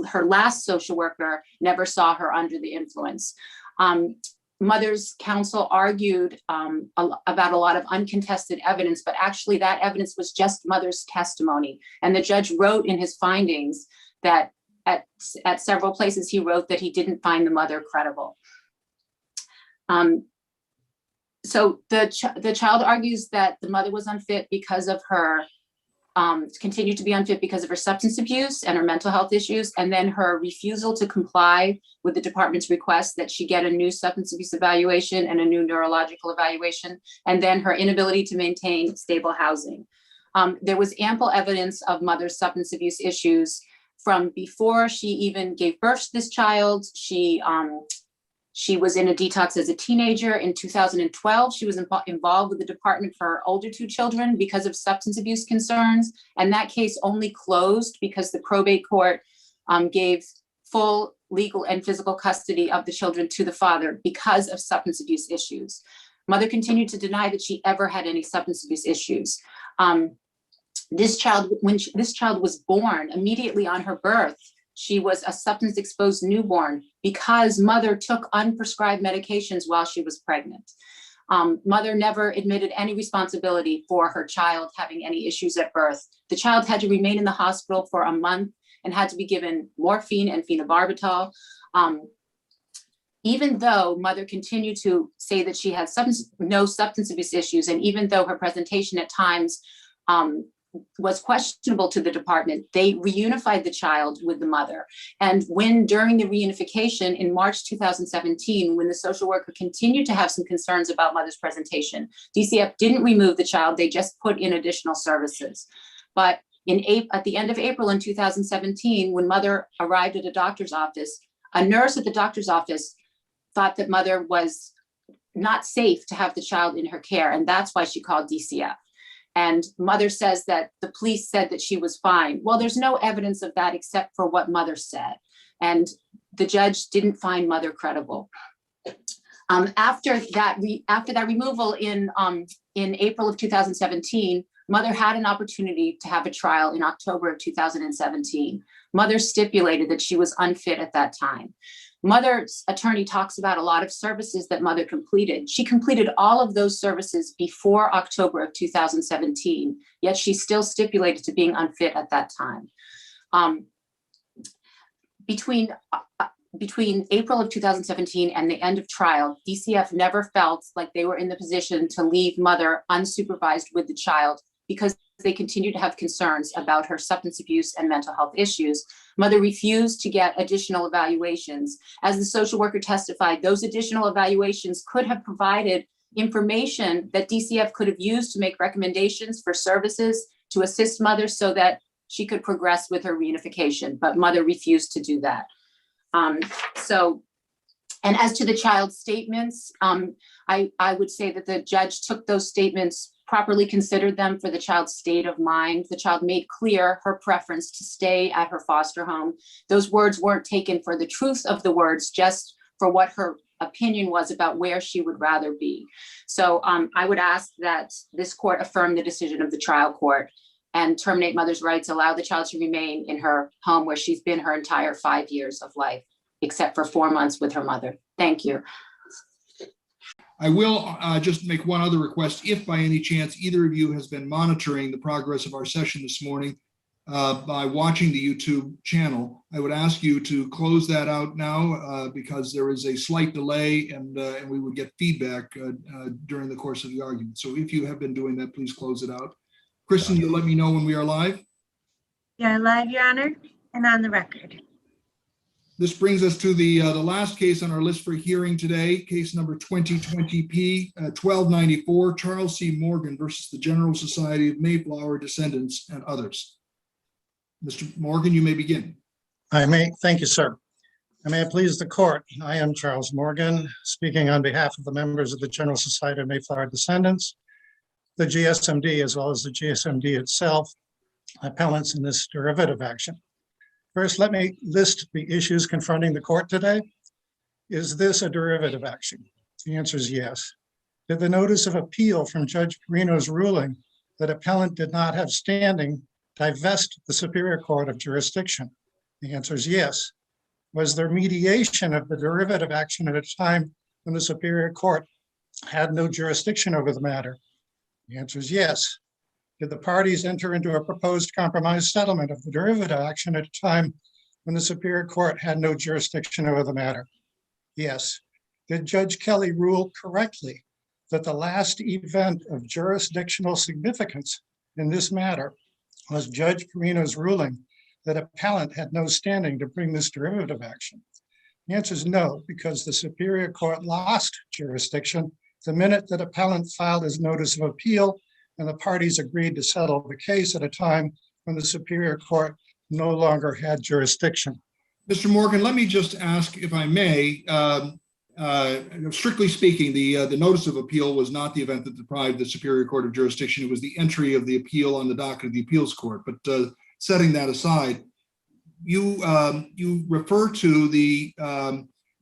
her last social worker never saw her under the influence. Mother's counsel argued about a lot of uncontested evidence, but actually that evidence was just mother's testimony. And the judge wrote in his findings that at several places he wrote that he didn't find the mother credible. So the child argues that the mother was unfit because of her, continued to be unfit because of her substance abuse and her mental health issues, and then her refusal to comply with the department's request that she get a new substance abuse evaluation and a new neurological evaluation, and then her inability to maintain stable housing. There was ample evidence of mother's substance abuse issues from before she even gave birth to this child. She was in a detox as a teenager. In 2012, she was involved with the department for her older two children because of substance abuse concerns. And that case only closed because the probate court gave full legal and physical custody of the children to the father because of substance abuse issues. Mother continued to deny that she ever had any substance abuse issues. This child, when this child was born, immediately on her birth, she was a substance exposed newborn because mother took unprescribed medications while she was pregnant. Mother never admitted any responsibility for her child having any issues at birth. The child had to remain in the hospital for a month and had to be given morphine and phenobarbital. Even though mother continued to say that she had no substance abuse issues, and even though her presentation at times was questionable to the department, they reunified the child with the mother. And when during the reunification in March 2017, when the social worker continued to have some concerns about mother's presentation, DCF didn't remove the child, they just put in additional services. But at the end of April in 2017, when mother arrived at a doctor's office, a nurse at the doctor's office thought that mother was not safe to have the child in her care, and that's why she called DCF. And mother says that the police said that she was fine. Well, there's no evidence of that except for what mother said. And the judge didn't find mother credible. After that removal in April of 2017, mother had an opportunity to have a trial in October of 2017. Mother stipulated that she was unfit at that time. Mother's attorney talks about a lot of services that mother completed. She completed all of those services before October of 2017, yet she still stipulated to being unfit at that time. Between April of 2017 and the end of trial, DCF never felt like they were in the position to leave mother unsupervised with the child because they continued to have concerns about her substance abuse and mental health issues. Mother refused to get additional evaluations. As the social worker testified, those additional evaluations could have provided information that DCF could have used to make recommendations for services to assist mother so that she could progress with her reunification, but mother refused to do that. And as to the child's statements, I would say that the judge took those statements, properly considered them for the child's state of mind. The child made clear her preference to stay at her foster home. Those words weren't taken for the truth of the words, just for what her opinion was about where she would rather be. So I would ask that this court affirm the decision of the trial court and terminate mother's rights, allow the child to remain in her home where she's been her entire 5 years of life, except for 4 months with her mother. Thank you. I will just make one other request. If by any chance either of you has been monitoring the progress of our session this morning by watching the YouTube channel, I would ask you to close that out now because there is a slight delay and we would get feedback during the course of the argument. So if you have been doing that, please close it out. Kristen, you'll let me know when we are live? You're live, Your Honor, and on the record. This brings us to the last case on our list for hearing today, case number 2020P 1294, Charles C. Morgan versus the General Society of Mayflower Descendants and others. Mr. Morgan, you may begin. Thank you, sir. I may please the court. I am Charles Morgan, speaking on behalf of the members of the General Society of Mayflower Descendants, the GSMD, as well as the GSMD itself, appellants in this derivative action. First, let me list the issues confronting the court today. Is this a derivative action? The answer is yes. Did the notice of appeal from Judge Perino's ruling that appellant did not have standing divest the Superior Court of jurisdiction? The answer is yes. Was there mediation of the derivative action at a time when the Superior Court had no jurisdiction over the matter? The answer is yes. Did the parties enter into a proposed compromise settlement of the derivative action at a time when the Superior Court had no jurisdiction over the matter? Yes. Did Judge Kelly rule correctly that the last event of jurisdictional significance in this matter was Judge Perino's ruling that appellant had no standing to bring this derivative action? The answer is no, because the Superior Court lost jurisdiction the minute that appellant filed his notice of appeal and the parties agreed to settle the case at a time when the Superior Court no longer had jurisdiction. Mr. Morgan, let me just ask, if I may, strictly speaking, the notice of appeal was not the event that deprived the Superior Court of jurisdiction. It was the entry of the appeal on the docket of the appeals court. But setting that aside, you refer to the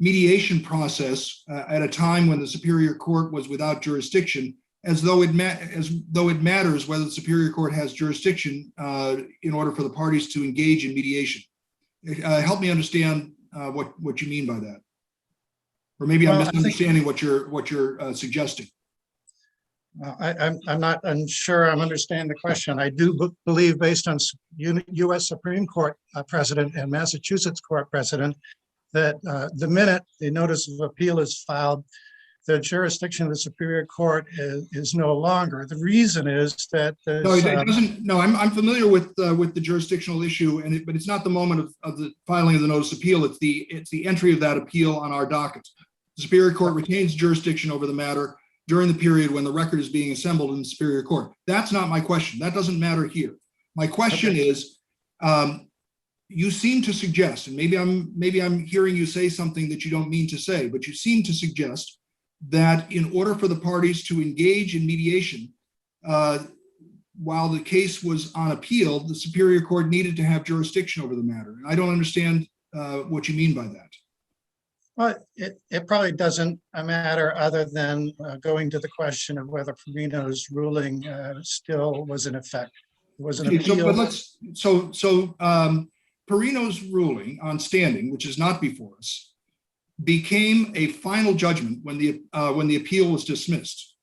mediation process at a time when the Superior Court was without jurisdiction, as though it matters whether the Superior Court has jurisdiction in order for the parties to engage in mediation. Help me understand what you mean by that, or maybe I'm misunderstanding what you're suggesting. I'm not unsure I'm understanding the question. I do believe, based on U.S. Supreme Court precedent and Massachusetts court precedent, that the minute the notice of appeal is filed, the jurisdiction of the Superior Court is no longer. The reason is that no, it doesn't. No, I'm familiar with the jurisdictional issue, but it's not the moment of the filing of the notice of appeal. It's the entry of that appeal on our docket. The Superior Court retains jurisdiction over the matter during the period when the record is being assembled in the Superior Court. That's not my question. That doesn't matter here. My question is, you seem to suggest, and maybe I'm hearing you say something that you don't mean to say, but you seem to suggest that in order for the parties to engage in mediation, while the case was on appeal, the Superior Court needed to have jurisdiction over the matter. And I don't understand what you mean by that. Well, it probably doesn't matter, other than going to the question of whether Perino's ruling still was in effect. It was an appeal. So Perino's ruling on standing, which is not before us, became a final judgment when the appeal was dismissed,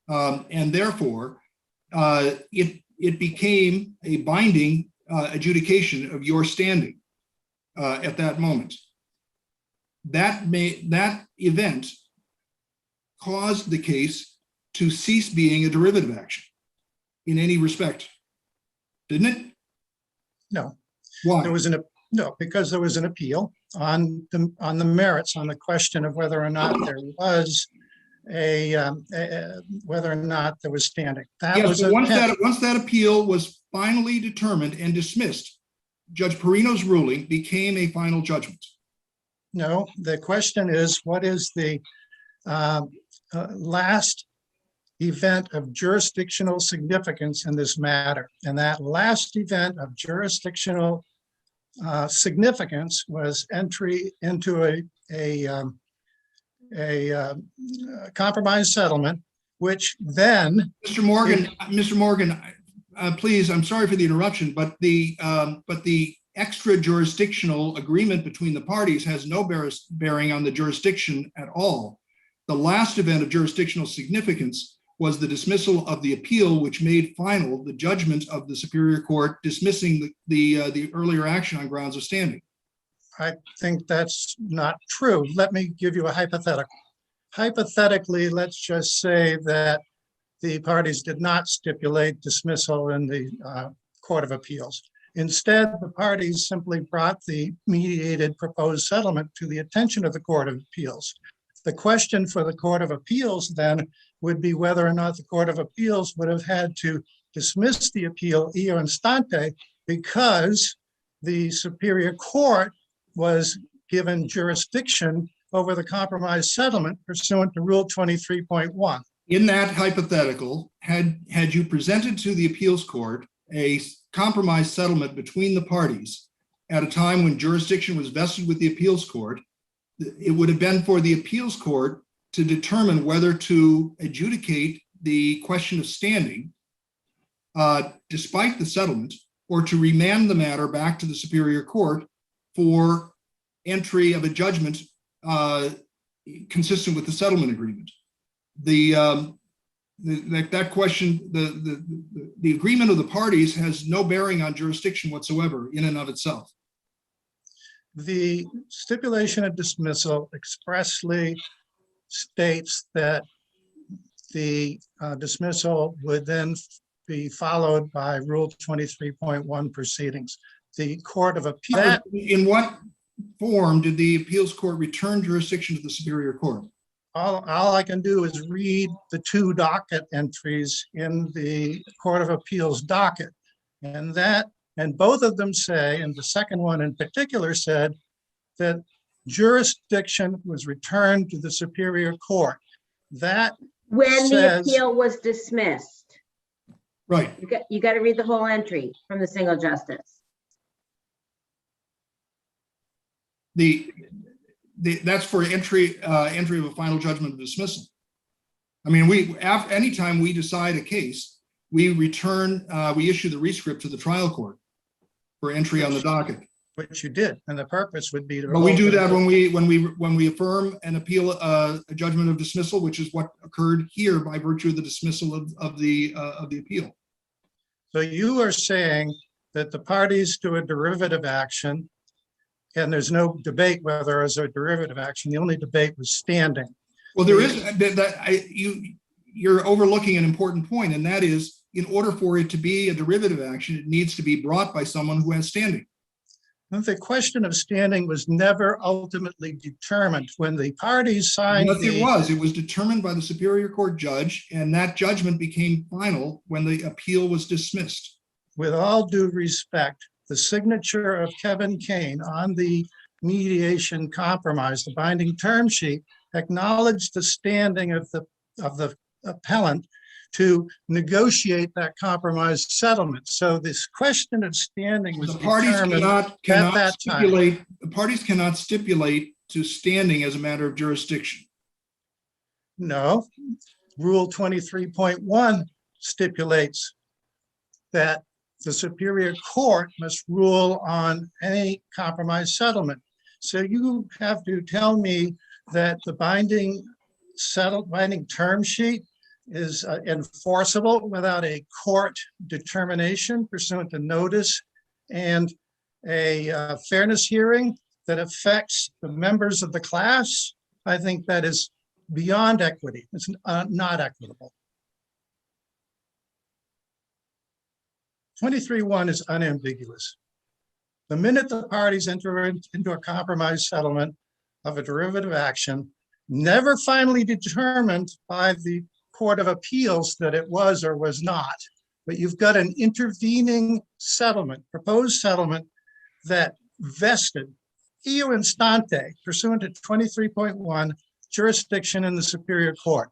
and therefore it became a binding adjudication of your standing at that moment. That event caused the case to cease being a derivative action in any respect, didn't it? No. Why? No, because there was an appeal on the merits, on the question of whether or not there was whether or not there was standing. Yes, but once that appeal was finally determined and dismissed, Judge Perino's ruling became a final judgment. No, the question is, what is the last event of jurisdictional significance in this matter? And that last event of jurisdictional significance was entry into a compromise settlement, which then— Mr. Morgan, please, I'm sorry for the interruption, but the extra jurisdictional agreement between the parties has no bearing on the jurisdiction at all. The last event of jurisdictional significance was the dismissal of the appeal, which made final the judgment of the Superior Court dismissing the earlier action on grounds of standing. I think that's not true. Let me give you a hypothetical. Hypothetically, let's just say that the parties did not stipulate dismissal in the Court of Appeals. Instead, the parties simply brought the mediated proposed settlement to the attention of the Court of Appeals. The question for the Court of Appeals then would be whether or not the Court of Appeals would have had to dismiss the appeal eo instante, because the Superior Court was given jurisdiction over the compromise settlement pursuant to Rule 23.1. In that hypothetical, had you presented to the appeals court a compromise settlement between the parties at a time when jurisdiction was vested with the appeals court, it would have been for the appeals court to determine whether to adjudicate the question of standing despite the settlement, or to remand the matter back to the Superior Court for entry of a judgment consistent with the settlement agreement. That question, the agreement of the parties has no bearing on jurisdiction whatsoever in and of itself. The stipulation of dismissal expressly states that the dismissal would then be followed by Rule 23.1 proceedings. The Court of Appeals— In what form did the appeals court return jurisdiction to the Superior Court? all I can do is read the 2 docket entries in the Court of Appeals docket. And both of them say, and the second one in particular said, that jurisdiction was returned to the Superior Court. That When the says, appeal was dismissed. Right. You got to read the whole entry from the single justice. That's for entry of a final judgment of dismissal. I mean, anytime we decide a case, we issue the rescript to the trial court for entry on the docket. which you did, and the purpose would be to. But we do that when we affirm and appeal a judgment of dismissal, which is what occurred here by virtue of the dismissal of the appeal. So you are saying that the parties to a derivative action, and there's no debate whether there is a derivative action, the only debate was standing. Well, there is you're overlooking an important point, and that is, in order for it to be a derivative action, it needs to be brought by someone who has standing. The question of standing was never ultimately determined when the parties signed. Yes, it was determined by the Superior Court judge, and that judgment became final when the appeal was dismissed. With all due respect, the signature of Kevin Kane on the mediation compromise, the binding term sheet, acknowledged the standing of the appellant to negotiate that compromise settlement. So this question of standing was determined at that time. The parties cannot stipulate to standing as a matter of jurisdiction. No, Rule 23.1 stipulates that the Superior Court must rule on any compromise settlement. So you have to tell me that the binding term sheet is enforceable without a court determination pursuant to notice and a fairness hearing that affects the members of the class. I think that is beyond equity. It's not equitable. 23.1 is unambiguous. The minute the parties enter into a compromise settlement of a derivative action, never finally determined by the Court of Appeals that it was or was not, but you've got an intervening settlement, proposed settlement that vested eo instante pursuant to 23.1 jurisdiction in the Superior Court.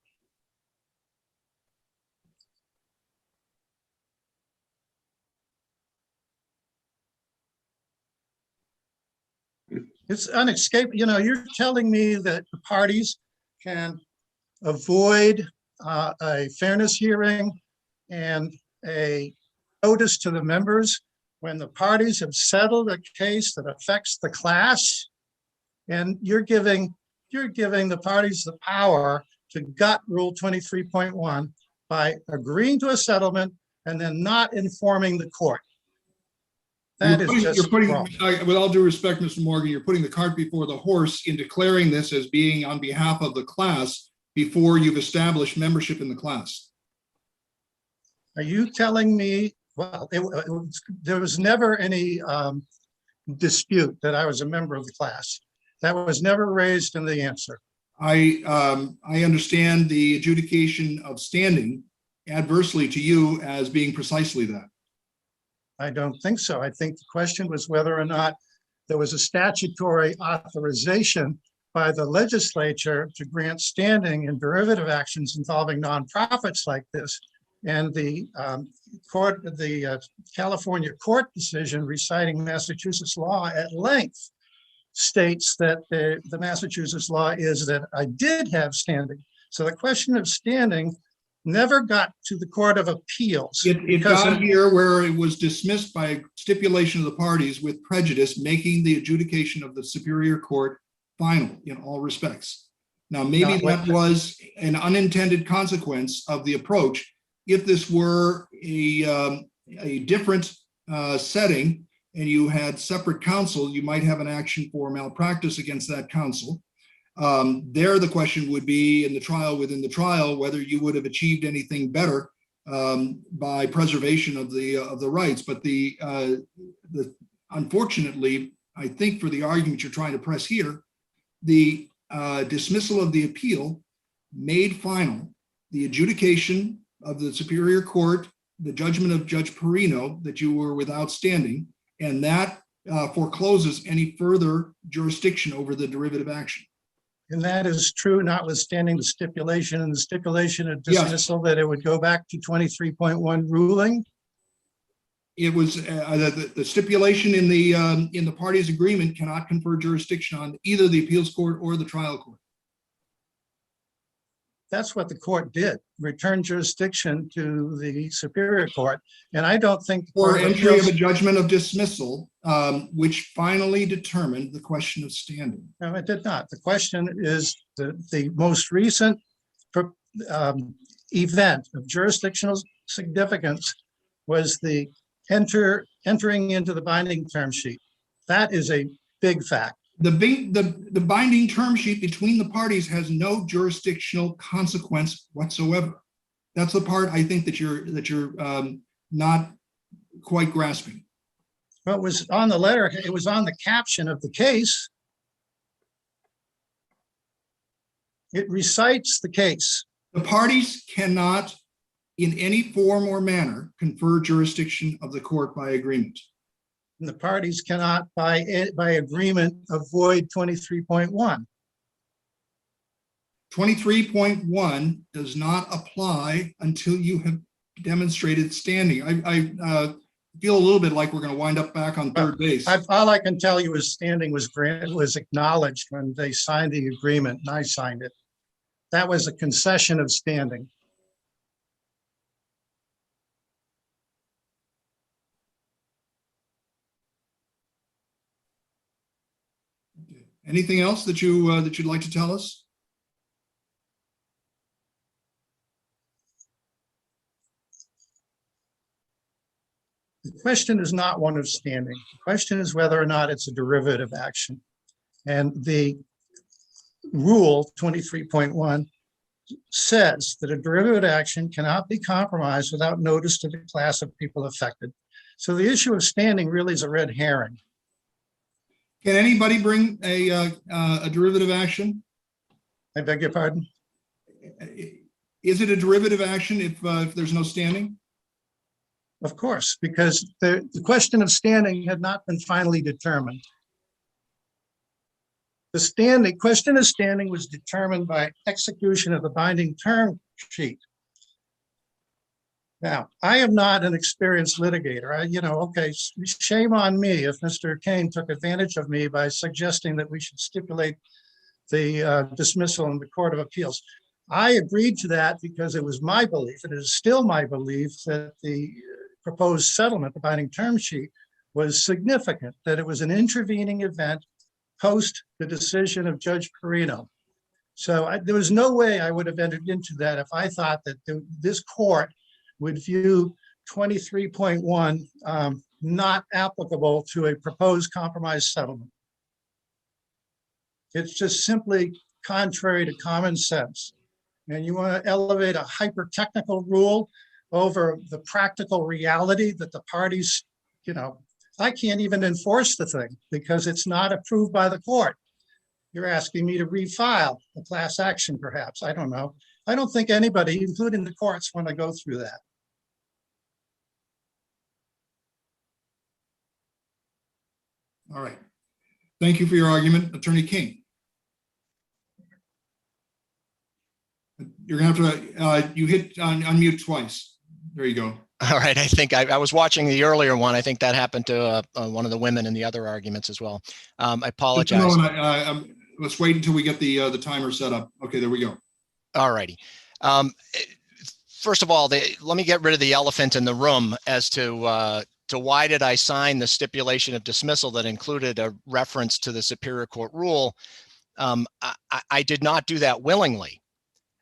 It's unescapable. You know, you're telling me that the parties can avoid a fairness hearing and a notice to the members when the parties have settled a case that affects the class, and you're giving the parties the power to gut Rule 23.1 by agreeing to a settlement and then not informing the court. With all due respect, Mr. Morgan, you're putting the cart before the horse in declaring this as being on behalf of the class before you've established membership in the class. Are you telling me, well, there was never any dispute that I was a member of the class. That was never raised in the answer. I understand the adjudication of standing adversely to you as being precisely that. I don't think so. I think the question was whether or not there was a statutory authorization by the legislature to grant standing in derivative actions involving nonprofits like this. And the California court decision reciting Massachusetts law at length states that the Massachusetts law is that I did have standing. So the question of standing never got to the Court of Appeals. It got here where it was dismissed by stipulation of the parties with prejudice, making the adjudication of the Superior Court final in all respects. Now, maybe that was an unintended consequence of the approach. If this were a different setting and you had separate counsel, you might have an action for malpractice against that counsel. There, the question would be in the trial within the trial whether you would have achieved anything better by preservation of the rights. But unfortunately, I think for the argument you're trying to press here, the dismissal of the appeal made final the adjudication of the Superior Court, the judgment of Judge Perino that you were without standing, and that forecloses any further jurisdiction over the derivative action. And that is true, notwithstanding the stipulation and the stipulation of Yes. dismissal that it would go back to 23.1 ruling. It was the stipulation in the parties' agreement cannot confer jurisdiction on either the appeals court or the trial court. That's what the court did, return jurisdiction to the Superior Court. And I don't think. For entry of a judgment of dismissal, which finally determined the question of standing. No, it did not. The question is the most recent event of jurisdictional significance was the entering into the binding term sheet. That is a big fact. The binding term sheet between the parties has no jurisdictional consequence whatsoever. That's the part I think that you're not quite grasping. Well, it was on the letter. It was on the caption of the case. It recites the case. The parties cannot, in any form or manner, confer jurisdiction of the court by agreement. And the parties cannot, by agreement, avoid 23.1. 23.1 does not apply until you have demonstrated standing. I feel a little bit like we're going to wind up back on third base. All I can tell you is standing was acknowledged when they signed the agreement, and I signed it. That was a concession of standing. Anything else that you'd like to tell us? The question is not one of standing. The question is whether or not it's a derivative action. And the rule 23.1 says that a derivative action cannot be compromised without notice to the class of people affected. So the issue of standing really is a red herring. Can anybody bring a derivative action? I beg your pardon? Is it a derivative action if there's no standing? Of course, because the question of standing had not been finally determined. The question of standing was determined by execution of the binding term sheet. Now, I am not an experienced litigator. Okay, shame on me if Mr. Kane took advantage of me by suggesting that we should stipulate the dismissal in the Court of Appeals. I agreed to that because it was my belief, and it is still my belief, that the proposed settlement, the binding term sheet, was significant, that it was an intervening event post the decision of Judge Perino. So there was no way I would have entered into that if I thought that this court would view 23.1 not applicable to a proposed compromise settlement. It's just simply contrary to common sense. And you want to elevate a hyper-technical rule over the practical reality that the parties, I can't even enforce the thing because it's not approved by the court. You're asking me to refile a class action, perhaps. I don't know. I don't think anybody, including the courts, want to go through that. All right. Thank you for your argument, Attorney King. You're going to have to, you hit unmute twice. There you go. All right. I think I was watching the earlier one. I think that happened to one of the women in the other arguments as well. I apologize. Let's wait until we get the timer set up. Okay, there we go. All righty. First of all, let me get rid of the elephant in the room as to why did I sign the stipulation of dismissal that included a reference to the Superior Court rule. I did not do that willingly.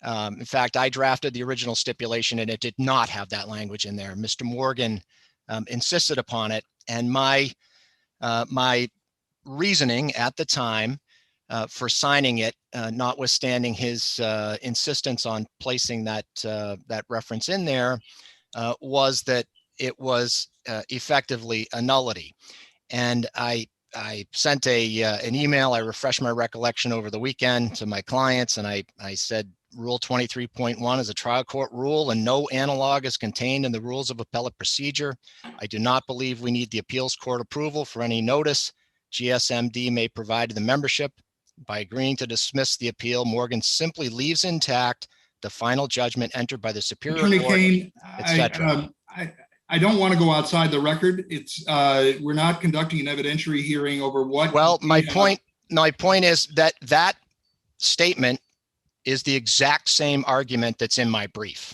In fact, I drafted the original stipulation and it did not have that language in there. Mr. Morgan insisted upon it, and my reasoning at the time for signing it, notwithstanding his insistence on placing that reference in there, was that it was effectively a nullity. And I sent an email. I refreshed my recollection over the weekend to my clients, and I said, Rule 23.1 is a trial court rule and no analog is contained in the rules of appellate procedure. I do not believe we need the appeals court approval for any notice GSMD may provide to the membership. By agreeing to dismiss the appeal, Morgan simply leaves intact the final judgment entered by the Superior Attorney Court, Kane, etc. I don't want to go outside the record. It's we're not conducting an evidentiary hearing over what. Well, my point is that statement is the exact same argument that's in my brief.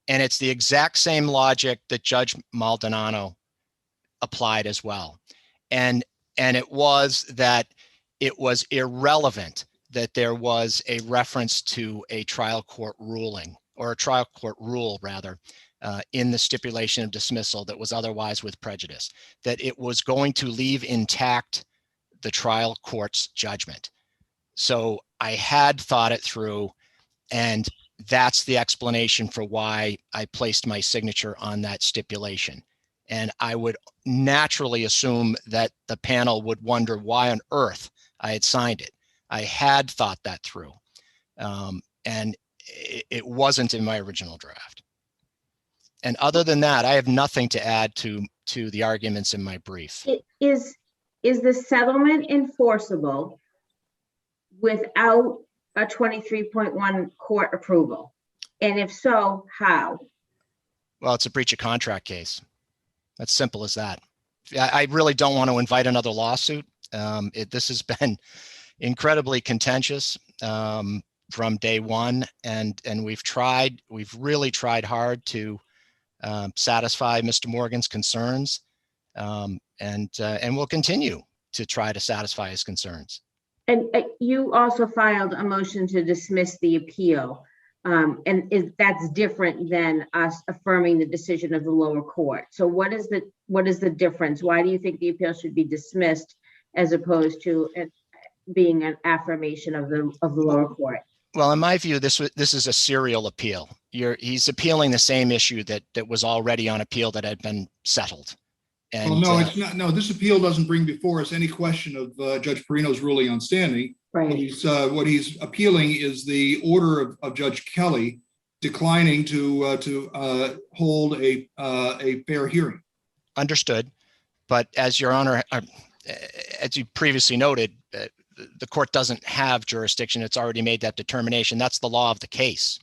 And it's the exact same logic that Judge Maldonado applied as well. And it was that it was irrelevant that there was a reference to a trial court ruling, or a trial court rule rather, in the stipulation of dismissal that was otherwise with prejudice, that it was going to leave intact the trial court's judgment. So I had thought it through, and that's the explanation for why I placed my signature on that stipulation. And I would naturally assume that the panel would wonder why on earth I had signed it. I had thought that through, and it wasn't in my original draft. And other than that, I have nothing to add to the arguments in my brief. Is the settlement enforceable without a 23.1 court approval? And if so, how? Well, it's a breach of contract case. That's simple as that. I really don't want to invite another lawsuit. This has been incredibly contentious from day one, and we've really tried hard to satisfy Mr. Morgan's concerns, and we'll continue to try to satisfy his concerns. And you also filed a motion to dismiss the appeal, and that's different than us affirming the decision of the lower court. So what is the difference? Why do you think the appeal should be dismissed as opposed to being an affirmation of the lower court? Well, in my view, this is a serial appeal. He's appealing the same issue that was already on appeal that had been settled. And, well, no, it's not. No, this appeal doesn't bring before us any question of Judge Perino's ruling on standing. Right. What he's appealing is the order of Judge Kelly declining to hold a fair hearing. Understood. But as Your Honor, as you previously noted, the court doesn't have jurisdiction. It's already made that determination. That's the law of the case.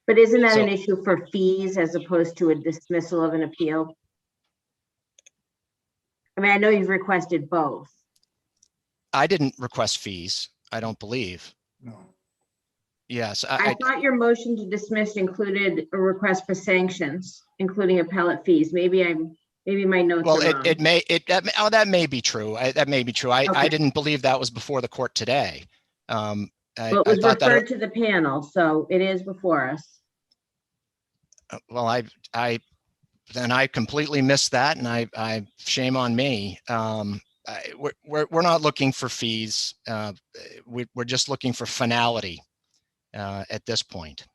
But isn't that an issue for fees as opposed to a dismissal of an appeal? I mean, I know you've requested both. I didn't request fees, I don't believe. No. Yes. I thought your motion to dismiss included a request for sanctions, including appellate fees. Maybe my notes are wrong. That may be true. That may be true. I didn't believe that was before the court today. Well, it was referred to the panel, so it is before us. Well, I completely missed that, and I shame on me. We're not looking for fees. We're just looking for finality at this point.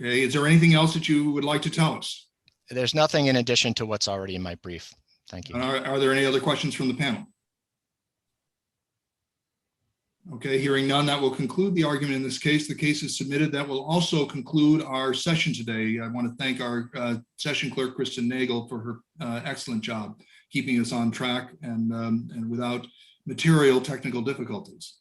Okay, is there anything else that you would like to tell us? There's nothing in addition to what's already in my brief. Thank you. Are there any other questions from the panel? Okay, hearing none, that will conclude the argument in this case. The case is submitted. That will also conclude our session today. I want to thank our session clerk, Kristen Nagel, for her excellent job keeping us on track and without material technical difficulties.